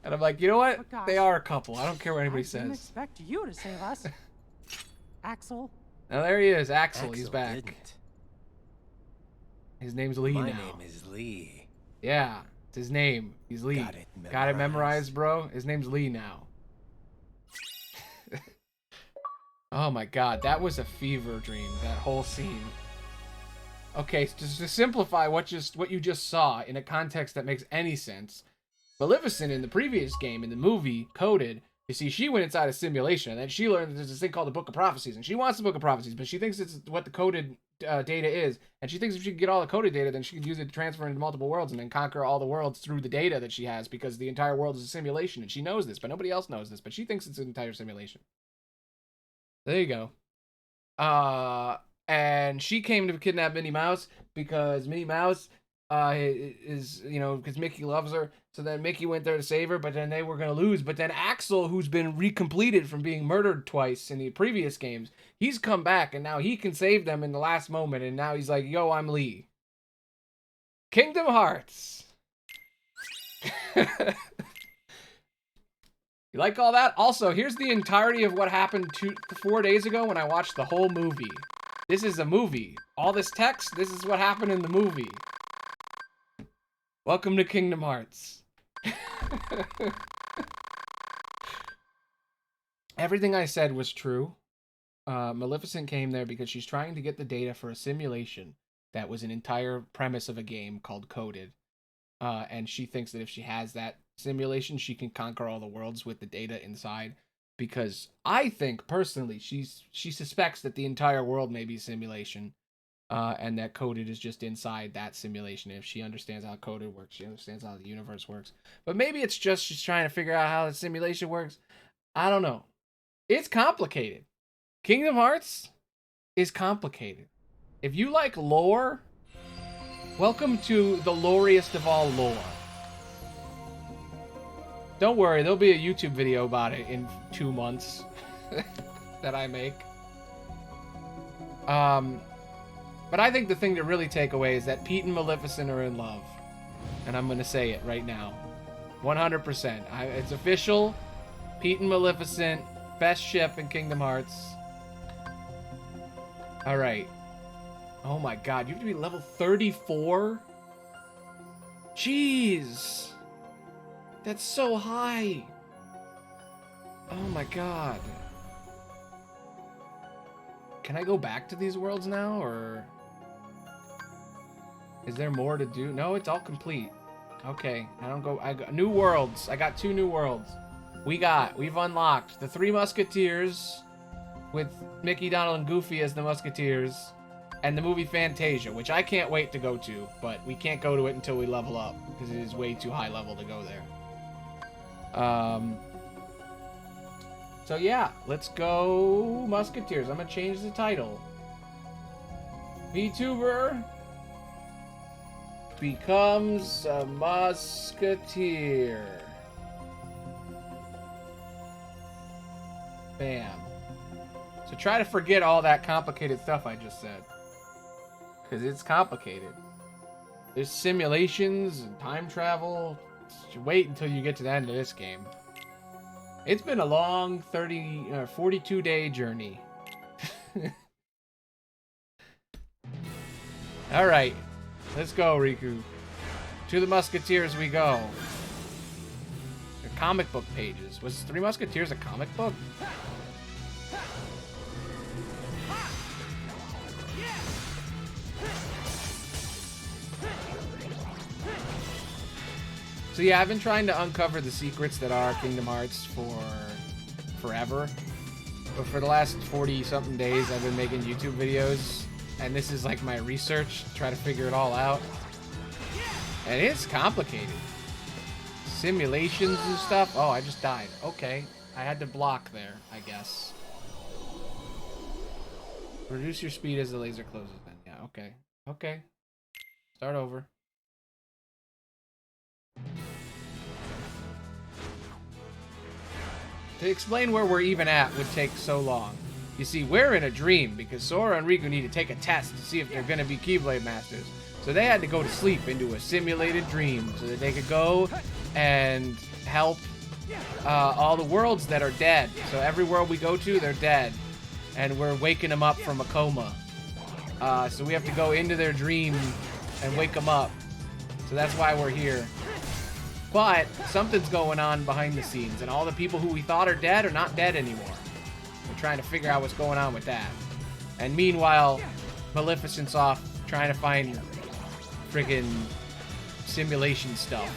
And I'm like, you know what? Gosh, they are a couple. I don't care what anybody I didn't says. expect you to save us. Axel. Now there he is, Axel. He's Axel back. didn't. His name's Lee My now. name is Lee. Yeah, it's his name. He's Lee. Got it memorized, bro? His name's Lee now. Oh my god, that was a fever dream, that whole scene. Okay, so just to simplify what you just saw in a context that makes any sense, Maleficent in the previous game, in the movie, Coded, you see, she went inside a simulation, and then she learned there's this thing called the Book of Prophecies, and she wants the Book of Prophecies, but she thinks it's what the coded data is, and she thinks if she can get all the coded data, then she can use it to transfer into multiple worlds and then conquer all the worlds through the data that she has, because the entire world is a simulation, and she knows this, but nobody else knows this, but she thinks it's an entire simulation. There you go. And she came to kidnap Minnie Mouse because Minnie Mouse is, you know, because Mickey loves her. So then Mickey went there to save her, but then they were going to lose. But then Axel, who's been recompleted from being murdered twice in the previous games, he's come back and now he can save them in the last moment. And now he's like, yo, I'm Lee. Kingdom Hearts. You like all that? Also, here's the entirety of what happened 4 days ago when I watched the whole movie. This is a movie. All this text, this is what happened in the movie. Welcome to Kingdom Hearts. Everything I said was true. Maleficent came there because she's trying to get the data for a simulation that was an entire premise of a game called Coded. And she thinks that if she has that simulation, she can conquer all the worlds with the data inside. Because I think, personally, she suspects that the entire world may be simulation. And that Coded is just inside that simulation. If she understands how Coded works, she understands how the universe works. But maybe it's just she's trying to figure out how the simulation works. I don't know. It's complicated. Kingdom Hearts is complicated. If you like lore, welcome to the loriest of all lore. Don't worry, there'll be a YouTube video about it in 2 months that I make. But I think the thing to really take away is that Pete and Maleficent are in love. And I'm going to say it right now. 100%. It's official. Pete and Maleficent, best ship in Kingdom Hearts. Alright. Oh my god, you have to be level 34? Jeez. That's so high. Oh my god. Can I go back to these worlds now, or is there more to do? No, it's all complete. Okay, I got new worlds. I got 2 new worlds. We've unlocked the 3 Musketeers with Mickey, Donald, and Goofy as the Musketeers, and the movie Fantasia, which I can't wait to go to, but we can't go to it until we level up because it is way too high level to go there. So yeah, let's go Musketeers. I'm gonna change the title. Vtuber becomes a Musketeer. Bam. So try to forget all that complicated stuff I just said. Because it's complicated. There's simulations and time travel. Just wait until you get to the end of this game. It's been a long 42-day journey. Alright. Let's go, Riku. To the Musketeers we go. They're comic book pages. Was 3 Musketeers a comic book? So yeah, I've been trying to uncover the secrets that are Kingdom Hearts for forever. But for the last 40-something days, I've been making YouTube videos. And this is like my research to try to figure it all out. And it's complicated. Simulations and stuff. Oh, I just died. Okay. I had to block there, I guess. Reduce your speed as the laser closes then. Yeah, okay. Okay. Start over. To explain where we're even at would take so long. You see, we're in a dream because Sora and Riku need to take a test to see if they're going to be Keyblade Masters. So they had to go to sleep into a simulated dream so that they could go and help all the worlds that are dead. So every world we go to, they're dead. And we're waking them up from a coma. So we have to go into their dream and wake them up. So that's why we're here. But something's going on behind the scenes, and all the people who we thought are dead are not dead anymore. We're trying to figure out what's going on with that. And meanwhile, Maleficent's off trying to find friggin' simulation stuff.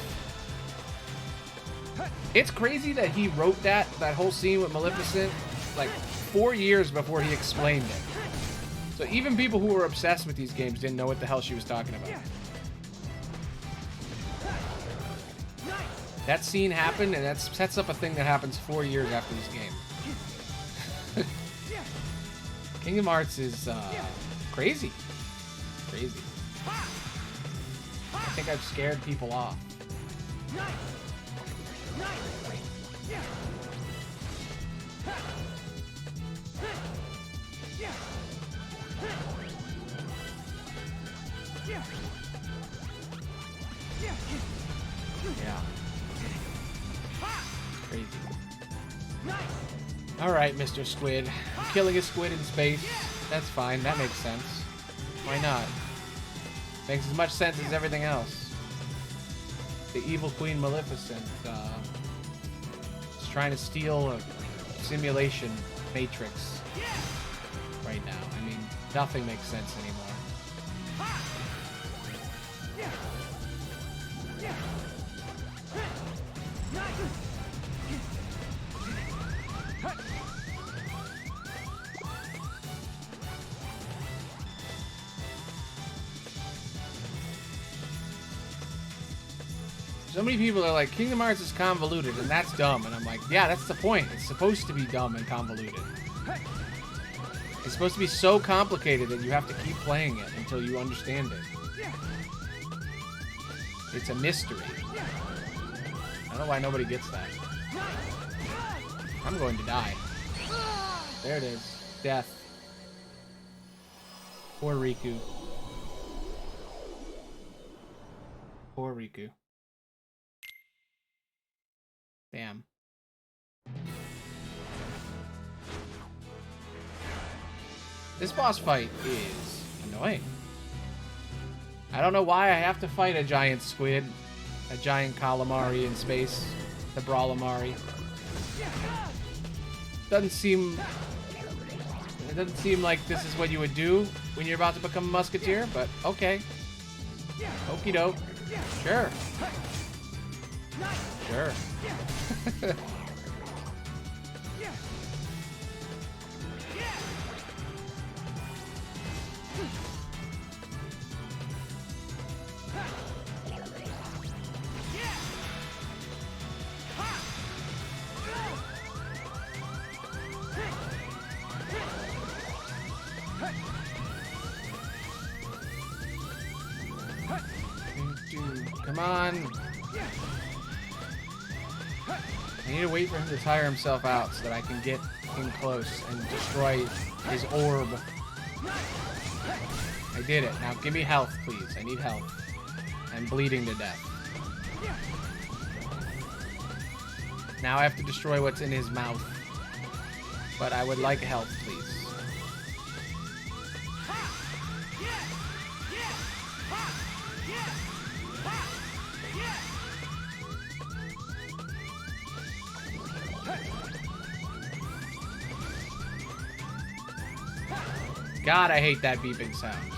It's crazy that he wrote that whole scene with Maleficent like 4 years before he explained it. So even people who were obsessed with these games didn't know what the hell she was talking about. That scene happened, and that sets up a thing that happens 4 years after this game. Kingdom Hearts is crazy. Crazy. I think I've scared people off. Yeah. Crazy. Alright, Mr. Squid. I'm killing a squid in space. That's fine. That makes sense. Why not? Makes as much sense as everything else. The evil Queen Maleficent is trying to steal a simulation matrix. right now. I mean, nothing makes sense anymore. So many people are like, Kingdom Hearts is convoluted, and that's dumb. And I'm like, yeah, that's the point. It's supposed to be dumb and convoluted. It's supposed to be so complicated that you have to keep playing it until you understand it. It's a mystery. I don't know why nobody gets that. I'm going to die. There it is. Death. Poor Riku. Poor Riku. Damn. This boss fight is annoying. I don't know why I have to fight a giant squid, a giant calamari in space, the Brawlamari. It doesn't seem like this is what you would do when you're about to become a musketeer, but okay. Okie doke. Sure. Sure. Come on. I need to wait for him to tire himself out so that I can get in close and destroy his orb. I did it. Now give me health, please. I need health. I'm bleeding to death. Now I have to destroy what's in his mouth. But I would like health, please. God, I hate that beeping sound.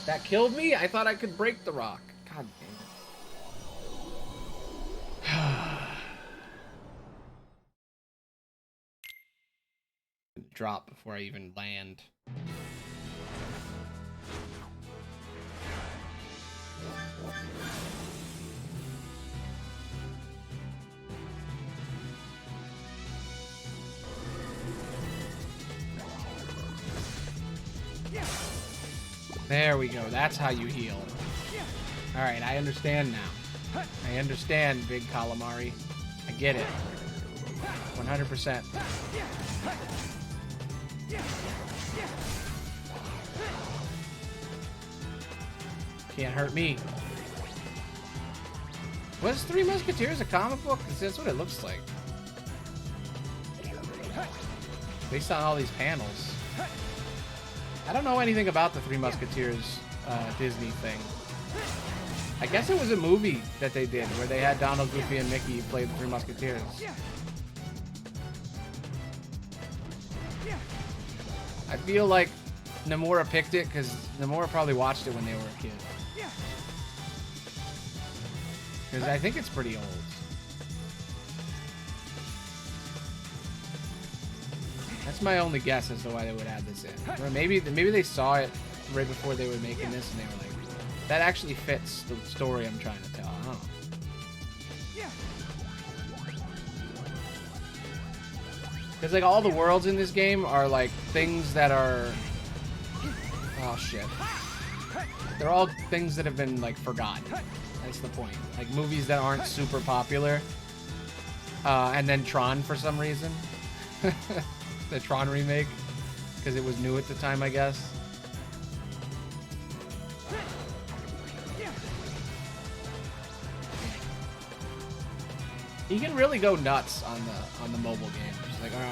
That killed me? I thought I could break the rock. God damn it. Drop before I even land. There we go. That's how you heal. Alright, I understand now. I understand, big calamari. I get it. 100%. Can't hurt me. Was Three Musketeers a comic book? That's what it looks like. Based on all these panels. I don't know anything about the Three Musketeers Disney thing. I guess it was a movie that they did where they had Donald, Goofy, and Mickey play the Three Musketeers. I feel like Nomura picked it because Nomura probably watched it when they were a kid. Because I think it's pretty old. That's my only guess as to why they would add this in. Or maybe they saw it right before they were making this and they were like, that actually fits the story I'm trying to tell. I don't know. Because like all the worlds in this game are like things that are... Oh shit. They're all things that have been like forgotten. That's the point. Like movies that aren't super popular. And then Tron for some reason. The Tron remake. Because it was new at the time, I guess. You can really go nuts on the mobile games, like or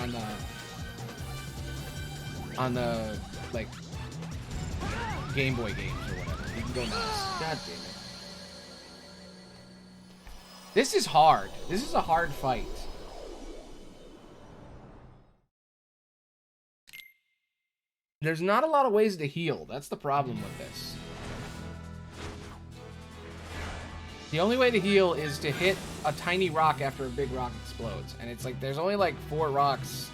on the like Game Boy games or whatever. You can go nuts. God damn it! This is hard. This is a hard fight. There's not a lot of ways to heal. That's the problem with this. The only way to heal is to hit a tiny rock after a big rock explodes. And it's like, there's only like 4 rocks.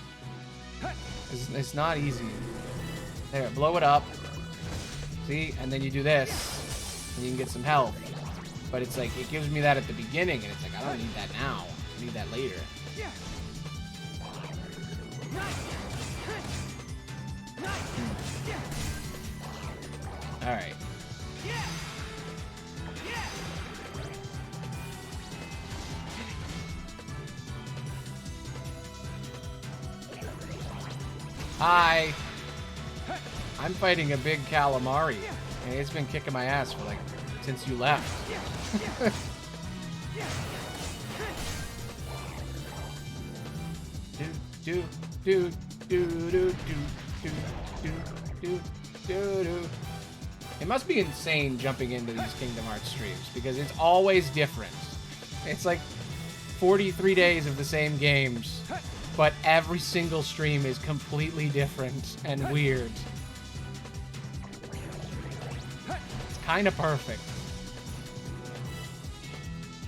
It's not easy. There, blow it up. See? And then you do this. And you can get some health. But it's like, it gives me that at the beginning. And it's like, I don't need that now. I need that later. Alright. Hi. I'm fighting a big calamari. And it's been kicking my ass for like since you left. do do do do do do do do do do. It must be insane jumping into these Kingdom Hearts streams because it's always different. It's like 43 days of the same games, but every single stream is completely different and weird. It's kind of perfect.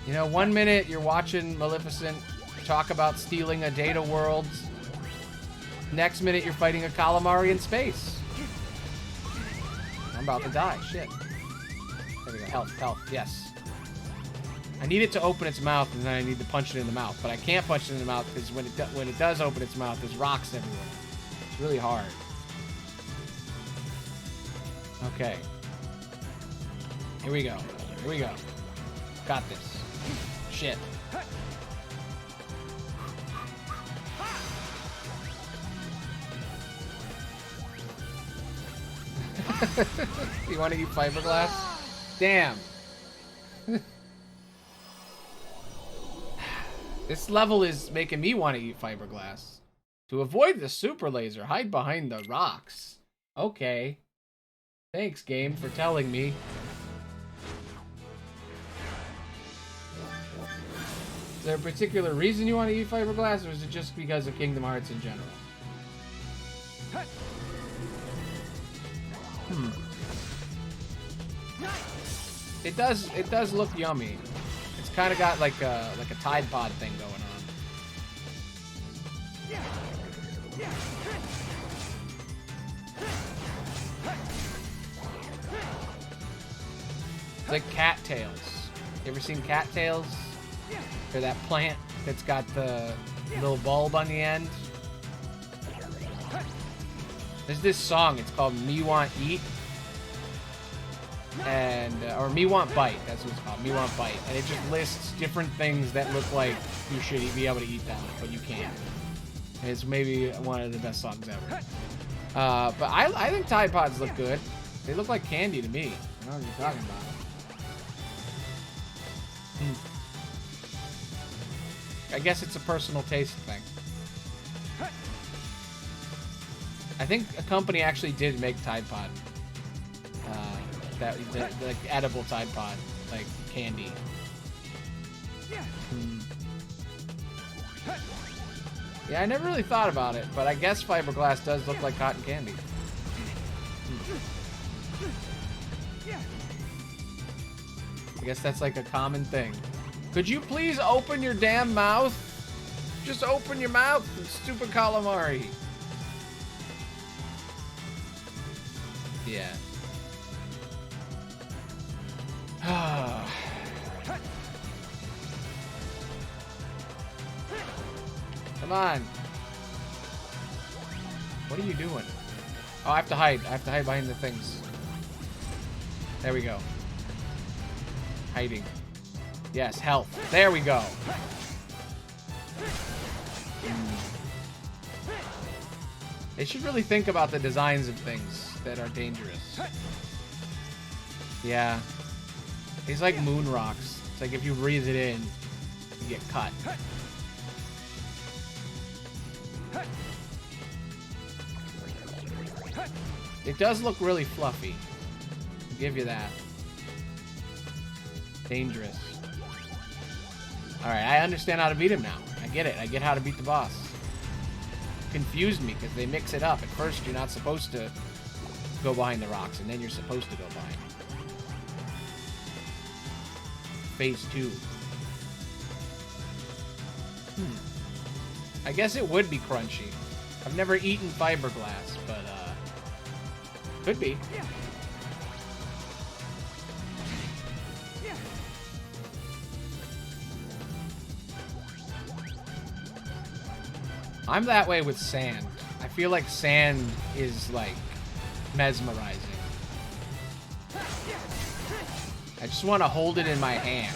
You know, 1 minute you're watching Maleficent talk about stealing a data world. Next minute you're fighting a calamari in space. I'm about to die. Shit. There we go. Health, health. Yes. I need it to open its mouth, and then I need to punch it in the mouth. But I can't punch it in the mouth because when it does open its mouth, there's rocks everywhere. It's really hard. Okay. Here we go. Here we go. Got this. Shit. You want to eat fiberglass? Damn. This level is making me want to eat fiberglass. To avoid the super laser, hide behind the rocks. Okay. Thanks, game, for telling me. Is there a particular reason you want to eat fiberglass, or is it just because of Kingdom Hearts in general? It does look yummy. It's kind of got like a Tide Pod thing going on. It's like cattails. You ever seen cattails? Or that plant that's got the little bulb on the end? There's this song, it's called Me Want Eat. And, or Me Want Bite, that's what it's called, Me Want Bite. And it just lists different things that look like you should be able to eat them, but you can't. And it's maybe one of the best songs ever. But I think Tide Pods look good. They look like candy to me. I don't know what you're talking about. I guess it's a personal taste thing. I think a company actually did make Tide Pod. Like edible Tide Pod, like candy. Yeah, I never really thought about it, but I guess fiberglass does look like cotton candy. I guess that's like a common thing. Could you please open your damn mouth? Just open your mouth, stupid calamari. Yeah. Come on. What are you doing? Oh, I have to hide. I have to hide behind the things. There we go. Hiding. Yes, health. There we go. They should really think about the designs of things that are dangerous. Yeah. It's like moon rocks. It's like if you breathe it in, you get cut. It does look really fluffy. I'll give you that. Dangerous. Alright, I understand how to beat him now. I get it. I get how to beat the boss. confused me because they mix it up. At first, you're not supposed to go behind the rocks, and then you're supposed to go behind. Phase 2. I guess it would be crunchy. I've never eaten fiberglass, but could be. I'm that way with sand. I feel like sand is like mesmerizing. I just want to hold it in my hand,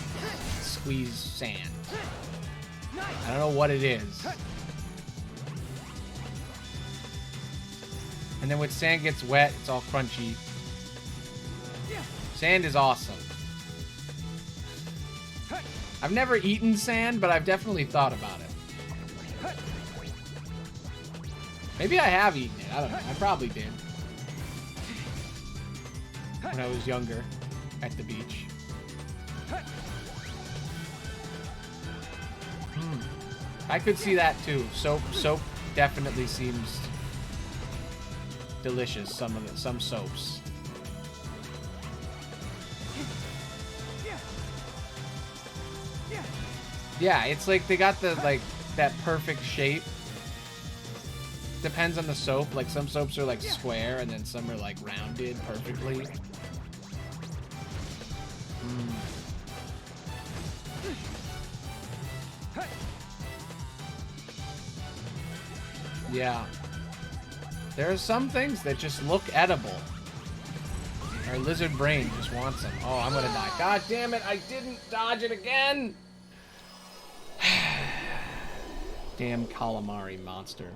squeeze sand. I don't know what it is. And then when sand gets wet, it's all crunchy. Sand is awesome. I've never eaten sand, but I've definitely thought about it. Maybe I have eaten it. I don't know. I probably did. When I was younger at the beach. I could see that too. Soap definitely seems delicious. Some soaps. Yeah, it's like they got the that perfect shape. Depends on the soap. Like some soaps are like square, and then some are like rounded perfectly. Yeah. There are some things that just look edible. Our lizard brain just wants them. Oh, I'm gonna die. God damn it, I didn't dodge it again! Damn calamari monster.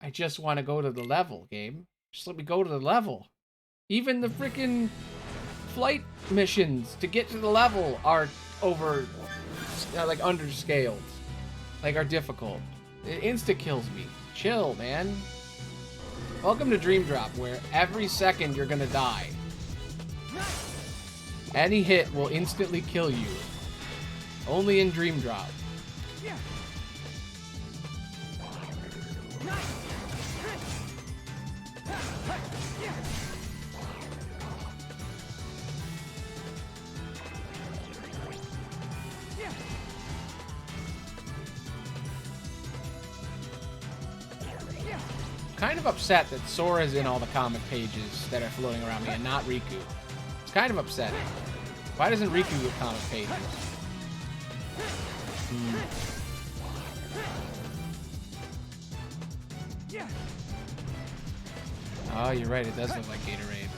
I just want to go to the level, game. Just let me go to the level. Even the freaking flight missions to get to the level are like underscaled. Like are difficult. It insta-kills me. Chill, man. Welcome to Dream Drop, where every second you're gonna die. Any hit will instantly kill you. Only in Dream Drop. Kind of upset that Sora's in all the comic pages that are floating around me and not Riku. It's kind of upsetting. Why doesn't Riku get comic pages? Oh, you're right. It does look like Gatorade.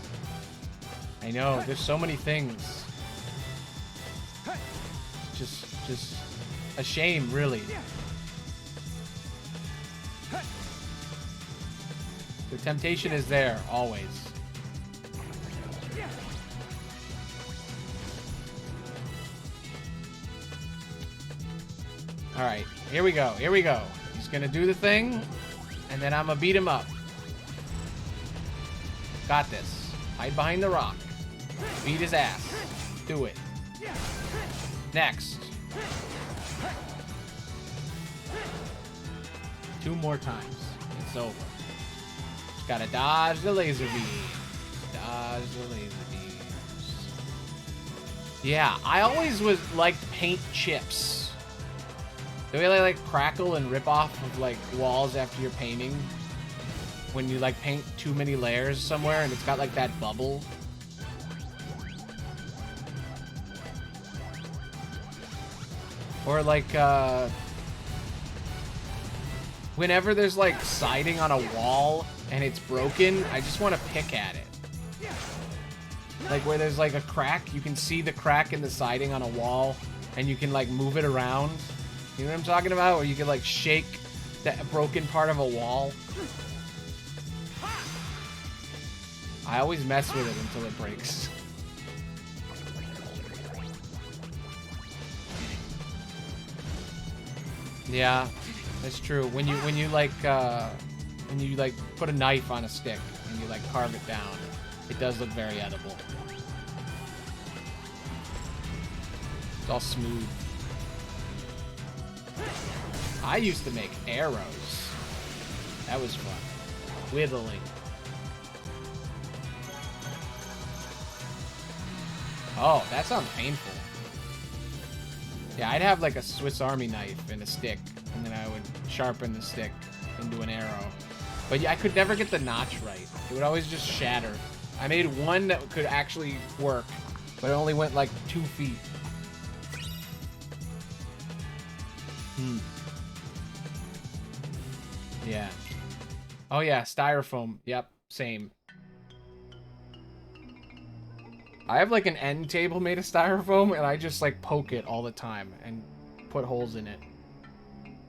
I know. There's so many things. Just a shame, really. The temptation is there, always. Alright, here we go, here we go. He's gonna do the thing, and then I'm gonna beat him up. Got this. Hide behind the rock. Beat his ass. Do it. Next. 2 more times. It's over. Just gotta dodge the laser beams. Dodge the laser beams. Yeah, I always liked paint chips. The way they like crackle and rip off of like walls after you're painting. When you like paint too many layers somewhere and it's got like that bubble. Or like whenever there's like siding on a wall and it's broken, I just want to pick at it. Like where there's like a crack, you can see the crack in the siding on a wall and you can like move it around. You know what I'm talking about? Or you can like shake that broken part of a wall. I always mess with it until it breaks. Yeah, that's true. When you like put a knife on a stick and you like carve it down, it does look very edible. It's all smooth. I used to make arrows. That was fun. Whittling. Oh, that sounds painful. Yeah, I'd have like a Swiss Army knife and a stick, and then I would sharpen the stick into an arrow. But yeah, I could never get the notch right. It would always just shatter. I made one that could actually work, but it only went like 2 feet. Yeah. Oh yeah, styrofoam. Yep, same. I have like an end table made of styrofoam, and I just like poke it all the time and put holes in it.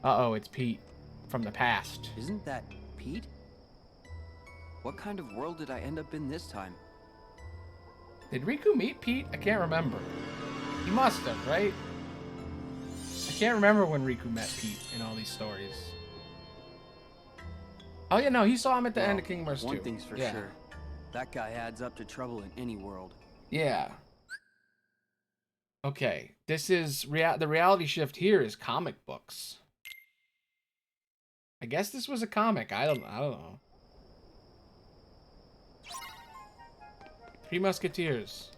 Uh-oh, it's Pete from the past. Isn't that Pete? What kind of world did I end up in this time? Did Riku meet Pete? I can't remember. He must have, right? I can't remember when Riku met Pete in all these stories. Oh yeah, no, he saw him at the end of Kingdom Hearts 2. One thing's for sure. That guy adds up to trouble in any world. Yeah. Okay, this is the reality shift here is comic books. I guess this was a comic. I don't know. Three Musketeers.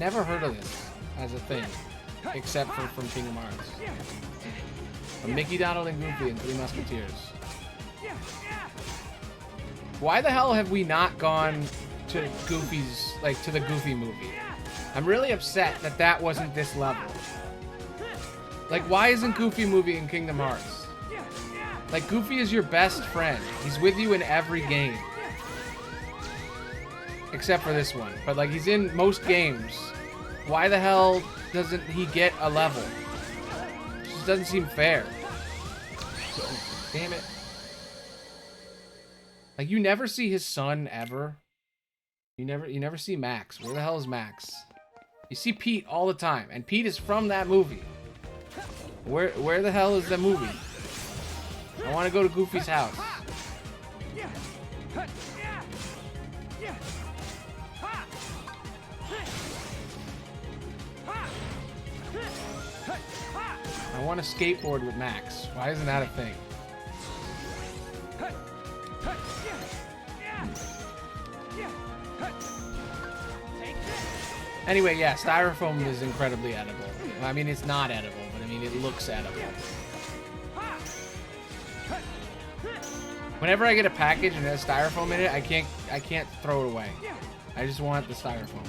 Never heard of this as a thing, except for from Kingdom Hearts. From Mickey, Donald, and Goofy and Three Musketeers. Why the hell have we not gone to Goofy's, like, to the Goofy movie? I'm really upset that that wasn't this level. Like, why isn't Goofy movie in Kingdom Hearts? Like, Goofy is your best friend. He's with you in every game. Except for this one. But, like, he's in most games. Why the hell doesn't he get a level? It just doesn't seem fair. Damn it. Like, you never see his son ever. You never see Max. Where the hell is Max? You see Pete all the time, and Pete is from that movie. Where the hell is the movie? I want to go to Goofy's house. I want to skateboard with Max. Why isn't that a thing? Anyway, yeah, styrofoam is incredibly edible. I mean, it's not edible, but I mean, it looks edible. Whenever I get a package and it has styrofoam in it, I can't throw it away. I just want the styrofoam.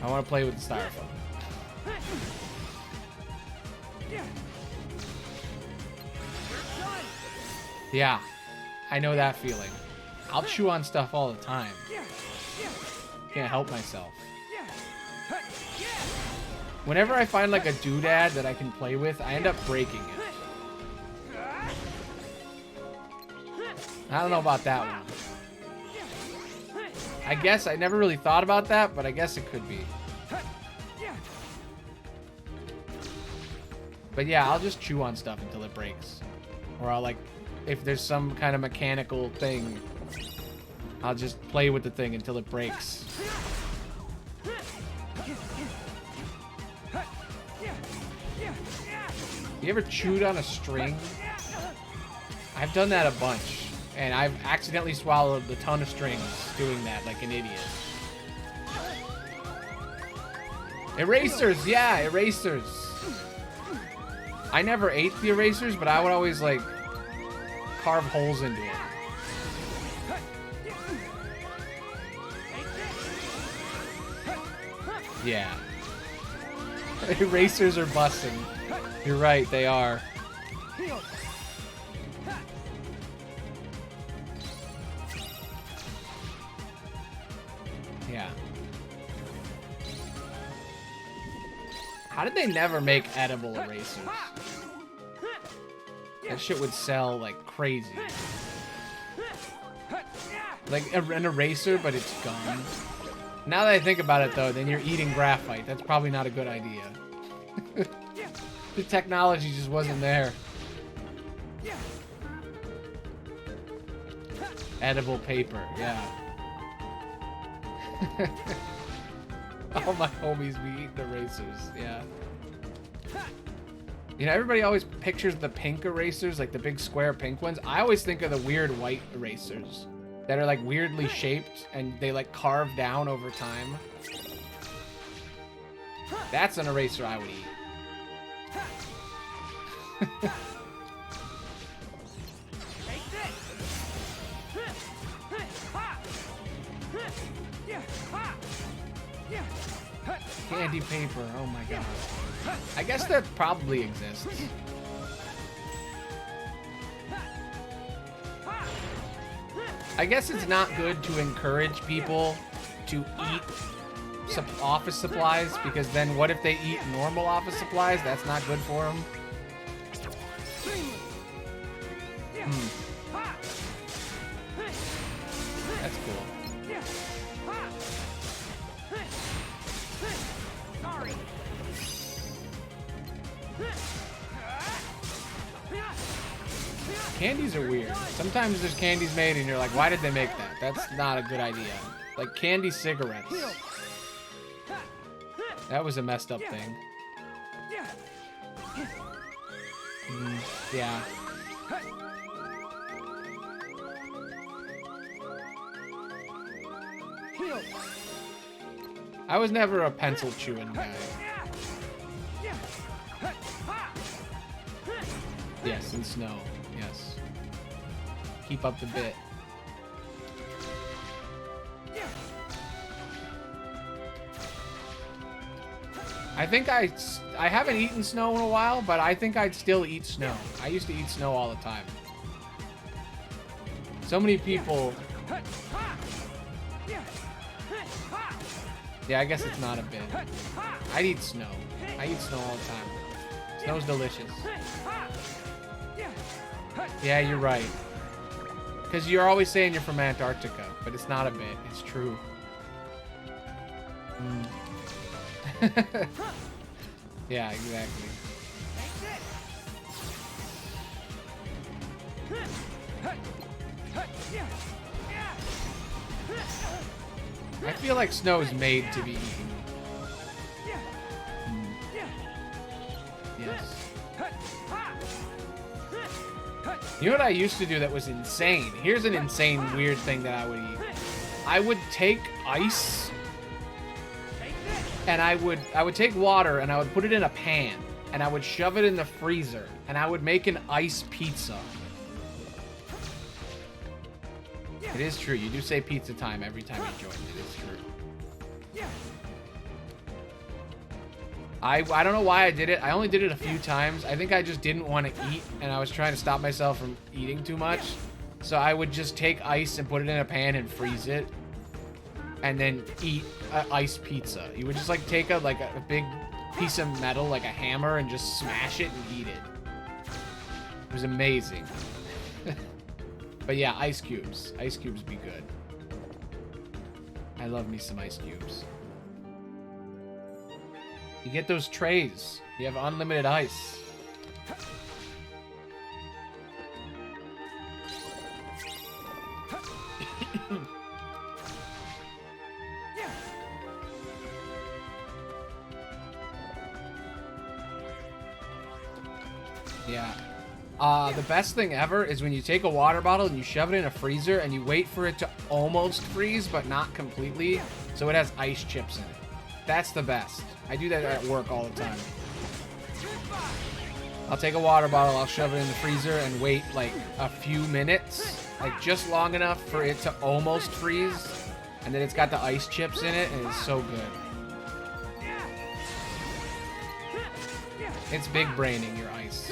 I want to play with the styrofoam. Yeah, I know that feeling. I'll chew on stuff all the time. Can't help myself. Whenever I find like a doodad that I can play with, I end up breaking it. I don't know about that one. I guess I never really thought about that, but I guess it could be. But yeah, I'll just chew on stuff until it breaks. Or I'll like, if there's some kind of mechanical thing, I'll just play with the thing until it breaks. You ever chewed on a string? I've done that a bunch. And I've accidentally swallowed a ton of strings doing that like an idiot. Erasers! Yeah, erasers. I never ate the erasers, but I would always like carve holes into it. Yeah. Erasers are busting. You're right, they are. Yeah. How did they never make edible erasers? That shit would sell like crazy. Like an eraser, but it's gum. Now that I think about it though, then you're eating graphite. That's probably not a good idea. The technology just wasn't there. Edible paper, yeah. All my homies be eating erasers, yeah. You know, everybody always pictures the pink erasers, like the big square pink ones. I always think of the weird white erasers that are like weirdly shaped and they like carve down over time. That's an eraser I would eat. Candy paper, oh my god. I guess that probably exists. I guess it's not good to encourage people to eat office supplies, because then what if they eat normal office supplies? That's not good for them. That's cool. Candies are weird. Sometimes there's candies made and you're like, why did they make that? That's not a good idea. Like candy cigarettes. That was a messed up thing. Yeah. I was never a pencil chewing guy. Yes, and snow. Yes. Keep up the bit. I think I haven't eaten snow in a while, but I think I'd still eat snow. I used to eat snow all the time. So many people... Yeah, I guess it's not a bit. I'd eat snow. I eat snow all the time. Snow's delicious. Yeah, you're right. Because you're always saying you're from Antarctica, but it's not a bit. It's true. Yeah, exactly. I feel like snow is made to be eaten. Yes. You know what I used to do that was insane? Here's an insane, weird thing that I would eat. I would take ice, and I would take water, and I would put it in a pan, and I would shove it in the freezer, and I would make an ice pizza. It is true. You do say pizza time every time you join. It is true. I don't know why I did it. I only did it a few times. I think I just didn't want to eat, and I was trying to stop myself from eating too much. So I would just take ice and put it in a pan and freeze it, and then eat an ice pizza. You would just like take a big piece of metal, like a hammer, and just smash it and eat it. It was amazing. But yeah, ice cubes. Ice cubes be good. I love me some ice cubes. You get those trays. You have unlimited ice. Yeah. The best thing ever is when you take a water bottle and you shove it in a freezer and you wait for it to almost freeze, but not completely, so it has ice chips in it. That's the best. I do that at work all the time. I'll take a water bottle, I'll shove it in the freezer and wait like a few minutes, like just long enough for it to almost freeze, and then it's got the ice chips in it, and it's so good. It's big braining your ice.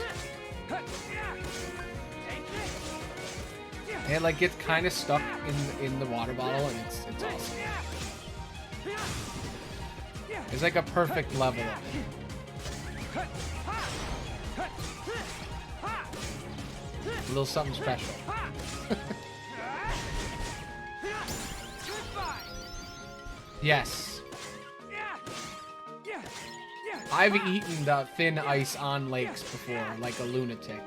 It like gets kind of stuck in the water bottle, and it's awesome. It's like a perfect level of it. A little something special. Yes. I've eaten the thin ice on lakes before, like a lunatic.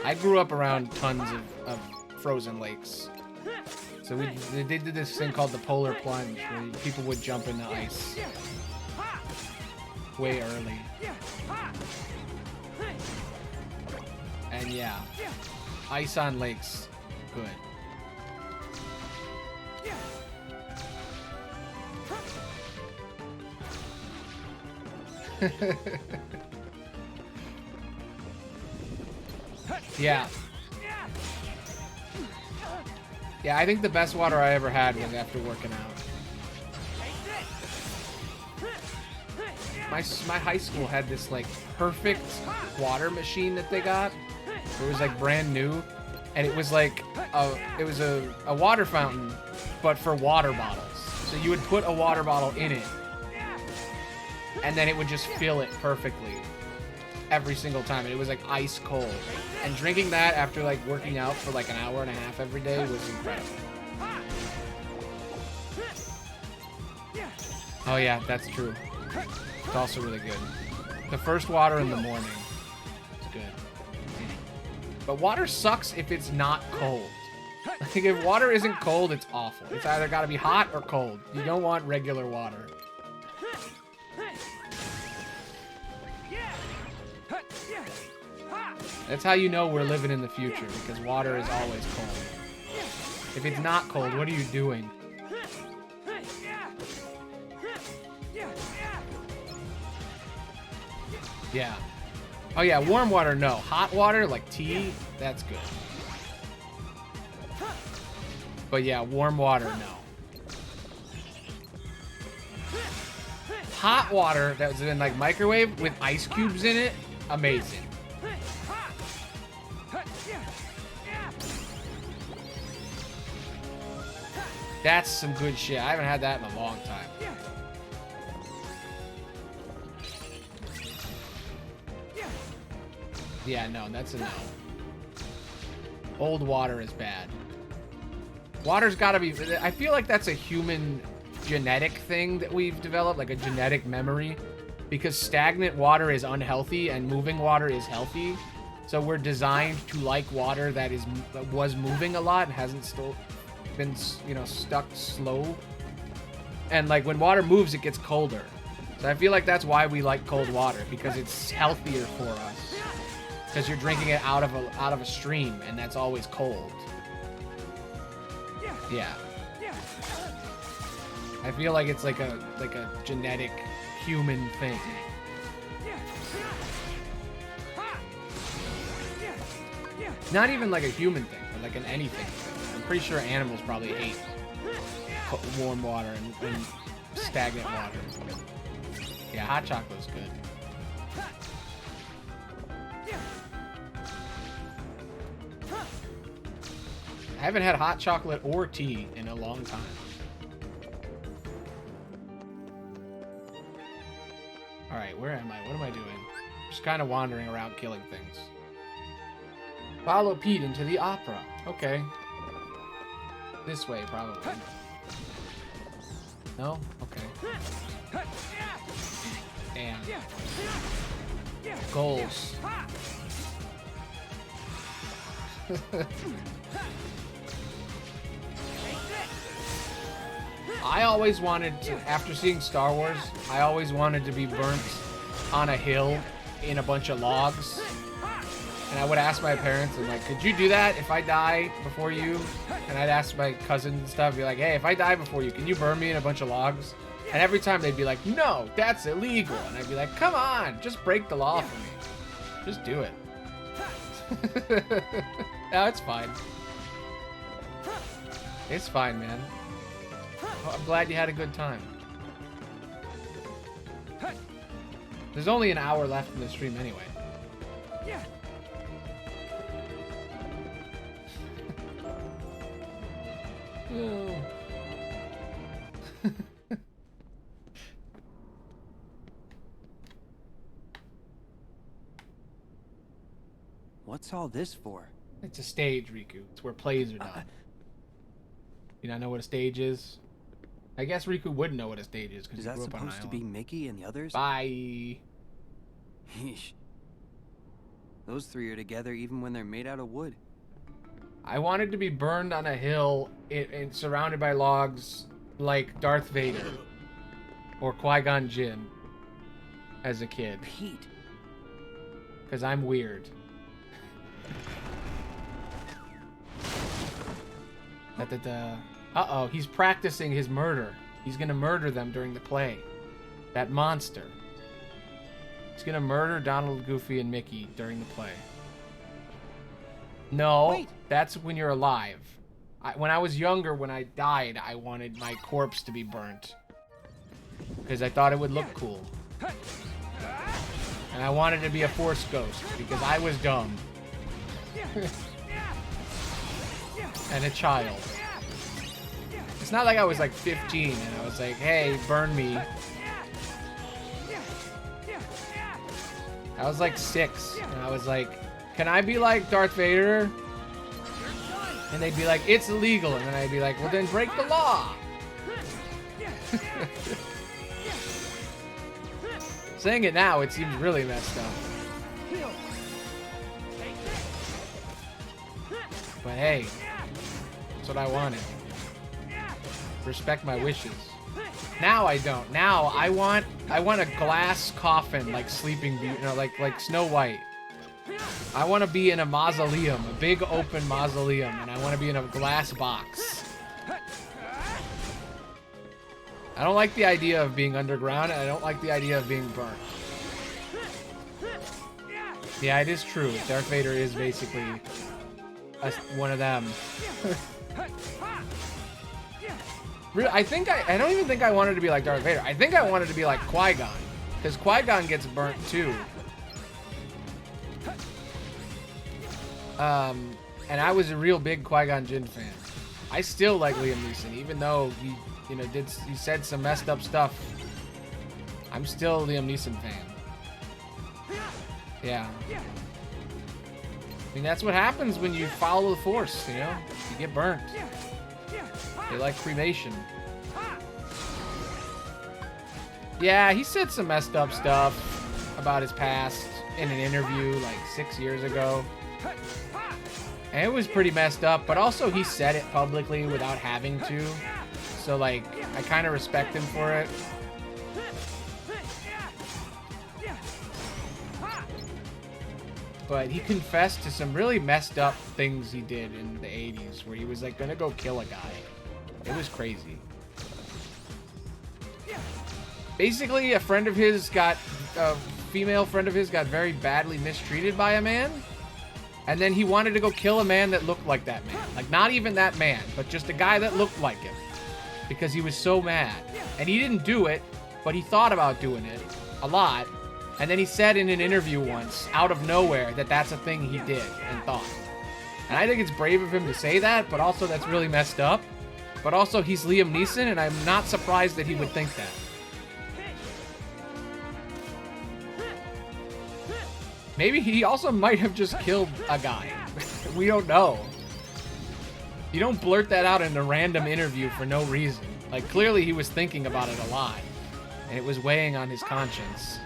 I grew up around tons of frozen lakes. So they did this thing called the polar plunge, where people would jump in the ice. way early. And yeah, ice on lakes, good. Yeah. Yeah, I think the best water I ever had was after working out. My high school had this like perfect water machine that they got. It was like brand new, and it was like a water fountain, but for water bottles. So you would put a water bottle in it, and then it would just fill it perfectly every single time. And it was like ice cold. And drinking that after like working out for like an hour and a half every day was incredible. Oh yeah, that's true. It's also really good. The first water in the morning. It's good. But water sucks if it's not cold. Like if water isn't cold, it's awful. It's either gotta be hot or cold. You don't want regular water. That's how you know we're living in the future, because water is always cold. If it's not cold, what are you doing? Yeah. Oh yeah, warm water, no. Hot water, like tea, that's good. But yeah, warm water, no. Hot water that was in like microwave with ice cubes in it, amazing. That's some good shit. I haven't had that in a long time. Yeah, no, that's a no. Old water is bad. Water's gotta be... I feel like that's a human genetic thing that we've developed, like a genetic memory. Because stagnant water is unhealthy and moving water is healthy. So we're designed to like water that was moving a lot and hasn't been, you know, stuck slow. And like when water moves, it gets colder. So I feel like that's why we like cold water, because it's healthier for us. Because you're drinking it out of a stream, and that's always cold. Yeah. I feel like it's like a genetic human thing. Not even like a human thing, but like an anything. I'm pretty sure animals probably hate warm water and stagnant water. Yeah, hot chocolate's good. I haven't had hot chocolate or tea in a long time. Alright, where am I? What am I doing? Just kind of wandering around killing things. Follow Pete into the opera. Okay. This way, probably. No? Okay. Damn. Goals. I always wanted to, after seeing Star Wars, I always wanted to be burnt on a hill in a bunch of logs. And I would ask my parents, and like, could you do that if I die before you? And I'd ask my cousins and stuff, be like, hey, if I die before you, can you burn me in a bunch of logs? And every time they'd be like, no, that's illegal. And I'd be like, come on, just break the law for me. Just do it. No, it's fine. It's fine, man. I'm glad you had a good time. There's only an hour left in the stream anyway. Oh. What's all this for? It's a stage, Riku. It's where plays are done. You not know what a stage is? I guess Riku wouldn't know what a stage is because he grew up on an island. Is that supposed to be Mickey and the others? Bye. Yeesh. Those three are together even when they're made out of wood. I wanted to be burned on a hill and surrounded by logs like Darth Vader or Qui-Gon Jinn. as a kid. Pete. Because I'm weird. Uh-oh, he's practicing his murder. He's gonna murder them during the play. That monster. He's gonna murder Donald, Goofy, and Mickey during the play. No, Wait. that's when you're alive. When I was younger, when I died, I wanted my corpse to be burnt. Because I thought it would look cool. And I wanted to be a Force ghost, because I was dumb. And a child. It's not like I was like 15 and I was like, hey, burn me. I was like 6 and I was like, can I be like Darth Vader? And they'd be like, it's illegal. And then I'd be like, well, then break the law. Saying it now, it seems really messed up. But hey, that's what I wanted. Respect my wishes. Now I don't. Now I want a glass coffin like Sleeping Beauty, like Snow White. I want to be in a mausoleum, a big open mausoleum, and I want to be in a glass box. I don't like the idea of being underground, and I don't like the idea of being burnt. Yeah, it is true. Darth Vader is basically one of them. I don't even think I wanted to be like Darth Vader. I think I wanted to be like Qui-Gon, because Qui-Gon gets burnt too. And I was a real big Qui-Gon Jinn fan. I still like Liam Neeson, even though he said some messed up stuff. I'm still a Liam Neeson fan. Yeah. I mean, that's what happens when you follow the Force, you know? You get burnt. They like cremation. Yeah, he said some messed up stuff about his past in an interview like 6 years ago. And it was pretty messed up, but also he said it publicly without having to. So, like, I kind of respect him for it. But he confessed to some really messed up things he did in the 80s, where he was, like, gonna go kill a guy. It was crazy. Basically, a female friend of his got very badly mistreated by a man. And then he wanted to go kill a man that looked like that man. Like, not even that man, but just a guy that looked like him. Because he was so mad. And he didn't do it, but he thought about doing it a lot. And then he said in an interview once, out of nowhere, that that's a thing he did and thought. And I think it's brave of him to say that, but also that's really messed up. But also, he's Liam Neeson, and I'm not surprised that he would think that. Maybe he also might have just killed a guy. We don't know. You don't blurt that out in a random interview for no reason. Like, clearly he was thinking about it a lot. And it was weighing on his conscience.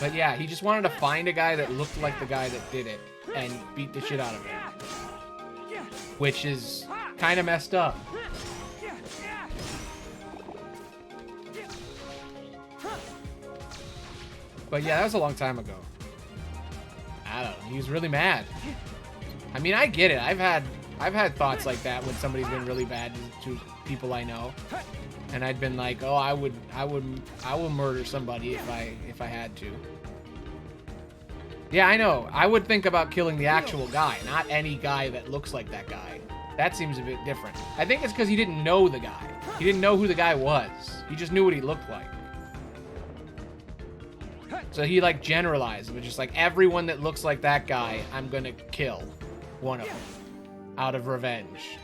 But yeah, he just wanted to find a guy that looked like the guy that did it and beat the shit out of him. Which is kind of messed up. But yeah, that was a long time ago. I don't know. He was really mad. I mean, I get it. I've had thoughts like that when somebody's been really bad to people I know, and I'd been like, oh, I will murder somebody if I had to. Yeah, I know. I would think about killing the actual guy, not any guy that looks like that guy. That seems a bit different. I think it's because he didn't know the guy. He didn't know who the guy was. He just knew what he looked like. So he, like, generalized, but just like, everyone that looks like that guy, I'm gonna kill one of them out of revenge.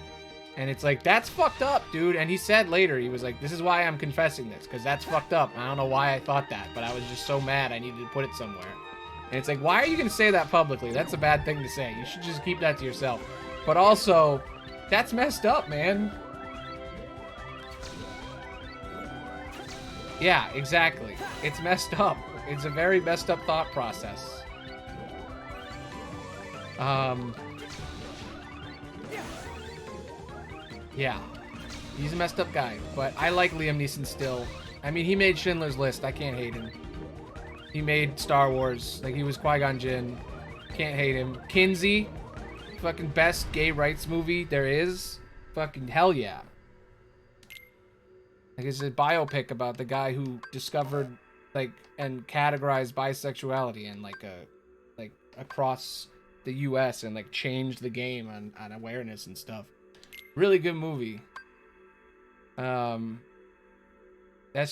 And it's like, that's fucked up, dude. And he said later, he was like, this is why I'm confessing this, because that's fucked up. I don't know why I thought that, but I was just so mad I needed to put it somewhere. And it's like, why are you gonna say that publicly? That's a bad thing to say. You should just keep that to yourself. But also, that's messed up, man. Yeah, exactly. It's messed up. It's a very messed up thought process. Yeah. He's a messed up guy, but I like Liam Neeson still. I mean, he made Schindler's List. I can't hate him. He made Star Wars. Like, he was Qui-Gon Jinn. Can't hate him. Kinsey. Fucking best gay rights movie there is. Fucking hell yeah. Like, it's a biopic about the guy who discovered, like, and categorized bisexuality and, like, across the U.S. and, like, changed the game on awareness and stuff. Really good movie. That's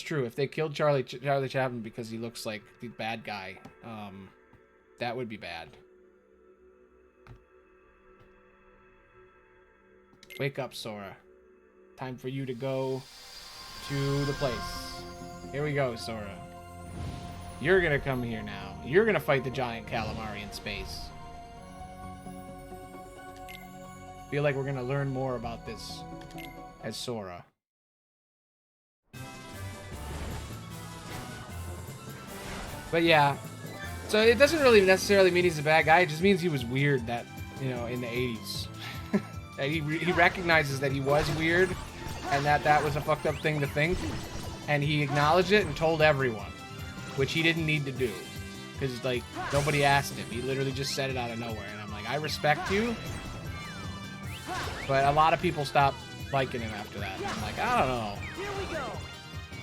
true. If they killed Charlie Chaplin because he looks like the bad guy, that would be bad. Wake up, Sora. Time for you to go to the place. Here we go, Sora. You're gonna come here now. You're gonna fight the giant calamari in space. Feel like we're gonna learn more about this as Sora. But yeah, so it doesn't really necessarily mean he's a bad guy. It just means he was weird that, you know, in the 80s. he recognizes that he was weird and that was a fucked up thing to think. And he acknowledged it and told everyone, which he didn't need to do. Because, like, nobody asked him. He literally just said it out of nowhere. And I'm like, I respect you. But a lot of people stopped liking him after that. And I'm like, I don't know.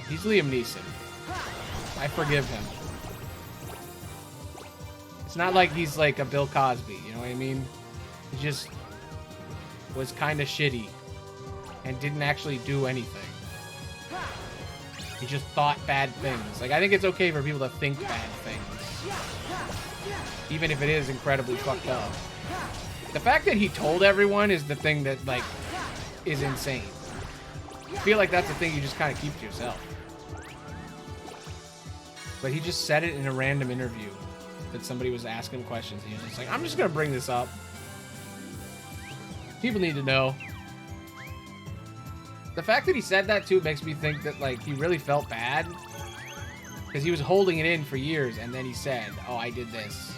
He's Liam Neeson. I forgive him. It's not like he's like a Bill Cosby, you know what I mean? He just was kind of shitty and didn't actually do anything. He just thought bad things. Like, I think it's okay for people to think bad things, even if it is incredibly fucked up. The fact that he told everyone is the thing that, like, is insane. I feel like that's the thing you just kind of keep to yourself. But he just said it in a random interview that somebody was asking questions. And he was just like, I'm just going to bring this up. People need to know. The fact that he said that, too, makes me think that, like, he really felt bad. Because he was holding it in for years, and then he said, oh, I did this.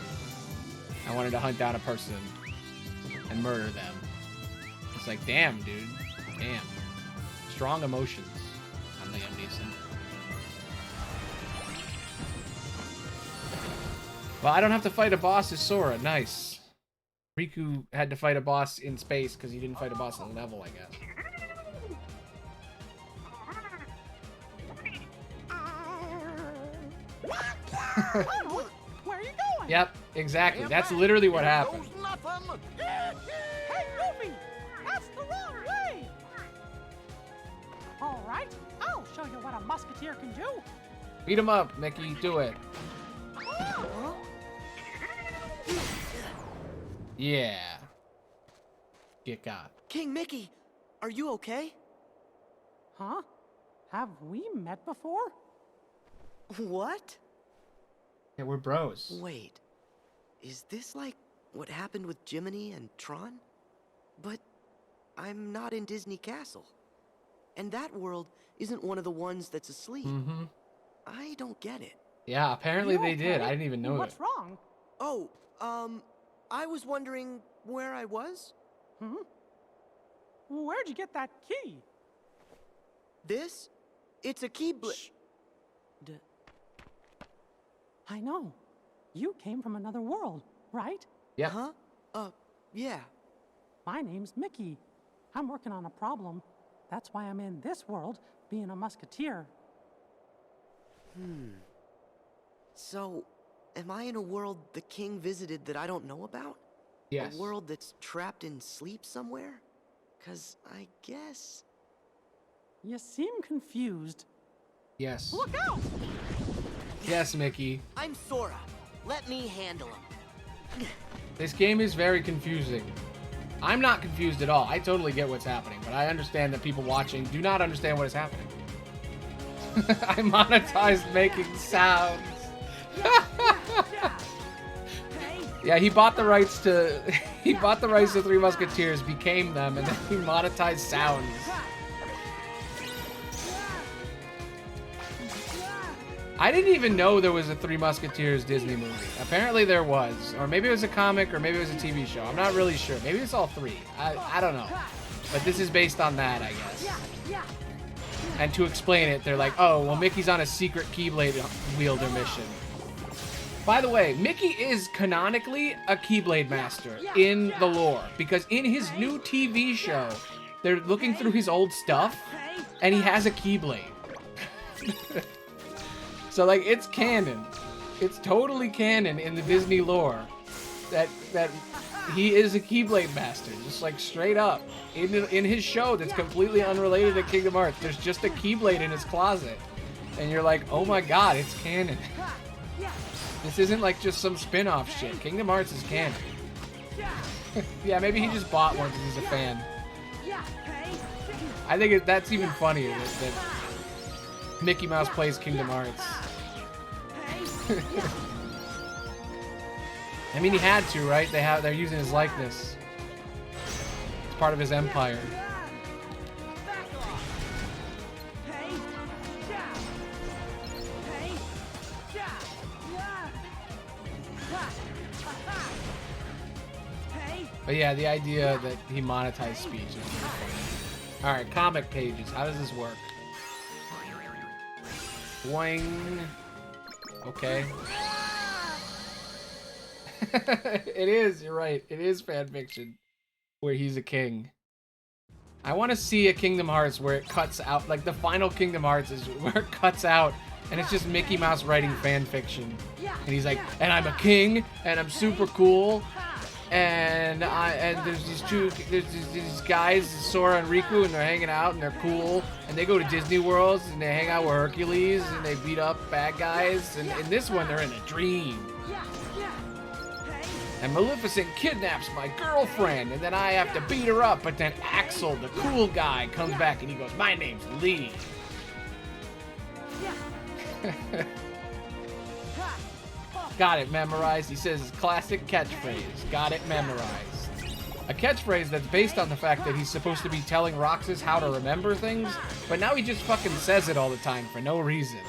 I wanted to hunt down a person and murder them. It's like, damn, dude. Damn. Strong emotions on Liam Neeson. Well, I don't have to fight a boss as Sora. Nice. Riku had to fight a boss in space because he didn't fight a boss on level, I guess. Where are you going? Yep, exactly. That's literally what happened. Hey, Goofy! That's the wrong way! All right, I'll show you what a musketeer can do. Beat him up, Mickey. Do it. Yeah. Get got. King Mickey, are you okay? Huh? Have we met before? What? Yeah, we're bros. Wait, is this like what happened with Jiminy and Tron? But I'm not in Disney Castle. And that world isn't one of the ones that's asleep. Mm-hmm. I don't get it. Yeah, apparently they did. I didn't even know What's wrong? Oh, I was wondering where I was. Where'd you get that key? This? It's a key I know. You came from another world, right? Yeah. Huh? Yeah. My name's Mickey. I'm working on a problem. That's why I'm in this world, being a musketeer. So, am I in a world the king visited that I don't know about? Yes. A world that's trapped in sleep somewhere? 'Cause I guess... You seem confused. Yes. Look out! Yes, Mickey. I'm Sora. Let me handle him. This game is very confusing. I'm not confused at all. I totally get what's happening, but I understand that people watching do not understand what is happening. I monetized making sounds. Yeah, he bought the rights to Three Musketeers, became them, and then he monetized sounds. I didn't even know there was a Three Musketeers Disney movie. Apparently there was. Or maybe it was a comic, or maybe it was a TV show. I'm not really sure. Maybe it's all three. I don't know. But this is based on that, I guess. And to explain it, they're like, oh, well, Mickey's on a secret Keyblade wielder mission. By the way, Mickey is canonically a Keyblade master in the lore, because in his new TV show, they're looking through his old stuff, and he has a Keyblade. So, like, it's canon. It's totally canon in the Disney lore that he is a Keyblade master, just like straight up. In his show that's completely unrelated to Kingdom Hearts, there's just a Keyblade in his closet. And you're like, oh my god, it's canon. This isn't like just some spin-off shit. Kingdom Hearts is canon. Yeah, maybe he just bought one because he's a fan. I think that's even funnier that Mickey Mouse plays Kingdom Hearts. I mean, he had to, right? They're using his likeness. It's part of his empire. But yeah, the idea that he monetized speech is really funny. All right, comic pages. How does this work? Boing. Okay. It is, you're right. It is fan fiction where he's a king. I want to see a Kingdom Hearts where it cuts out, like the final Kingdom Hearts is where it cuts out and it's just Mickey Mouse writing fan fiction. And he's like, and I'm a king and I'm super cool. And there's these guys, Sora and Riku, and they're hanging out and they're cool. And they go to Disney Worlds and they hang out with Hercules and they beat up bad guys. And in this one, they're in a dream. And Maleficent kidnaps my girlfriend, and then I have to beat her up. But then Axel, the cool guy, comes back and he goes, "My name's Lee." Got it memorized. He says his classic catchphrase. Got it memorized. A catchphrase that's based on the fact that he's supposed to be telling Roxas how to remember things, but now he just fucking says it all the time for no reason.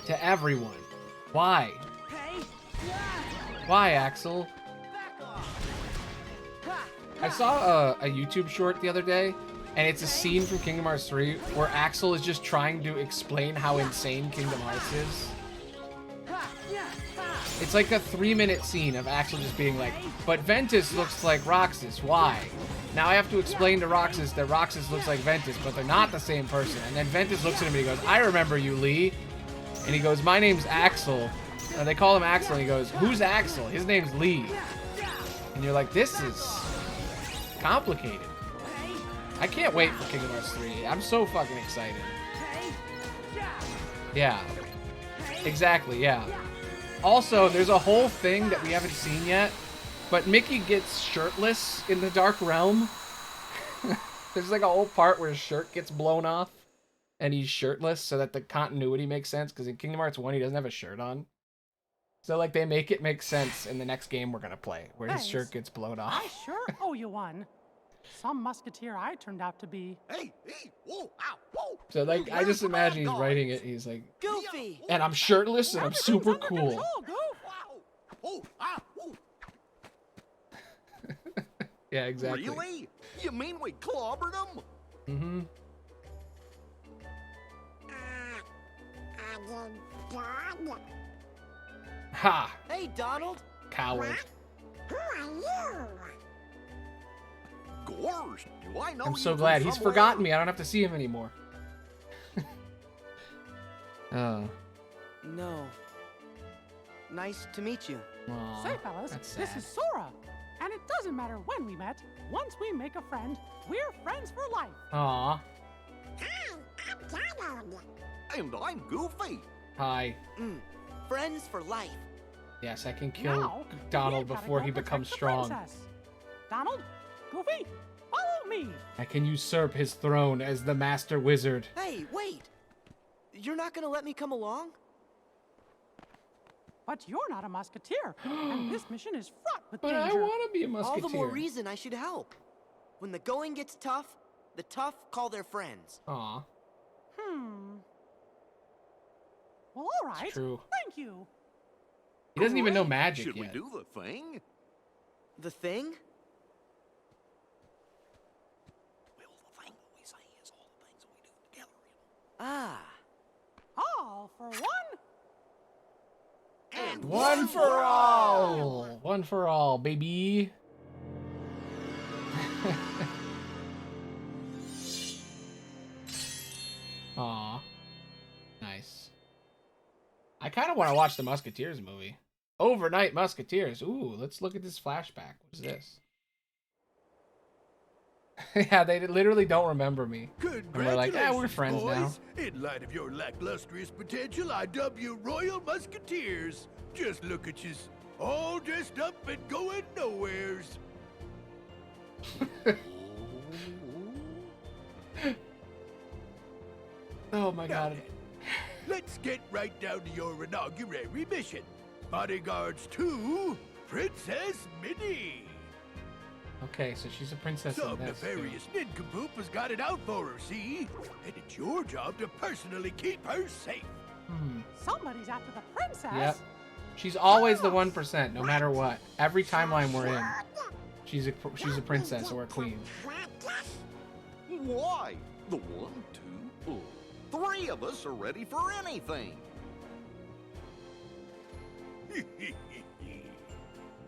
To everyone. Why? Why, Axel? I saw a YouTube short the other day, and it's a scene from Kingdom Hearts 3 where Axel is just trying to explain how insane Kingdom Hearts is. It's like a 3-minute scene of Axel just being like, but Ventus looks like Roxas, why? Now I have to explain to Roxas that Roxas looks like Ventus, but they're not the same person. And then Ventus looks at him and he goes, I remember you, Lee. And he goes, my name's Axel. And they call him Axel, and he goes, who's Axel? His name's Lee. And you're like, this is complicated. I can't wait for Kingdom Hearts 3. I'm so fucking excited. Yeah. Exactly, yeah. Also, there's a whole thing that we haven't seen yet, but Mickey gets shirtless in the Dark Realm. There's like a whole part where his shirt gets blown off, and he's shirtless so that the continuity makes sense, because in Kingdom Hearts 1, he doesn't have a shirt on. So, like, they make it make sense in the next game we're gonna play, where his shirt gets blown off. I sure owe you one. Some musketeer I turned out to be. Hey, whoa, ow, whoa. So, like, I just imagine he's writing it, he's like, Goofy! and I'm shirtless and I'm super cool. Yeah, exactly. Really? You mean we clobbered them? Mm-hmm. Ha! Hey, Donald! Coward. Who are you? Gorge, do I know I'm so you glad. from He's somewhere? forgotten me. I don't have to see him anymore. Oh. No. Nice to meet you. Aw, Say, fellas, that's this sad. is Sora. And it doesn't matter when we met. Once we make a friend, we're friends for life. Aw. Hi, I'm Donald. And I'm Goofy. Hi. Friends for life. Yes, I can kill Now, Donald we gotta before go he protect becomes the strong. princess. Donald, Goofy, follow me. I can usurp his throne as the Master Wizard. Hey, wait! You're not gonna let me come along? But you're not a musketeer, and this mission is fraught with But danger. I want to be a musketeer. All the more reason I should help. When the going gets tough, the tough call their friends. Aw. Well, all right. It's true. Thank you. He doesn't even know Great. magic Should yet. we do the thing? The thing? Ah. All for one. And One for all. One for all, baby. Aw. Nice. I kind of want to watch the Musketeers movie. Overnight Musketeers. Ooh, let's look at this flashback. What's this? Yeah, they literally don't remember me. And they're like, ah, we're friends boys. now. In light of your lacklustrous potential, I dub you Royal Musketeers. Just look at you, all dressed up and going nowheres. Oh my Now god. then, let's get right down to your inaugural mission. Bodyguards to Princess Minnie. Okay, so she's a princess in Some this. nefarious nincompoop has got it out for her, see? And it's your job to personally keep her safe. Somebody's after the princess. Yep. She's always the 1%, no matter what. Every timeline we're in, she's a princess or a queen. Why? The 1, 2, 4. 3 of us are ready for anything.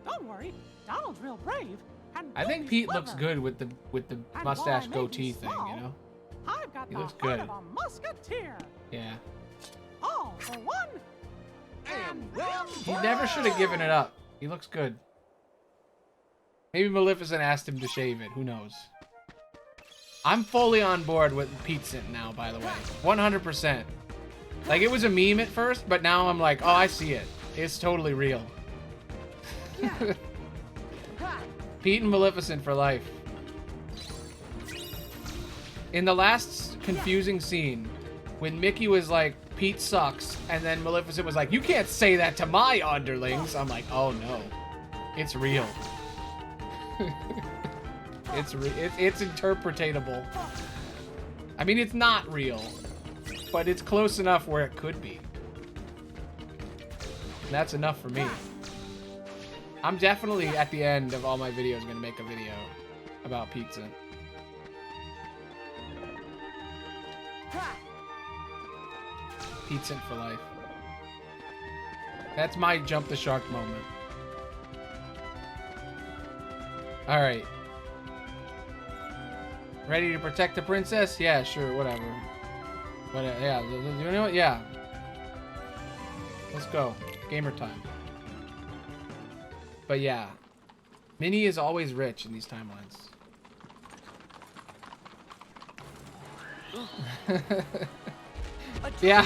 Don't worry, Donald's real brave. And I think Pete looks good with the And mustache while I may be goatee thing, small, you know? I've got He the looks heart good. of a musketeer. Yeah. All for one. And one He for never should have given it up. He looks good. Maybe Maleficent asked him to shave it. Who knows? I'm fully on board with Pete Sint now, by the way. 100%. Like, it was a meme at first, but now I'm like, oh, I see it. It's totally real. Pete and Maleficent for life. In the last confusing scene, when Mickey was like, Pete sucks, and then Maleficent was like, you can't say that to my underlings. I'm like, oh no. It's real. It's interpretatable. I mean, it's not real, but it's close enough where it could be. And that's enough for me. I'm definitely, at the end of all my videos, going to make a video about pizza. Pizza for life. That's my jump the shark moment. Alright. Ready to protect the princess? Yeah, sure, whatever. Yeah, you know what? Yeah. Let's go. Gamer time. But yeah. Minnie is always rich in these timelines. Yeah.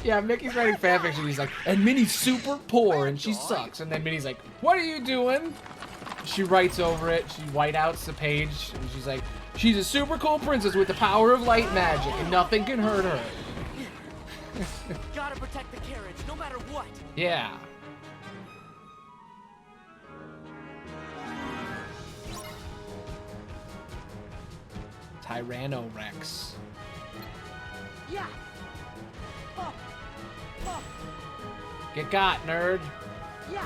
Yeah, Mickey's writing fanfiction. He's like, and Minnie's super poor and she sucks. And then Minnie's like, what are you doing? She writes over it. She whiteouts the page. And she's like, she's a super cool princess with the power of light magic and nothing can hurt her. Gotta protect the carriage, no matter what. Yeah. Tyrannorex. Yeah. Get got, nerd. Yeah.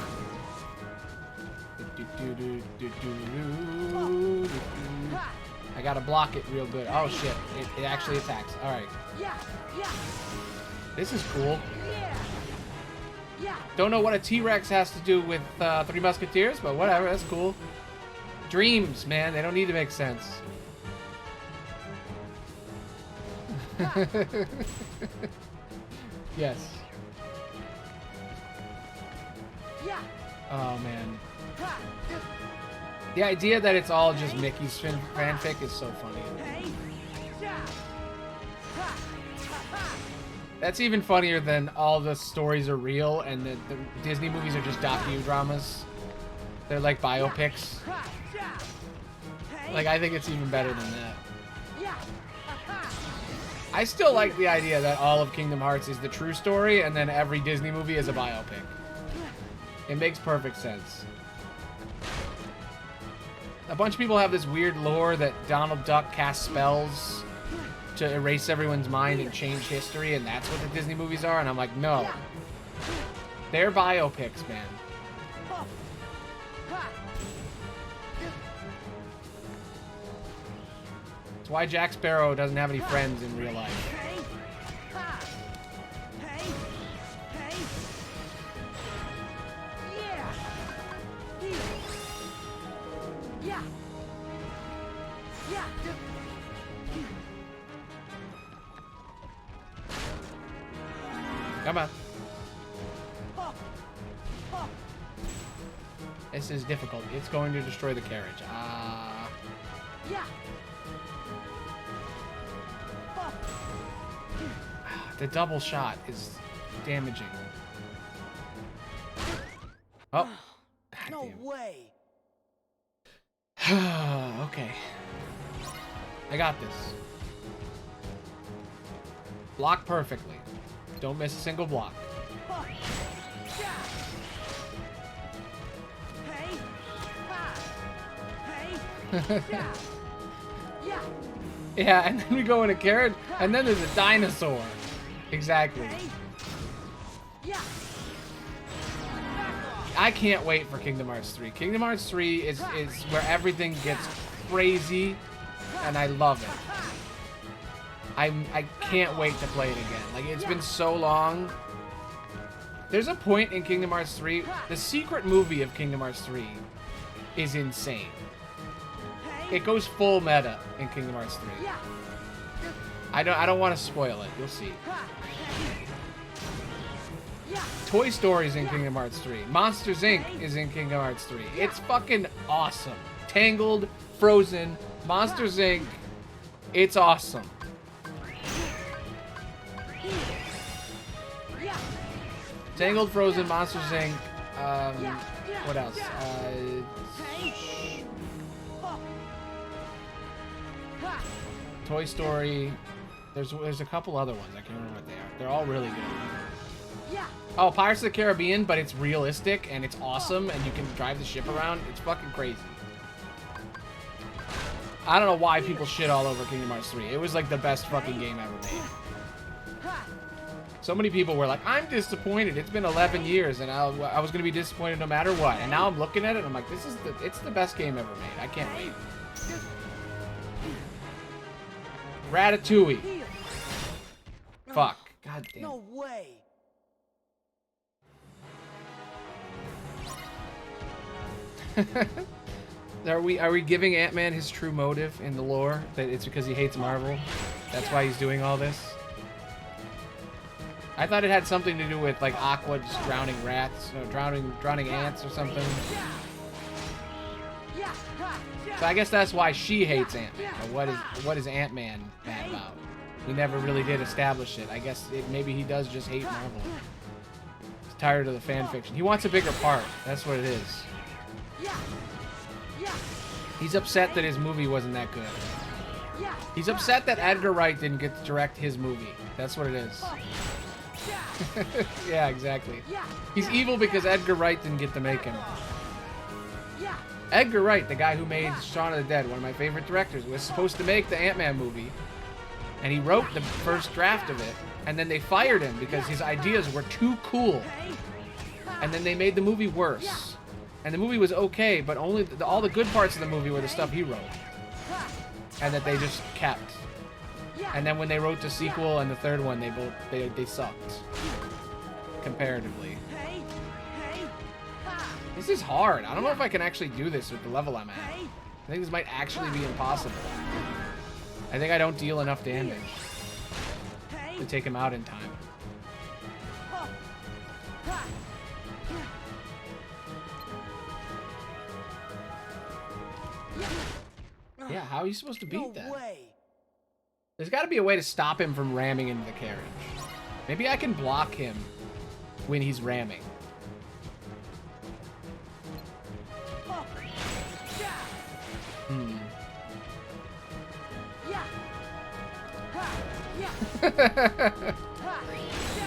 I gotta block it real good. Oh shit, it actually attacks. Alright. Yeah. Yeah. This is cool. Yeah. Don't know what a T-Rex has to do with Three Musketeers, but whatever, that's cool. Dreams, man, they don't need to make sense. Yes. Yeah. Oh man. The idea that it's all just Mickey's fanfic is so funny. That's even funnier than all the stories are real and the Disney movies are just docudramas. They're like biopics. Like, I think it's even better than that. I still like the idea that all of Kingdom Hearts is the true story and then every Disney movie is a biopic. It makes perfect sense. A bunch of people have this weird lore that Donald Duck casts spells to erase everyone's mind and change history, and that's what the Disney movies are, and I'm like, no. They're biopics, man. That's why Jack Sparrow doesn't have any friends in real life. Come on. This is difficult. It's going to destroy the carriage. The double shot is damaging. Oh. No way. Okay. I got this. Block perfectly. Don't miss a single block. Yeah, and then we go in a carriage, and then there's a dinosaur. Exactly. I can't wait for Kingdom Hearts 3. Kingdom Hearts 3 is where everything gets crazy, and I love it. I can't wait to play it again. Like, it's been so long. There's a point in Kingdom Hearts 3, the secret movie of Kingdom Hearts 3 is insane. It goes full meta in Kingdom Hearts 3. I don't want to spoil it. You'll see. Toy Story's in Kingdom Hearts 3. Monsters Inc. is in Kingdom Hearts 3. It's fucking awesome. Tangled, Frozen, Monsters Inc. It's awesome. Tangled, Frozen, Monsters Inc. What else? Toy Story. There's a couple other ones. I can't remember what they are. They're all really good. Oh, Pirates of the Caribbean, but it's realistic and it's awesome and you can drive the ship around. It's fucking crazy. I don't know why people shit all over Kingdom Hearts 3. It was like the best fucking game ever made. So many people were like, I'm disappointed. It's been 11 years and I was going to be disappointed no matter what. And now I'm looking at it and I'm like, it's the best game ever made. I can't wait. Ratatouille. Fuck. God damn. No way. Are we giving Ant-Man his true motive in the lore? That it's because he hates Marvel? That's why he's doing all this? I thought it had something to do with like Aqua just drowning rats, or drowning ants or something. So I guess that's why she hates Ant-Man. Or what is Ant-Man mad about? We never really did establish it. I guess maybe he does just hate Marvel. He's tired of the fan fiction. He wants a bigger part. That's what it is. He's upset that his movie wasn't that good. He's upset that Edgar Wright didn't get to direct his movie. That's what it is. Yeah, exactly. He's evil because Edgar Wright didn't get to make him. Edgar Wright, the guy who made Shaun of the Dead, one of my favorite directors, was supposed to make the Ant-Man movie. And he wrote the first draft of it. And then they fired him because his ideas were too cool. And then they made the movie worse. And the movie was okay, but only all the good parts of the movie were the stuff he wrote. And that they just kept. And then when they wrote the sequel and the third one, they sucked. Comparatively. This is hard. I don't know if I can actually do this with the level I'm at. I think this might actually be impossible. I think I don't deal enough damage to take him out in time. Yeah, how are you supposed to beat that? There's got to be a way to stop him from ramming into the carriage. Maybe I can block him when he's ramming.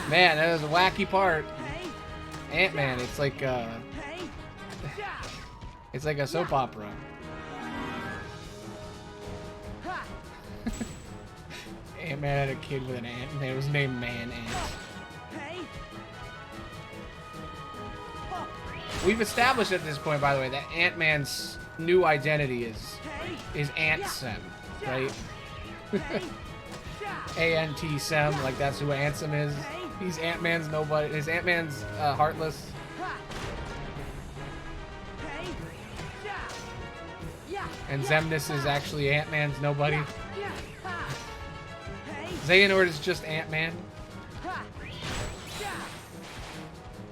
Man, that was a wacky part. Ant-Man, it's like it's like a soap opera. Ant-Man had a kid with an ant, and it was named Man-Ant. We've established at this point, by the way, that Ant-Man's new identity is Ant-Sem, right? A-N-T-Sem, like that's who Ansem is. He's Ant-Man's nobody. Is Ant-Man's Heartless? And Xemnas is actually Ant-Man's nobody. Xehanort is just Ant-Man.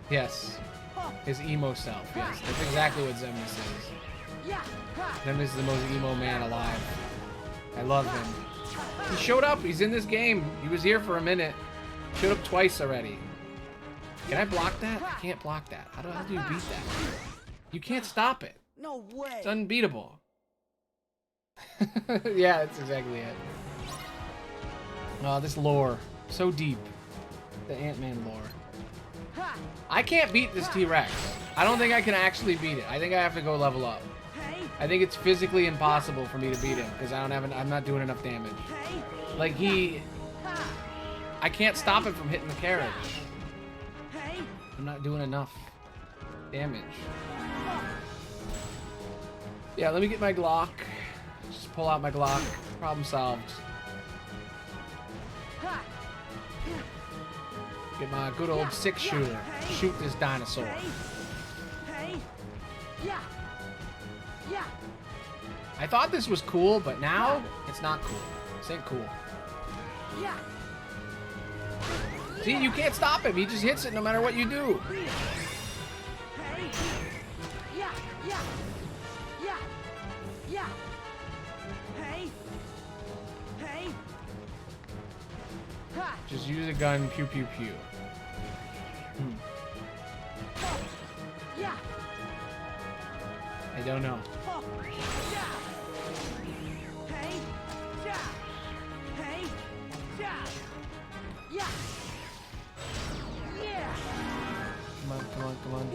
Yes. His emo self, yes. That's exactly what Xemnas is. Xemnas is the most emo man alive. I love him. He showed up. He's in this game. He was here for a minute. Showed up twice already. Can I block that? I can't block that. How do you beat that? You can't stop it. No way. It's unbeatable. Yeah, that's exactly it. Oh, this lore. So deep. The Ant-Man lore. I can't beat this T-Rex. I don't think I can actually beat it. I think I have to go level up. I think it's physically impossible for me to beat him because I'm not doing enough damage. Like I can't stop him from hitting the carriage. I'm not doing enough damage. Yeah, let me get my Glock. Just pull out my Glock. Problem solved. Get my good old 6-shooter. Shoot this dinosaur. I thought this was cool, but now it's not cool. This ain't cool. See, you can't stop him. He just hits it no matter what you do. Just use a gun, pew pew pew. I don't know. Come on, come on, come on.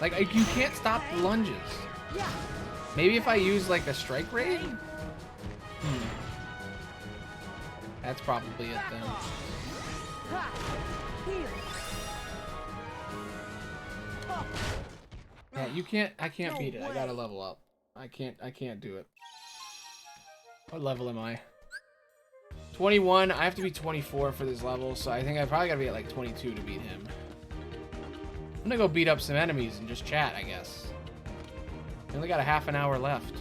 Like, you can't stop the lunges. Maybe if I use, like, a strike raid? That's probably it, then. Yeah, I can't beat it. I gotta level up. I can't do it. What level am I? 21. I have to be 24 for this level, so I think I probably gotta be at like 22 to beat him. I'm gonna go beat up some enemies and just chat, I guess. I only got a half an hour left.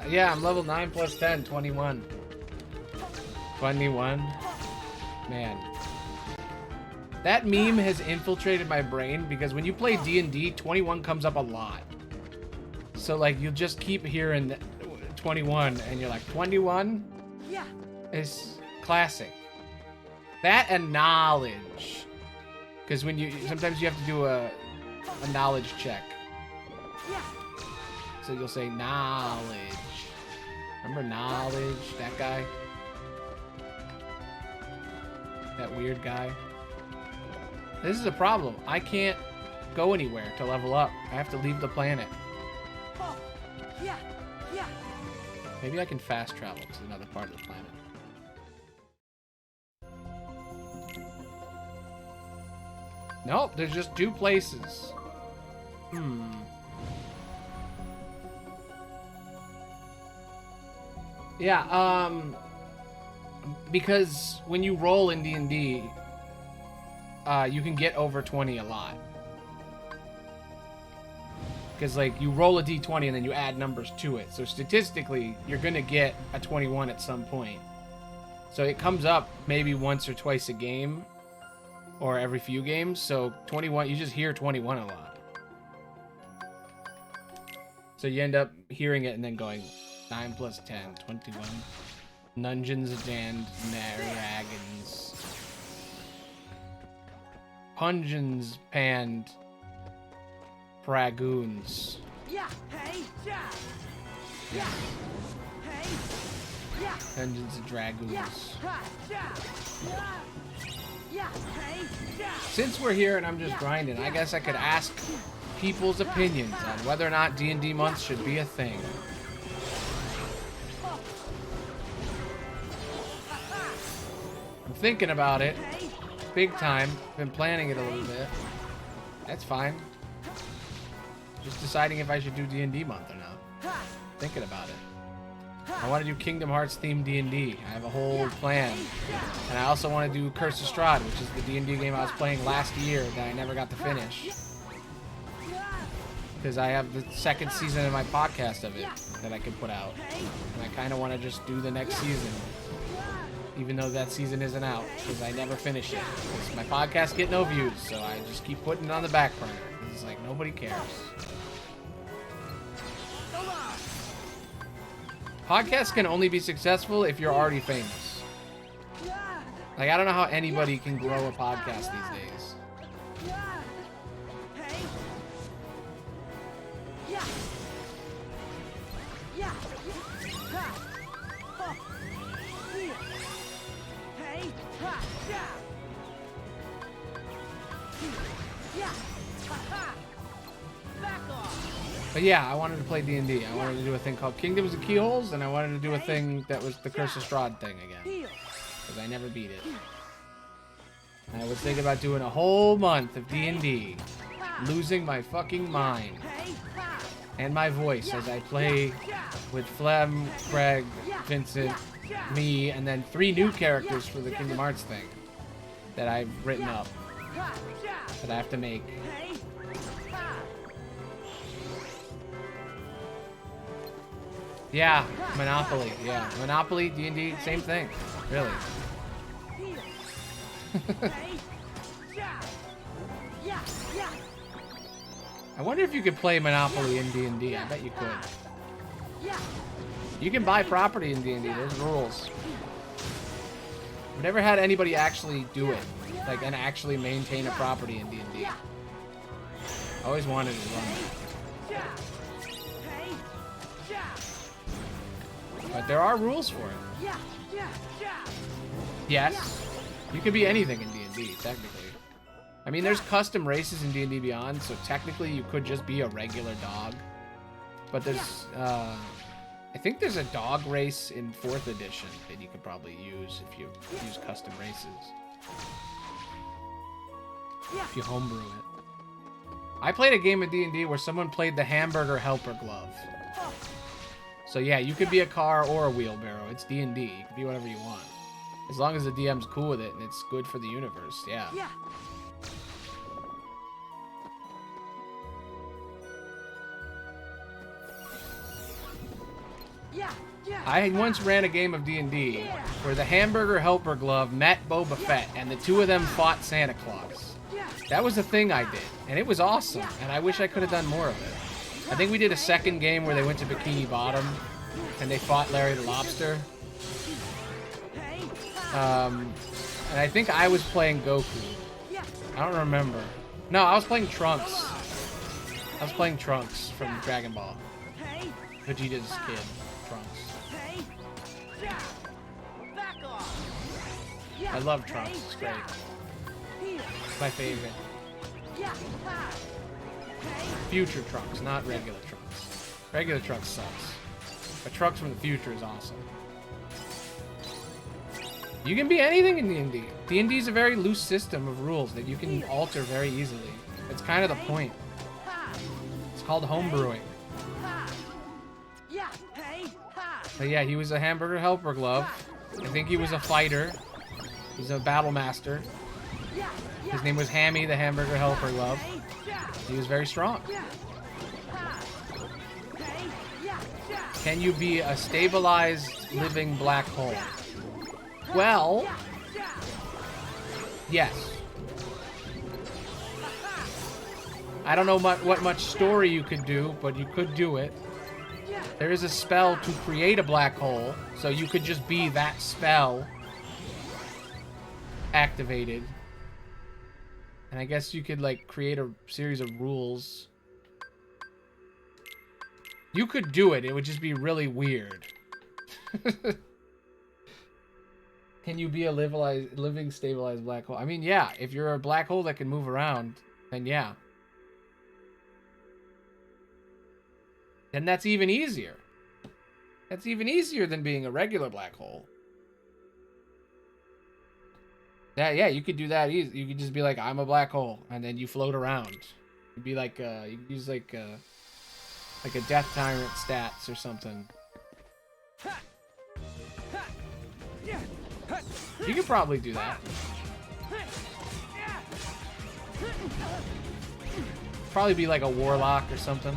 Yeah, I'm level 9 plus 10, 21. 21. Man. That meme has infiltrated my brain because when you play D&D, 21 comes up a lot. So, like, you'll just keep hearing 21, and you're like, 21? Yeah. It's classic. That and knowledge. Because when sometimes you have to do a knowledge check. Yeah. So you'll say knowledge. Remember knowledge? That guy? That weird guy? This is a problem. I can't go anywhere to level up. I have to leave the planet. Maybe I can fast travel to another part of the planet. Nope, there's just 2 places. Yeah, because when you roll in D&D, you can get over 20 a lot. Because, like, you roll a d20 and then you add numbers to it. So statistically, you're going to get a 21 at some point. So it comes up maybe once or twice a game. Or every few games. So 21, you just hear 21 a lot. So you end up hearing it and then going 9 plus 10, 21. Nungeons and Dragons. Pungeons and Pragoons. Yeah, hey, yeah. Yeah. Hey. Yeah. Dungeons and Dragons. Yeah. Since we're here and I'm just grinding, I guess I could ask people's opinions on whether or not D&D months should be a thing. I'm thinking about it. Big time. Been planning it a little bit. That's fine. Just deciding if I should do D&D month or not. Thinking about it. I want to do Kingdom Hearts themed D&D. I have a whole plan. And I also want to do Curse of Strahd, which is the D&D game I was playing last year that I never got to finish. Because I have the second season of my podcast of it that I could put out. And I kind of want to just do the next season. Even though that season isn't out. Because I never finish it. Because my podcast get no views. So I just keep putting it on the back burner. It's like nobody cares. Podcasts can only be successful if you're already famous. Like, I don't know how anybody can grow a podcast these days. But yeah, I wanted to play D&D. I wanted to do a thing called Kingdoms of Keyholes, and I wanted to do a thing that was the Curse of Strahd thing again. Because I never beat it. And I was thinking about doing a whole month of D&D. Losing my fucking mind. And my voice as I play with Flem, Craig, Vincent, me, and then 3 new characters for the Kingdom Hearts thing. That I've written up. That I have to make. Yeah, Monopoly. Yeah, Monopoly, D&D, same thing. Really. I wonder if you could play Monopoly in D&D. I bet you could. You can buy property in D&D. There's rules. I've never had anybody actually do it, like, and actually maintain a property in D&D. I always wanted to run that. But there are rules for it. Yes. You can be anything in D&D, technically. I mean, there's custom races in D&D Beyond, so technically you could just be a regular dog. But there's, I think there's a dog race in 4th edition that you could probably use if you use custom races. If you homebrew it. I played a game of D&D where someone played the hamburger helper glove. So yeah, you could be a car or a wheelbarrow. It's D&D. You can be whatever you want. As long as the DM's cool with it and it's good for the universe, yeah. I once ran a game of D&D where the hamburger helper glove met Boba Fett and the 2 of them fought Santa Claus. That was a thing I did, and it was awesome, and I wish I could have done more of it. I think we did a second game where they went to Bikini Bottom and they fought Larry the Lobster. And I think I was playing Goku. I don't remember. No, I was playing Trunks. I was playing Trunks from Dragon Ball. Vegeta's kid, Trunks. I love Trunks. It's great. It's my favorite. Future Trunks, not regular Trunks. Regular Trunks sucks. But Trunks from the future is awesome. You can be anything in D&D. D&D is a very loose system of rules that you can alter very easily. It's kind of the point. It's called homebrewing. But yeah, he was a hamburger helper glove. I think he was a fighter. He was a battle master. His name was Hammy the hamburger helper glove. He was very strong. Can you be a stabilized living black hole? Well, yes. I don't know what much story you could do, but you could do it. There is a spell to create a black hole, so you could just be that spell activated. And I guess you could, like, create a series of rules. You could do it. It would just be really weird. Can you be a living, stabilized black hole? I mean, yeah. If you're a black hole that can move around, then yeah. Then that's even easier. That's even easier than being a regular black hole. Yeah, you could do that easy. You could just be like, I'm a black hole, and then you float around. You'd be like, you could use like, Like a Death Tyrant stats or something. You could probably do that. Probably be like a Warlock or something.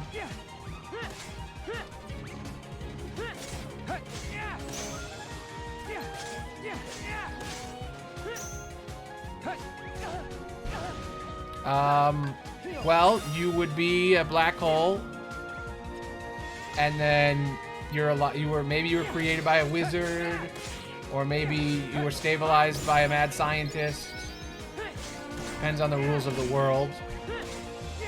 Well, you would be a black hole, and then maybe you were created by a wizard, or maybe you were stabilized by a mad scientist. Depends on the rules of the world.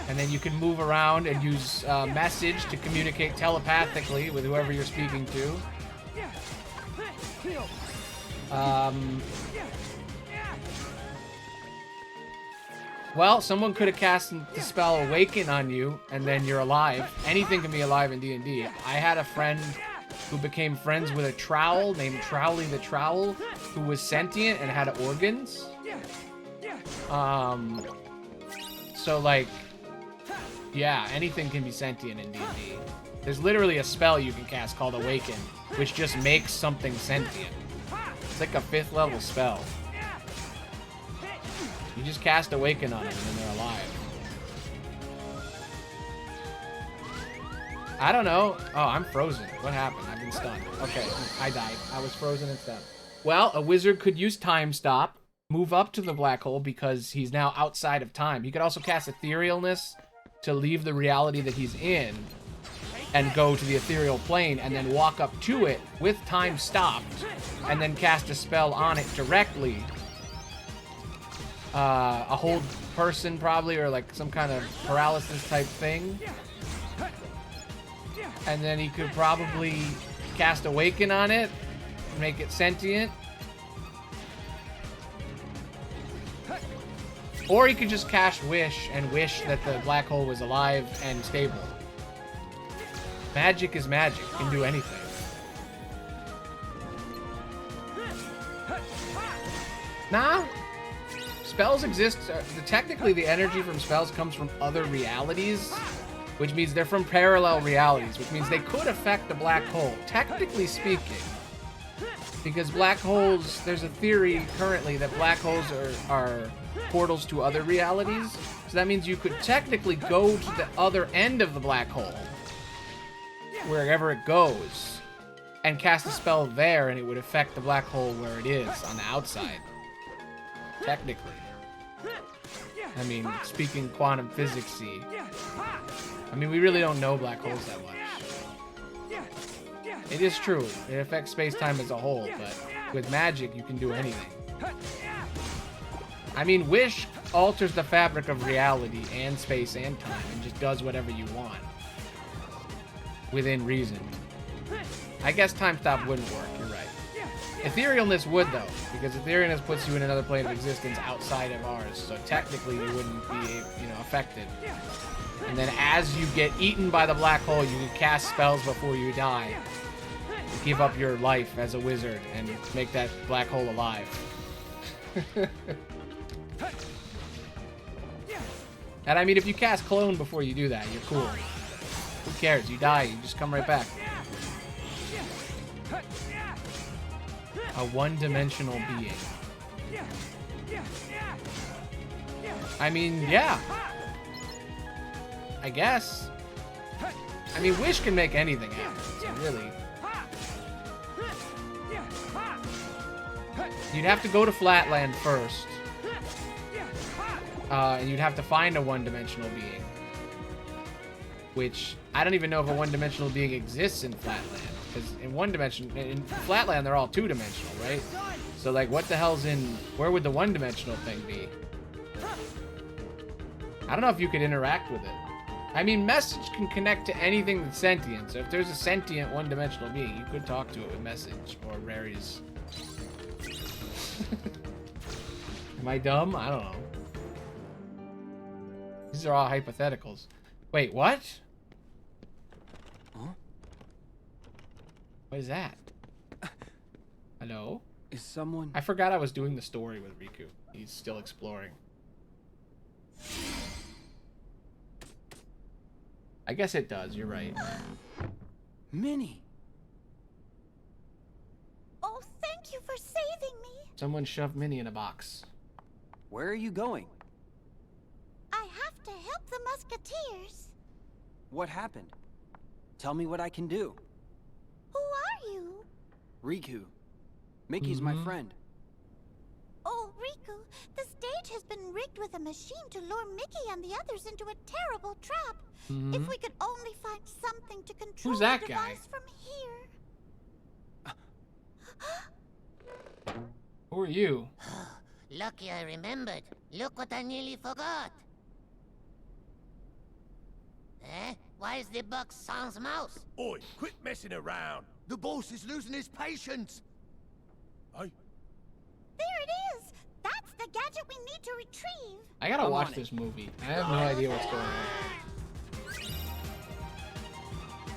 And then you can move around and use message to communicate telepathically with whoever you're speaking to. Well, someone could have cast the spell Awaken on you, and then you're alive. Anything can be alive in D&D. I had a friend who became friends with a trowel named Trowley the Trowel, who was sentient and had organs. So, like, yeah, anything can be sentient in D&D. There's literally a spell you can cast called Awaken, which just makes something sentient. It's like a 5th level spell. You just cast Awaken on them and then they're alive. I don't know. Oh, I'm frozen. What happened? I've been stunned. Okay, I died. I was frozen and stunned. Well, a wizard could use Time Stop, move up to the black hole because he's now outside of time. He could also cast Etherealness to leave the reality that he's in and go to the ethereal plane and then walk up to it with time stopped and then cast a spell on it directly. A hold person probably, or like some kind of paralysis type thing. And then he could probably cast Awaken on it, make it sentient. Or he could just cast Wish and wish that the black hole was alive and stable. Magic is magic. You can do anything. Nah. Spells exist. Technically, the energy from spells comes from other realities, which means they're from parallel realities, which means they could affect the black hole, technically speaking. Because black holes, there's a theory currently that black holes are portals to other realities. So that means you could technically go to the other end of the black hole, wherever it goes, and cast a spell there, and it would affect the black hole where it is on the outside. Technically. I mean, speaking quantum physics-y. I mean, we really don't know black holes that much. It is true. It affects space-time as a whole, but with magic, you can do anything. I mean, Wish alters the fabric of reality and space and time and just does whatever you want. Within reason. I guess Time Stop wouldn't work, you're right. Etherealness would, though, because Etherealness puts you in another plane of existence outside of ours, so technically you wouldn't be, affected. And then as you get eaten by the black hole, you can cast spells before you die. Give up your life as a wizard and make that black hole alive. And I mean, if you cast Clone before you do that, you're cool. Who cares? You die, you just come right back. A one-dimensional being. I mean, yeah. I guess. I mean, Wish can make anything happen, so really. You'd have to go to Flatland first. And you'd have to find a one-dimensional being. Which, I don't even know if a one-dimensional being exists in Flatland. Because in Flatland, they're all two-dimensional, right? So, like, what the hell's where would the one-dimensional thing be? I don't know if you could interact with it. I mean, message can connect to anything that's sentient. So if there's a sentient one-dimensional being, you could talk to it with message or Rary's. Am I dumb? I don't know. These are all hypotheticals. Wait, what? Huh? What is that? Hello? Is someone... I forgot I was doing the story with Riku. He's still exploring. I guess it does. You're right. Minnie. Oh, thank you for saving me. Someone shoved Minnie in a box. Where are you going? I have to help the Musketeers. What happened? Tell me what I can do. Who are you? Riku. Mickey's my friend. Oh, Riku, the stage has been rigged with a machine to lure Mickey and the others into a terrible trap. If we could only find something to control Who's that the guy? device from here. Who are you? Lucky I remembered. Look what I nearly forgot. Eh? Why is the box sans mouse? Oi, quit messing around. The boss is losing his patience. Aye. There it is. That's the gadget we need to retrieve. I gotta watch this movie. I have no idea what's going on.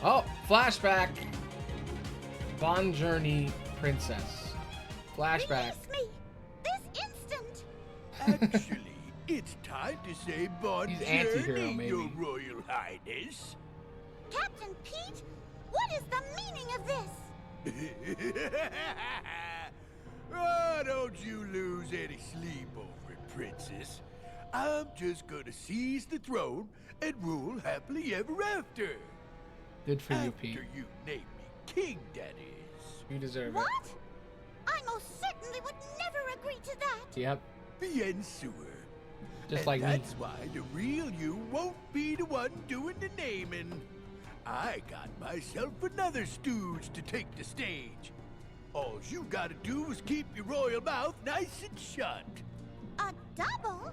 Oh, flashback. Bon Journey Princess. Flashback. Release me. This instant. Actually, it's time to say bon He's anti-hero, journey, maybe. Your Royal Highness. Captain Pete, what is the meaning of this? Oh, don't you lose any sleep over it, Princess. I'm just gonna seize the throne and rule happily ever after. Good for you, After Pete. you name me king, that is. You deserve What? I most certainly would never agree to that. it. Yep. Bien sûr. Just And like me. that's why the real you won't be the one doing the naming. I got myself another stooge to take the stage. All you gotta do is keep your royal mouth nice and shut. A double?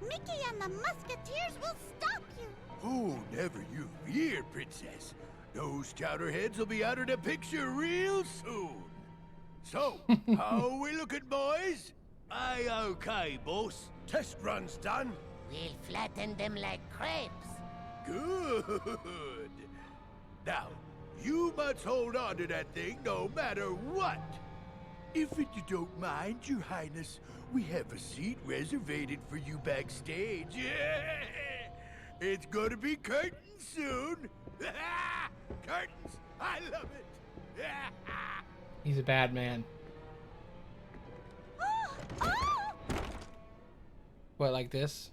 Mickey and the Musketeers will stop you. Oh, never you fear, Princess. Those chowderheads will be out of the picture real soon. So, how are we looking, boys? Aye, okay, boss. Test run's done. We'll flatten them like crepes. Good. Now, you must hold on to that thing no matter what. If you don't mind, Your Highness, we have a seat reservated for you backstage. Yeah. It's gonna be curtains soon. Curtains! I love it. He's a bad man. What, like this?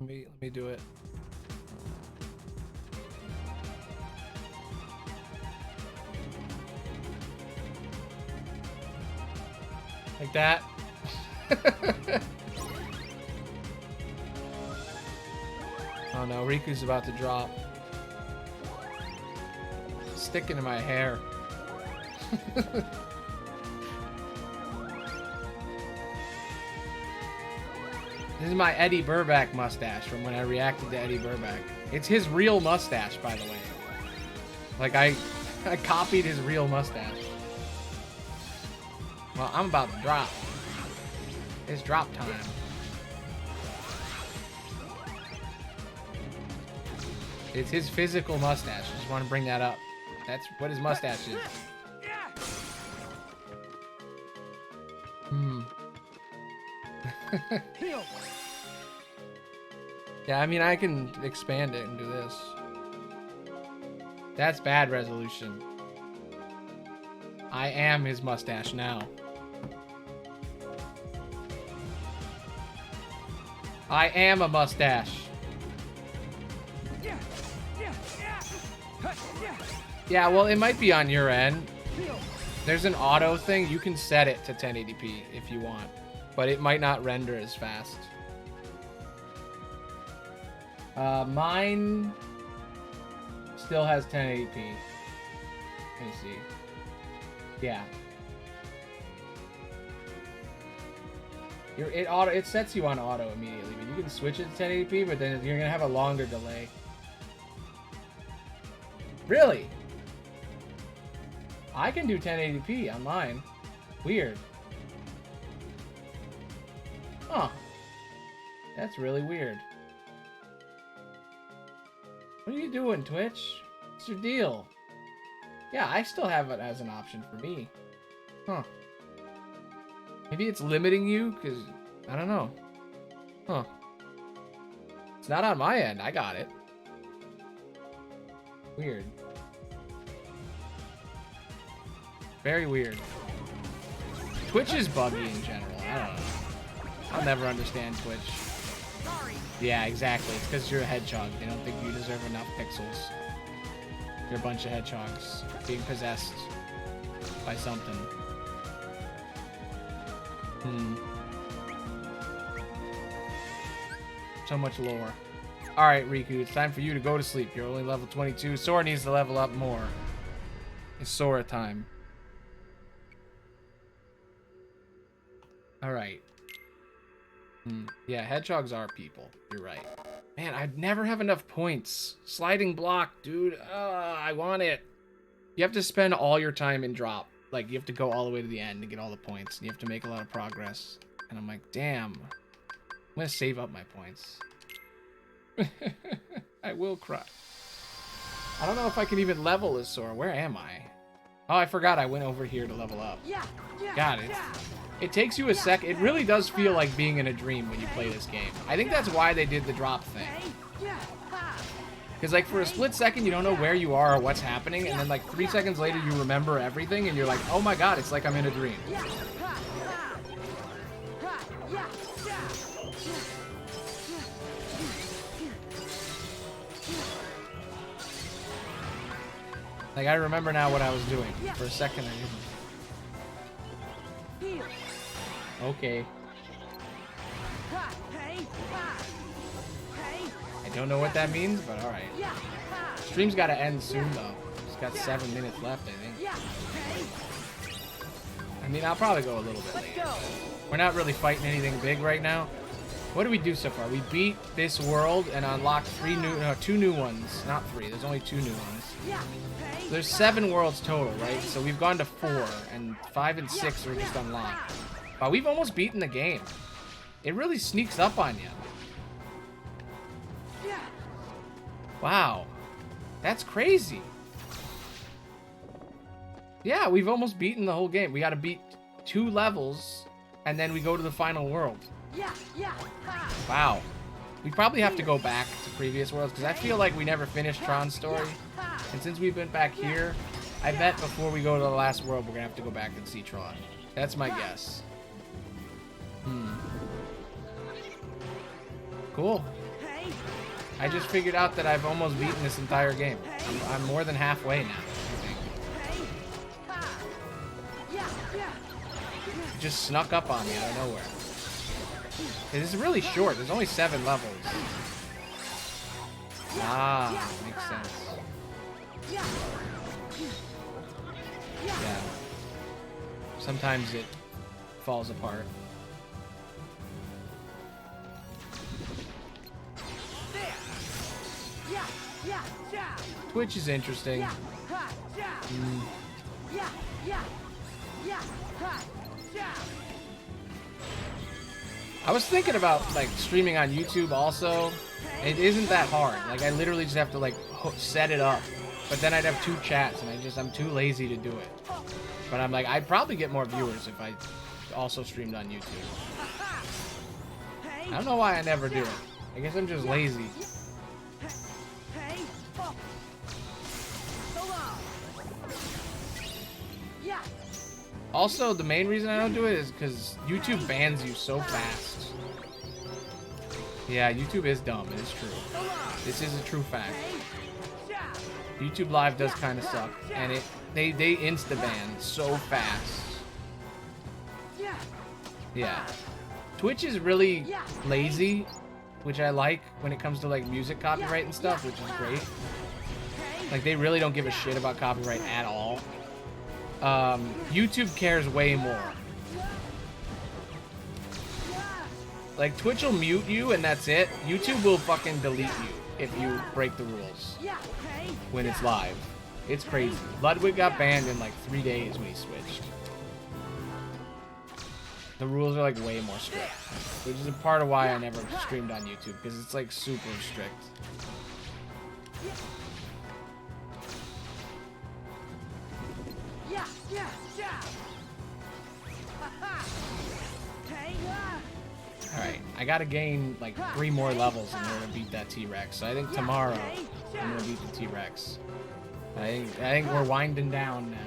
Let me do it. Like that. Oh no, Riku's about to drop. It's sticking to my hair. This is my Eddie Burback mustache from when I reacted to Eddie Burback. It's his real mustache, by the way. Like, I copied his real mustache. Well, I'm about to drop. It's drop time. It's his physical mustache. I just want to bring that up. That's what his mustache is. Yeah, I mean, I can expand it and do this. That's bad resolution. I am his mustache now. I am a mustache. Yeah, well, it might be on your end. There's an auto thing. You can set it to 1080p if you want, but it might not render as fast. Mine still has 1080p. Let me see. Yeah. It sets you on auto immediately, but you can switch it to 1080p, but then you're gonna have a longer delay. Really? I can do 1080p on mine. Weird. Huh. That's really weird. What are you doing, Twitch? What's your deal? Yeah, I still have it as an option for me. Huh. Maybe it's limiting you, because, I don't know. Huh. It's not on my end. I got it. Weird. Very weird. Twitch is buggy in general. I don't know. I'll never understand Twitch. Yeah, exactly. It's because you're a hedgehog. They don't think you deserve enough pixels. You're a bunch of hedgehogs being possessed by something. So much lore. Alright, Riku, it's time for you to go to sleep. You're only level 22. Sora needs to level up more. It's Sora time. Alright. Yeah, hedgehogs are people. You're right. Man, I'd never have enough points. Sliding block, dude. I want it. You have to spend all your time in drop. Like, you have to go all the way to the end to get all the points. And you have to make a lot of progress. And I'm like, damn. I'm gonna save up my points. I will cry. I don't know if I can even level as Sora. Where am I? Oh, I forgot I went over here to level up. Got it. It takes you a sec. It really does feel like being in a dream when you play this game. I think that's why they did the drop thing. Because, like, for a split second, you don't know where you are or what's happening. And then, like, 3 seconds later, you remember everything. And you're like, oh my god, it's like I'm in a dream. Like, I remember now what I was doing. For a second, I didn't. Okay. I don't know what that means, but alright. Stream's gotta end soon, though. It's got 7 minutes left, I think. I mean, I'll probably go a little bit later. We're not really fighting anything big right now. What did we do so far? We beat this world and unlocked 2 new ones. Not 3, there's only 2 new ones. There's 7 worlds total, right? So we've gone to 4, and 5 and 6 are just unlocked. But we've almost beaten the game. It really sneaks up on you. Wow. That's crazy. Yeah, we've almost beaten the whole game. We gotta beat 2 levels, and then we go to the final world. Wow. We probably have to go back to previous worlds, because I feel like we never finished Tron's story. And since we've been back here, I bet before we go to the last world, we're gonna have to go back and see Tron. That's my guess. Cool. I just figured out that I've almost beaten this entire game. I'm more than halfway now, I think. It just snuck up on me out of nowhere. This is really short. There's only 7 levels. Ah, makes sense. Yeah. Sometimes it falls apart. Twitch is interesting. I was thinking about, like, streaming on YouTube also. It isn't that hard. Like, I literally just have to, like, set it up. But then I'd have 2 chats, and I'm too lazy to do it. But I'm like, I'd probably get more viewers if I also streamed on YouTube. I don't know why I never do it. I guess I'm just lazy. Also, the main reason I don't do it is because YouTube bans you so fast. Yeah, YouTube is dumb. It is true. This is a true fact. YouTube Live does kind of suck, and they insta-ban so fast. Yeah. Twitch is really lazy, which I like when it comes to, like, music copyright and stuff, which is great. Like, they really don't give a shit about copyright at all. YouTube cares way more. Like, Twitch will mute you and that's it. YouTube will fucking delete you if you break the rules when it's live. It's crazy. Ludwig got banned in like 3 days when he switched. The rules are like way more strict, which is a part of why I never streamed on YouTube, because it's like super strict. Alright, I gotta gain like 3 more levels in order to beat that T-Rex. So I think tomorrow I'm gonna beat the T-Rex. I think we're winding down now.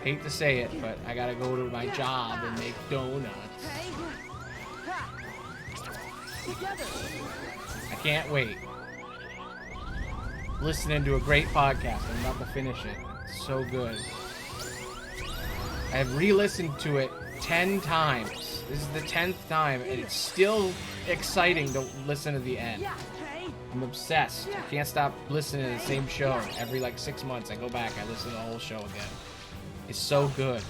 Hate to say it, but I gotta go to my job and make donuts. I can't wait. Listening to a great podcast. I'm about to finish it. It's so good. I have re-listened to it 10 times. This is the 10th time, and it's still exciting to listen to the end. I'm obsessed. I can't stop listening to the same show. Every like 6 months, I go back, I listen to the whole show again. It's so good.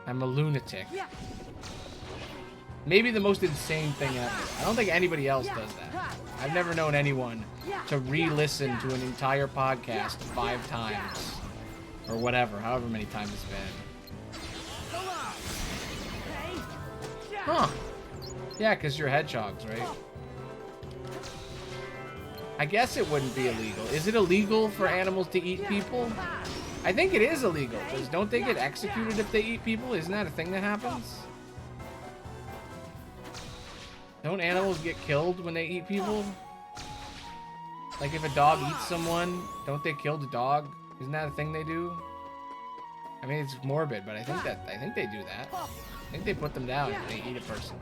I'm a lunatic. Maybe the most insane thing ever. I don't think anybody else does that. I've never known anyone to re-listen to an entire podcast 5 times. Or whatever, however many times it's been. Huh. Yeah, because you're hedgehogs, right? I guess it wouldn't be illegal. Is it illegal for animals to eat people? I think it is illegal, because don't they get executed if they eat people? Isn't that a thing that happens? Don't animals get killed when they eat people? Like if a dog eats someone, don't they kill the dog? Isn't that a thing they do? I mean, it's morbid, but I think they do that. I think they put them down if they eat a person.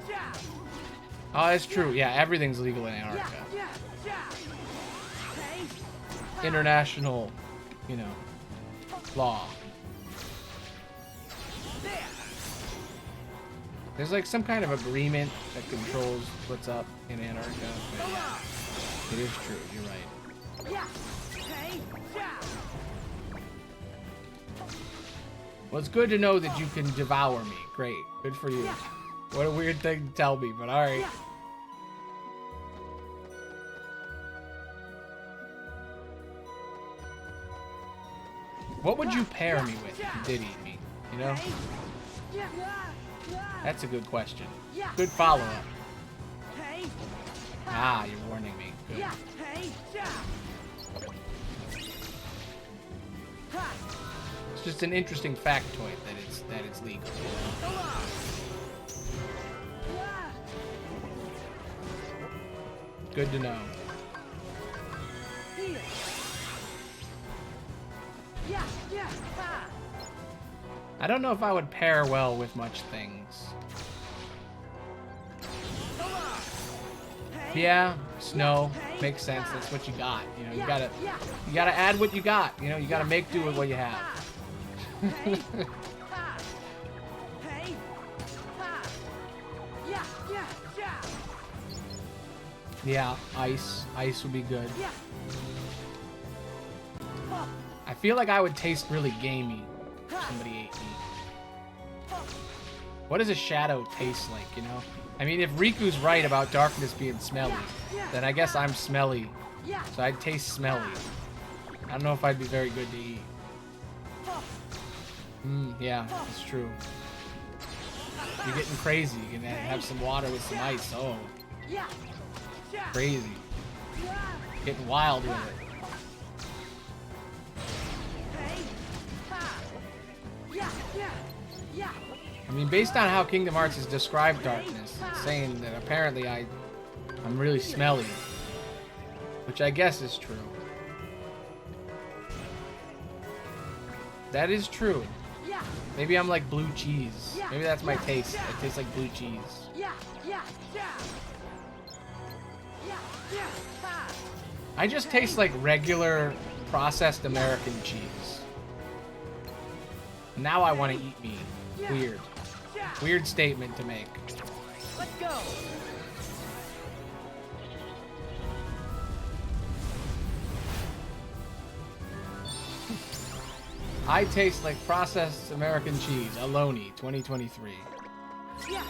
Oh, that's true. Yeah, everything's legal in Antarctica. International, you know, law. There's like some kind of agreement that controls what's up in Antarctica. But yeah, it is true. You're right. Well, it's good to know that you can devour me. Great. Good for you. What a weird thing to tell me, but alright. What would you pair me with if you did eat me? You know? That's a good question. Good follow-up. Ah, you're warning me. Good. It's just an interesting factoid that it's legal. Good to know. I don't know if I would pair well with much things. Yeah, snow makes sense. That's what you got. You know, you gotta add what you got. You know, you gotta make do with what you have. Yeah, ice. Ice would be good. I feel like I would taste really gamey if somebody ate me. What does a shadow taste like, you know? I mean, if Riku's right about darkness being smelly, then I guess I'm smelly. So I'd taste smelly. I don't know if I'd be very good to eat. Yeah, that's true. You're getting crazy. You can have some water with some ice. Oh. Crazy. Getting wild with it. I mean, based on how Kingdom Hearts has described darkness, it's saying that apparently I'm really smelly. Which I guess is true. That is true. Maybe I'm like blue cheese. Maybe that's my taste. I taste like blue cheese. I just taste like regular processed American cheese. Now I want to eat meat. Weird. Weird statement to make. Let's go. I taste like processed American cheese. Aloney, 2023. Yeah.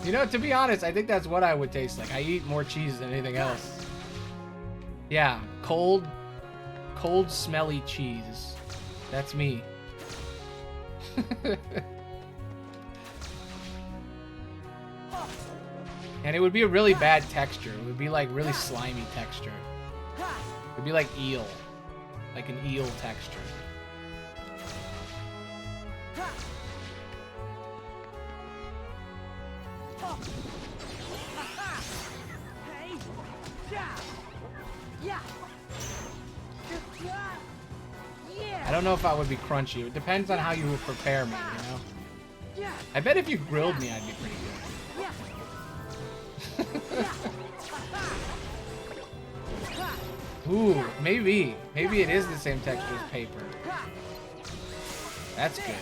You know, to be honest, I think that's what I would taste like. I eat more cheese than anything else. Yeah, cold, smelly cheese. That's me. And it would be a really bad texture. It would be like really slimy texture. It would be like eel. Like an eel texture. I don't know if I would be crunchy. It depends on how you would prepare me, you know? I bet if you grilled me, I'd be pretty good. Ooh, maybe. Maybe it is the same texture as paper. That's good.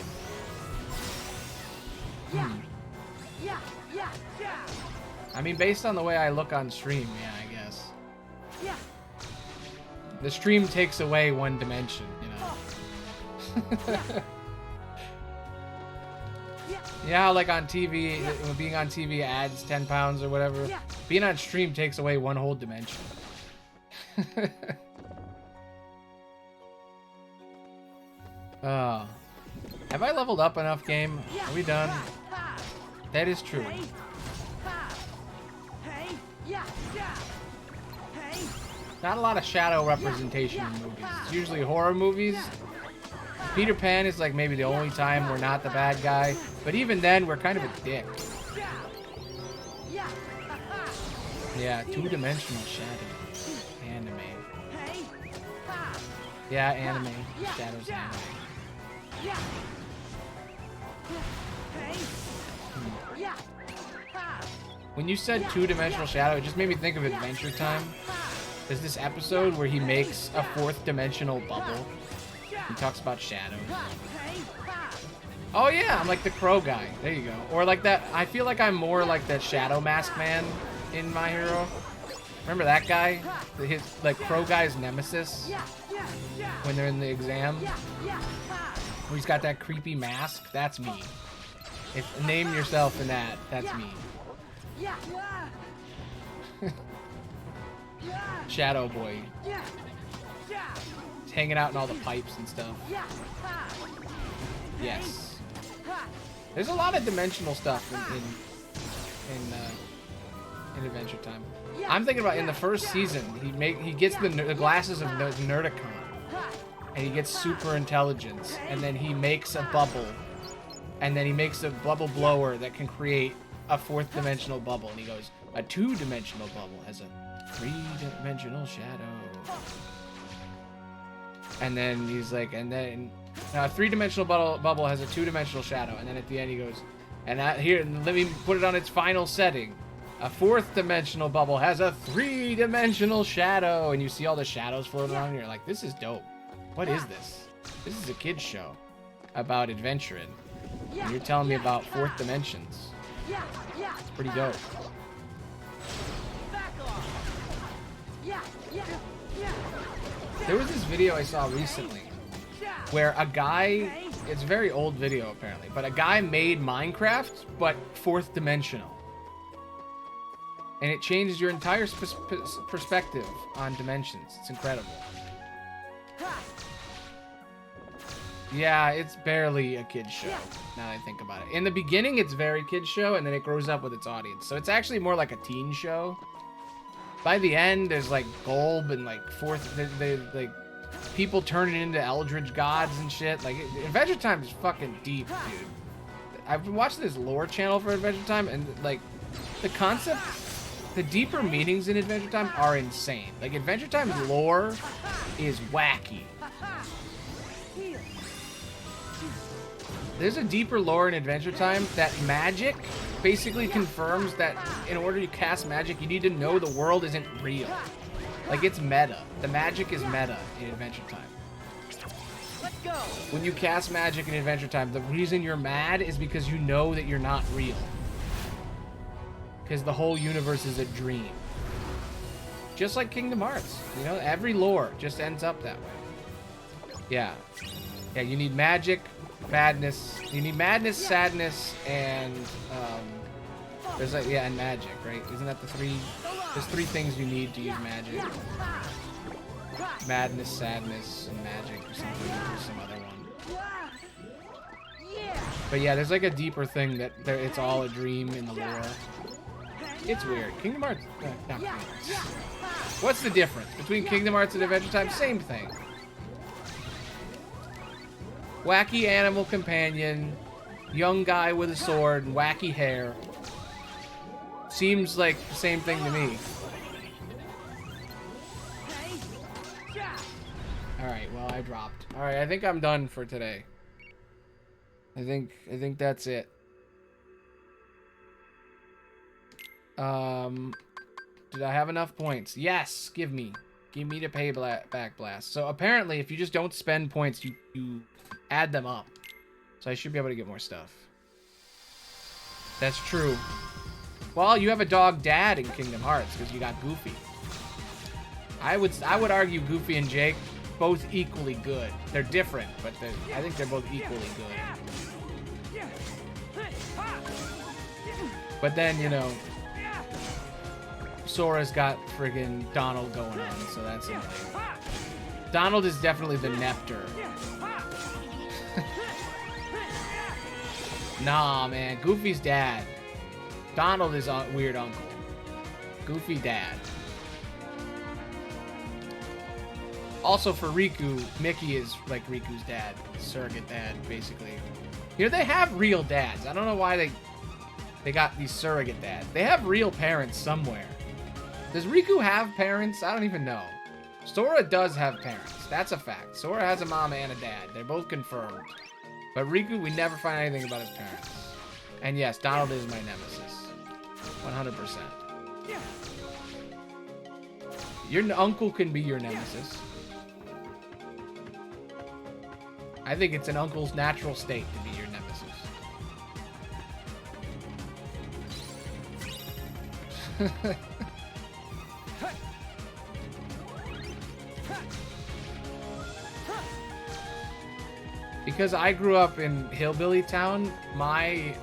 I mean, based on the way I look on stream, yeah, I guess. The stream takes away one dimension, you know? Yeah, like on TV, being on TV adds 10 pounds or whatever. Being on stream takes away one whole dimension. Have I leveled up enough, game? Are we done? That is true. Not a lot of shadow representation in movies. It's usually horror movies. Peter Pan is like maybe the only time we're not the bad guy. But even then, we're kind of a dick. Yeah, two-dimensional shadow. Anime. Yeah, anime. Shadows anime. When you said two-dimensional shadow, it just made me think of Adventure Time. There's this episode where he makes a fourth-dimensional bubble. He talks about shadows. Oh yeah, I'm like the crow guy. There you go. Or like that, I feel like I'm more like that Shadow Mask Man in My Hero. Remember that guy? His, like, crow guy's nemesis? When they're in the exam? Where he's got that creepy mask? That's me. Name yourself in that. That's me. Shadow Boy. He's hanging out in all the pipes and stuff. Yes. There's a lot of dimensional stuff in Adventure Time. I'm thinking about in the first season, he gets the glasses of Nerdicon, and he gets super intelligence, and then he makes a bubble, and then he makes a bubble blower that can create a fourth dimensional bubble, and he goes, a two-dimensional bubble has a three-dimensional shadow. And then he's like, and then a three-dimensional bubble has a two-dimensional shadow, and then at the end he goes, and here, let me put it on its final setting. A fourth-dimensional bubble has a three-dimensional shadow, and you see all the shadows floating around, and you're like, this is dope. What is this? This is a kid's show about adventuring. And you're telling me about fourth dimensions. It's pretty dope. There was this video I saw recently where a guy, it's a very old video apparently, but a guy made Minecraft, but fourth dimensional. And it changes your entire perspective on dimensions. It's incredible. Yeah, it's barely a kid's show, now that I think about it. In the beginning, it's very kid's show, and then it grows up with its audience. So it's actually more like a teen show. By the end, there's like Bulb and like like people turning into Eldritch gods and shit. Like, Adventure Time is fucking deep, dude. I've been watching this lore channel for Adventure Time, and like, the concept, the deeper meanings in Adventure Time are insane. Like, Adventure Time's lore is wacky. There's a deeper lore in Adventure Time that magic basically confirms that in order to cast magic, you need to know the world isn't real. Like, it's meta. The magic is meta in Adventure Time. Let's go. When you cast magic in Adventure Time, the reason you're mad is because you know that you're not real. Because the whole universe is a dream. Just like Kingdom Hearts. You know, every lore just ends up that way. Yeah. Yeah, you need magic, madness. You need madness, sadness, and there's like, yeah, and magic, right? Isn't that the three? There's three things you need to use magic. Madness, sadness, and magic, or something, or some other one. But yeah, there's like a deeper thing that it's all a dream in the lore. It's weird. Kingdom Hearts. Not Kingdom Hearts. What's the difference between Kingdom Hearts and Adventure Time? Same thing. Wacky animal companion, young guy with a sword, and wacky hair. seems like the same thing to me. Alright, well, I dropped. Alright, I think I'm done for today. I think that's it. Did I have enough points? Yes, give me the back blast. So apparently, if you just don't spend points, you add them up. So I should be able to get more stuff. That's true. Well, you have a dog dad in Kingdom Hearts because you got Goofy. I would argue Goofy and Jake both equally good. They're different, but I think they're both equally good. But then, you know, Sora's got friggin' Donald going on, so that's it. Donald is definitely the Nepter. Nah, man. Goofy's dad. Donald is a weird uncle. Goofy dad. Also for Riku, Mickey is like Riku's dad. Surrogate dad, basically. You know, they have real dads. I don't know why they got these surrogate dads. They have real parents somewhere. Does Riku have parents? I don't even know. Sora does have parents. That's a fact. Sora has a mom and a dad. They're both confirmed. But Riku, we never find anything about his parents. And yes, Donald is my nemesis. 100%. Your uncle can be your nemesis. I think it's an uncle's natural state to be your nemesis. Because I grew up in Hillbilly Town, my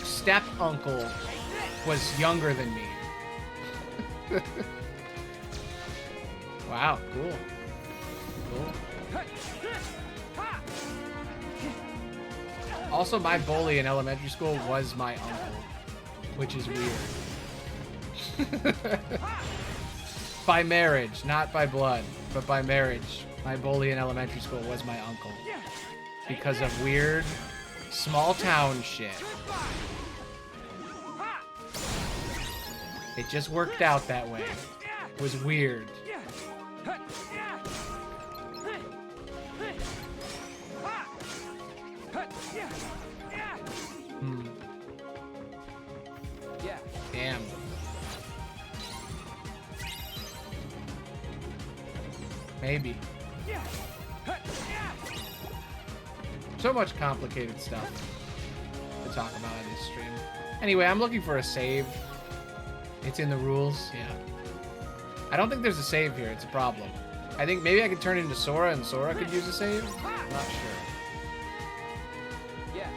step uncle was younger than me. Wow, cool. Also, my bully in elementary school was my uncle, which is weird. By marriage, not by blood, but by marriage. My bully in elementary school was my uncle. Because of weird, small town shit. It just worked out that way. It was weird. Damn. Maybe. So much complicated stuff to talk about in this stream. Anyway, I'm looking for a save. It's in the rules, yeah. I don't think there's a save here, it's a problem. I think maybe I could turn into Sora and Sora could use a save? I'm not sure. Yeah.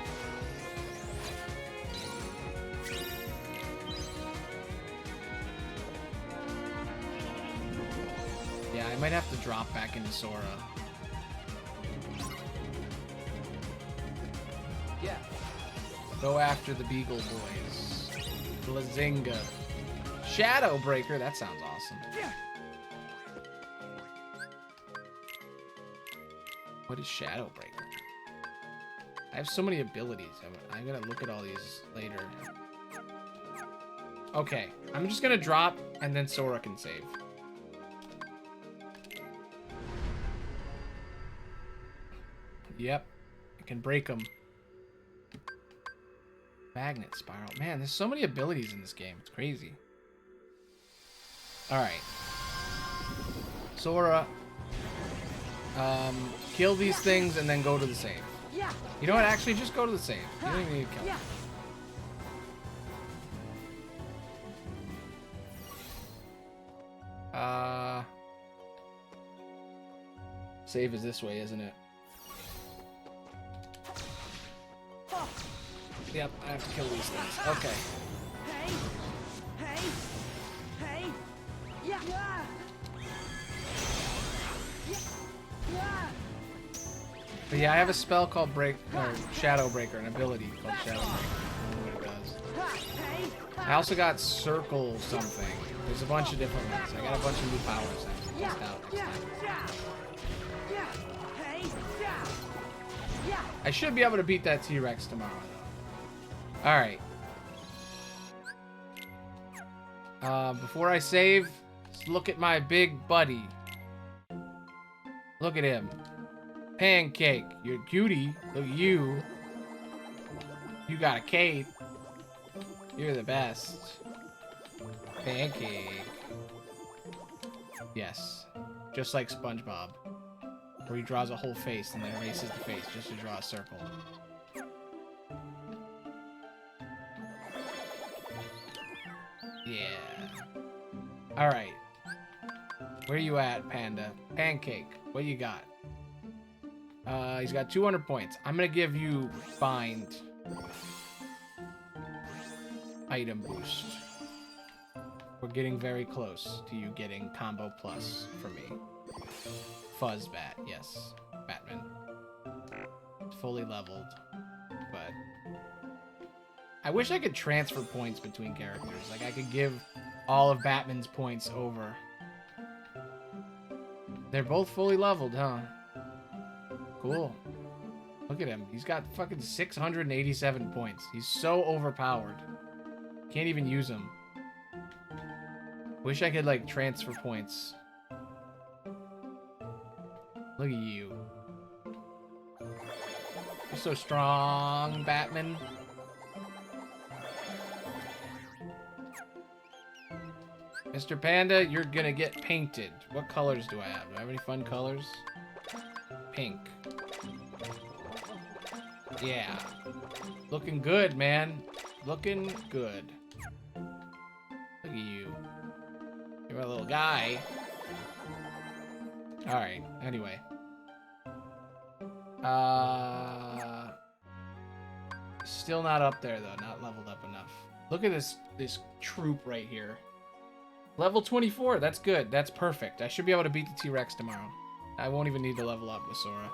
Yeah, I might have to drop back into Sora. Yeah. Go after the Beagle Boys. Blazinga. Shadow Breaker, that sounds awesome. What is Shadow Breaker? I have so many abilities. I'm gonna look at all these later. Okay, I'm just gonna drop and then Sora can save. Yep, I can break them. Magnet Spiral. Man, there's so many abilities in this game. It's crazy. Alright. Sora. Kill these things and then go to the save. You know what? Actually, just go to the save. You don't even need to kill them. Save is this way, isn't it? Yep, I have to kill these things. Okay. But yeah, I have a spell called Shadow Breaker, an ability called Shadow Breaker. I don't know what it does. I also got Circle something. There's a bunch of different ones. I got a bunch of new powers I have to test out next time. I should be able to beat that T-Rex tomorrow, though. All right. Before I save, let's look at my big buddy. Look at him. Pancake, you're a cutie. Look at you. You got a cape. You're the best. Pancake. Yes. Just like SpongeBob. Where he draws a whole face and then erases the face just to draw a circle. Yeah. Alright. Where you at, Panda? Pancake. What you got? He's got 200 points. I'm gonna give you Find Item Boost. We're getting very close to you getting Combo Plus for me. Fuzzbat, yes. Batman. It's fully leveled. But I wish I could transfer points between characters. Like, I could give all of Batman's points over. They're both fully leveled, huh? Cool. Look at him. He's got fucking 687 points. He's so overpowered. Can't even use him. Wish I could, like, transfer points. Look at you. You're so strong, Batman. Mr. Panda, you're gonna get painted. What colors do I have? Do I have any fun colors? Pink. Yeah. Looking good, man. Looking good. Look at you. You're a little guy. Alright, anyway. Still not up there, though. Not leveled up enough. Look at this troop right here. Level 24. That's good. That's perfect. I should be able to beat the T-Rex tomorrow. I won't even need to level up with Sora.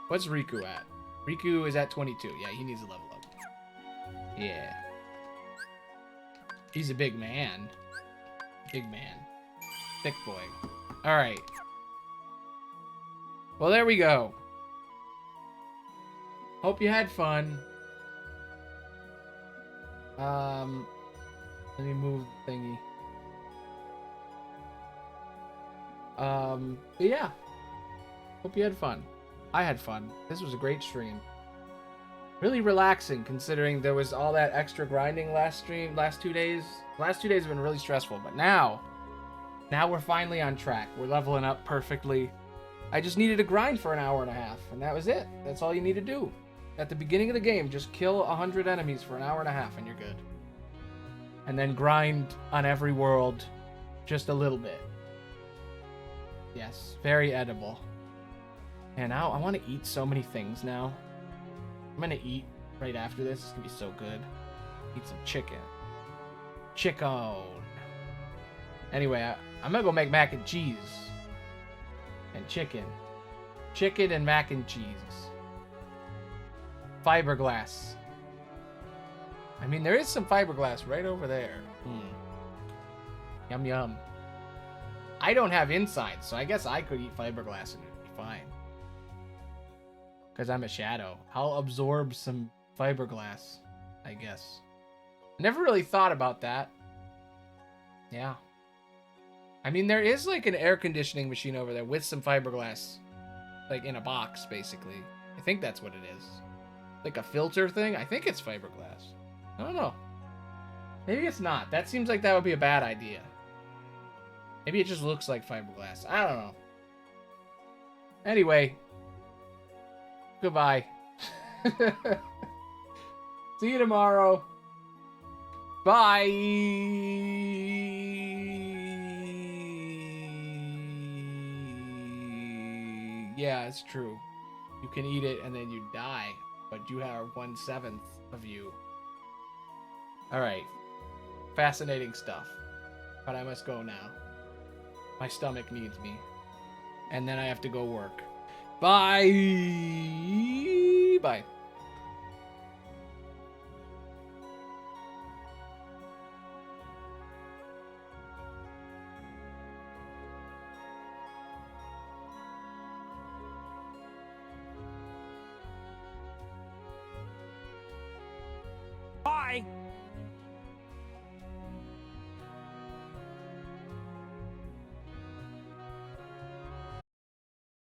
What's Riku at? Riku is at 22. Yeah, he needs to level up. Yeah. He's a big man. Big man. Thick boy. Alright. Well, there we go. Hope you had fun. Let me move the thingy. But yeah. Hope you had fun. I had fun. This was a great stream. Really relaxing, considering there was all that extra grinding last 2 days. The last 2 days have been really stressful, but now we're finally on track. We're leveling up perfectly. I just needed to grind for an hour and a half, and that was it. That's all you need to do. At the beginning of the game, just kill 100 enemies for an hour and a half, and you're good. And then grind on every world just a little bit. Yes, very edible. And now I want to eat so many things now. I'm gonna eat right after this. It's gonna be so good. Eat some chicken. Chicken. Anyway, I'm gonna go make mac and cheese. And chicken. Chicken and mac and cheese. Fiberglass. I mean, there is some fiberglass right over there. Yum yum. I don't have insides, so I guess I could eat fiberglass and it'd be fine. Because I'm a shadow. I'll absorb some fiberglass, I guess. Never really thought about that. Yeah. I mean, there is like an air conditioning machine over there with some fiberglass. Like in a box, basically. I think that's what it is. Like a filter thing? I think it's fiberglass. I don't know. Maybe it's not. That seems like that would be a bad idea. Maybe it just looks like fiberglass. I don't know. Anyway. Goodbye. See you tomorrow. Bye. Yeah, it's true. You can eat it and then you die, but you have 1/7 of you. Alright. Fascinating stuff. But I must go now. My stomach needs me. And then I have to go work. Bye. Bye. Bye. Bye.